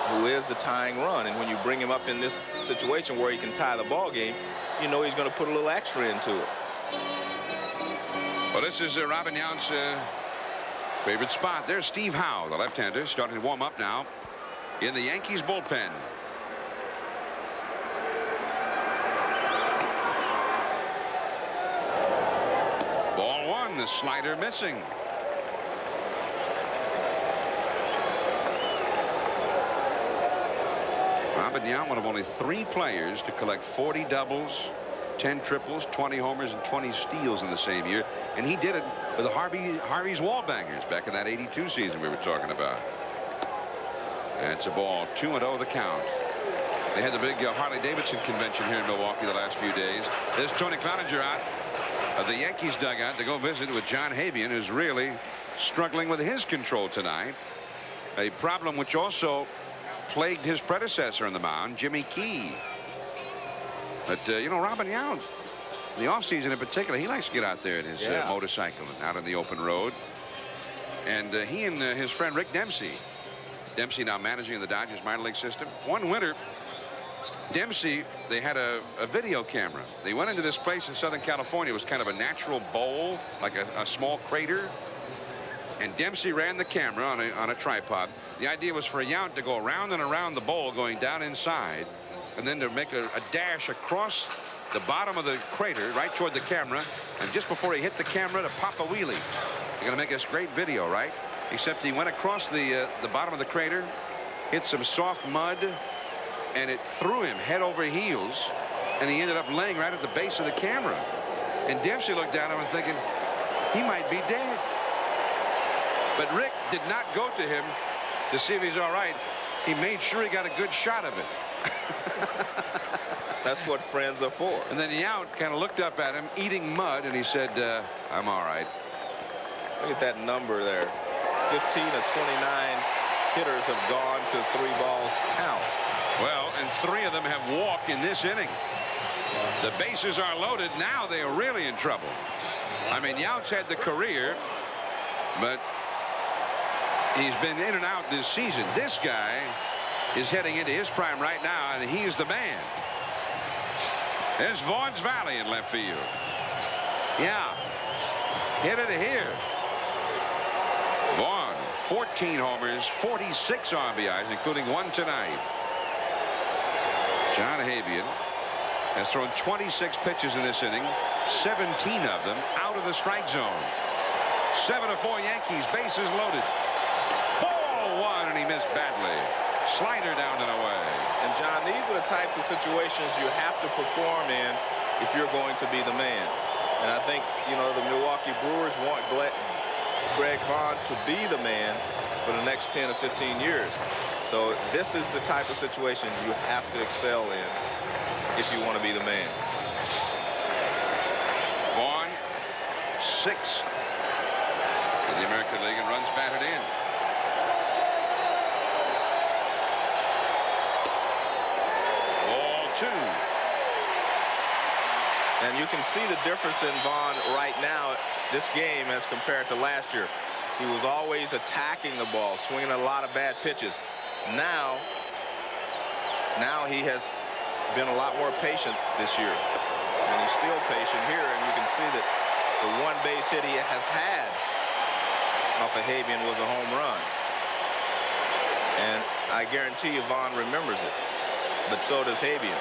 who is the tying run. And when you bring him up in this situation where he can tie the ball game, you know he's going to put a little extra into it. Well, this is Robin Yount's favorite spot. There's Steve Howe, the left-hander, starting to warm up now in the Yankees bullpen. Ball 1, the slider missing. Robin Yount, one of only 3 players to collect 40 doubles, 10 triples, 20 homers, and 20 steals in the same year. And he did it with the Harvey's Wallbangers back in that '82 season we were talking about. That's a ball. 2-0 the count. They had the big Harley-Davidson convention here in Milwaukee the last few days. There's Tony Cloninger out of the Yankees dugout to go visit with John Havian, who's really struggling with his control tonight. A problem which also plagued his predecessor on the mound, Jimmy Key. But, you know, Robin Yount, in the offseason in particular, he likes to get out there in his motorcycle and out on the open road. And he and his friend Rick Dempsey now managing in the Dodgers minor league system. One winter, Dempsey, they had a video camera. They went into this place in Southern California. It was kind of a natural bowl, like a small crater. And Dempsey ran the camera on a tripod. The idea was for Yount to go around and around the bowl, going down inside, and then to make a dash across the bottom of the crater right toward the camera, and just before he hit the camera to pop a wheelie. They're going to make this great video, right? Except he went across the bottom of the crater, hit some soft mud, and it threw him head over heels, and he ended up laying right at the base of the camera. And Dempsey looked down at him and thinking, he might be dead. But Rick did not go to him to see if he's all right. He made sure he got a good shot of it. That's what friends are for. And then Yount kind of looked up at him, eating mud, and he said, I'm all right. Look at that number there. 15 of 29 hitters have gone to 3 balls count. Well, and 3 of them have walked in this inning. The bases are loaded. Now they are really in trouble. I mean, Yount's had the career, but he's been in and out this season. This guy is heading into his prime right now, and he is the man. There's Vaughn's Valley in left field. Yeah. Hit it here. Vaughn, 14 homers, 46 RBIs, including 1 tonight. John Havian has thrown 26 pitches in this inning, 17 of them out of the strike zone. 7-4 Yankees, bases loaded. Ball 1, and he missed badly. Slider down and away. And John, these are the types of situations you have to perform in if you're going to be the man. And I think, you know, the Milwaukee Brewers want Greg Vaughn to be the man for the next 10 or 15 years. So this is the type of situation you have to excel in if you want to be the man. Vaughn, 6 in the American League, and runs batted in. Ball 2. And you can see the difference in Vaughn right now, this game, as compared to last year. He was always attacking the ball, swinging a lot of bad pitches. Now he has been a lot more patient this year. And he's still patient here, and you can see that the 1 base hit he has had off of Havian was a home run. And I guarantee you Vaughn remembers it. But so does Havian.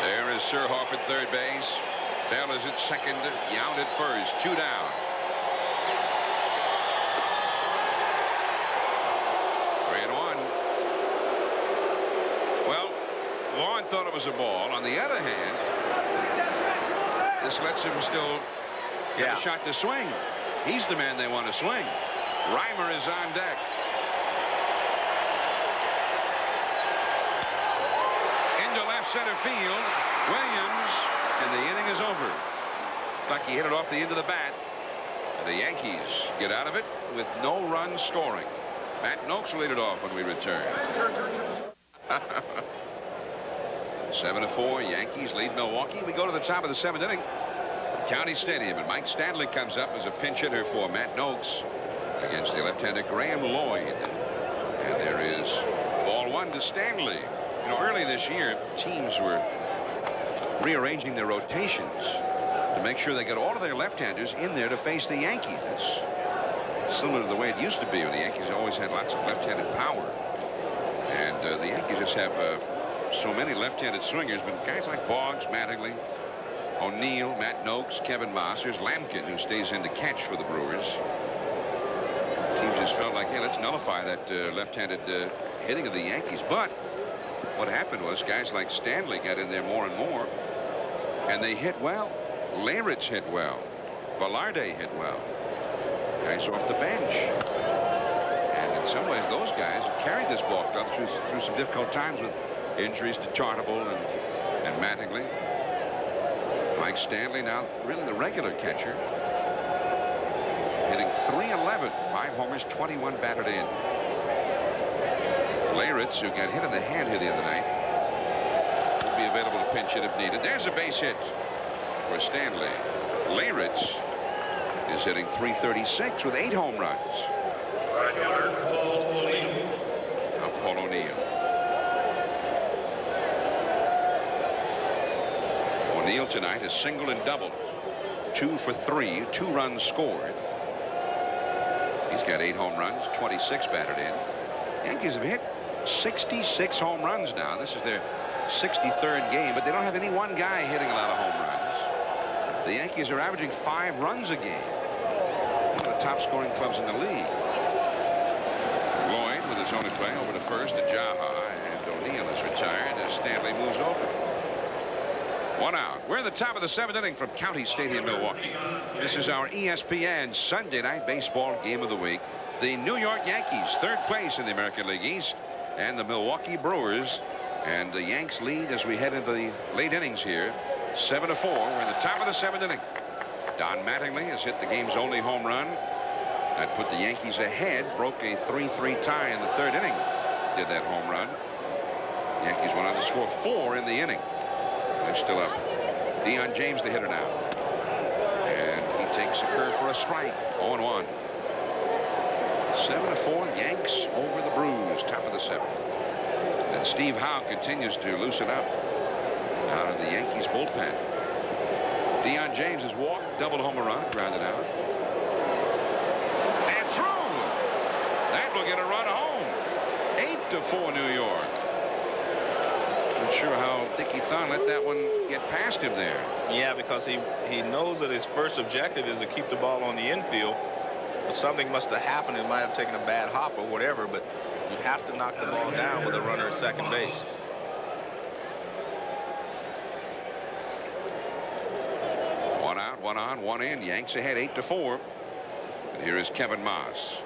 There is Surhoff at third base. Bell is at second. Yount at first. 2 down. Vaughn thought it was a ball. On the other hand, this lets him still get a shot to swing. He's the man they want to swing. Reimer is on deck. Into left center field. Williams, and the inning is over. Like he hit it off the end of the bat. And the Yankees get out of it with no runs scoring. Matt Noakes will lead it off when we return. 7-4 Yankees lead Milwaukee. We go to the top of the 7th inning. County Stadium, and Mike Stanley comes up as a pinch hitter for Matt Noakes against the left-hander Graham Lloyd. And there is ball 1 to Stanley. You know, early this year, teams were rearranging their rotations to make sure they got all of their left-handers in there to face the Yankees. It's similar to the way it used to be when the Yankees always had lots of left-handed power. And the Yankees just have so many left-handed swingers, but guys like Boggs, Mattingly, O'Neill, Matt Noakes, Kevin Moss. Here's Lampkin, who stays in to catch for the Brewers. The team just felt like, hey, let's nullify that left-handed hitting of the Yankees. But what happened was guys like Stanley got in there more and more, and they hit well. Leyritz hit well. Velarde hit well. Guys off the bench. And in some ways, those guys carried this ball club through some difficult times with injuries to Chartable and Mattingly. Mike Stanley now really the regular catcher, hitting .311, 5 homers, 21 batted in. Leyritz, who got hit in the hand here the other night, will be available to pinch hit if needed. There's a base hit for Stanley. Leyritz is hitting .336 with 8 home runs. Right fielder, Paul O'Neill. Now Paul O'Neill. O'Neill tonight is single and doubled. 2 for 3, 2 runs scored. He's got 8 home runs, 26 batted in. Yankees have hit 66 home runs now. This is their 63rd game, but they don't have any one guy hitting a lot of home runs. The Yankees are averaging 5 runs a game. One of the top scoring clubs in the league. Lloyd with his own play over to first to Jaha, and O'Neill is retired as Stanley moves over. 1 out. We're in the top of the 7th inning from County Stadium, Milwaukee. This is our ESPN Sunday Night Baseball game of the week. The New York Yankees, 3rd place in the American League East, and the Milwaukee Brewers. And the Yanks lead as we head into the late innings here, 7-4. We're in the top of the 7th inning. Don Mattingly has hit the game's only home run. That put the Yankees ahead, broke a 3-3 tie in the 3rd inning. Did that home run. Yankees went on to score 4 in the inning. They're still up. Deion James, the hitter now. And he takes a curve for a strike. 0-1. 7-4, Yanks over the Brewers, top of the 7th. And Steve Howe continues to loosen up out of the Yankees bullpen. Deion James has walked, double home run, grounded out. And through. That will get a run home. 8-4 New York. Not sure how Dickie Thon let that one get past him there. Yeah, because he knows that his first objective is to keep the ball on the infield. But something must have happened. It might have taken a bad hop or whatever, but you have to knock the ball down with a runner at second base. One out, 1 on, 1 in. Yanks ahead 8-4. And here is Kevin Moss,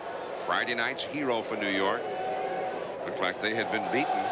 Friday night's hero for New York. Looked like they had been beaten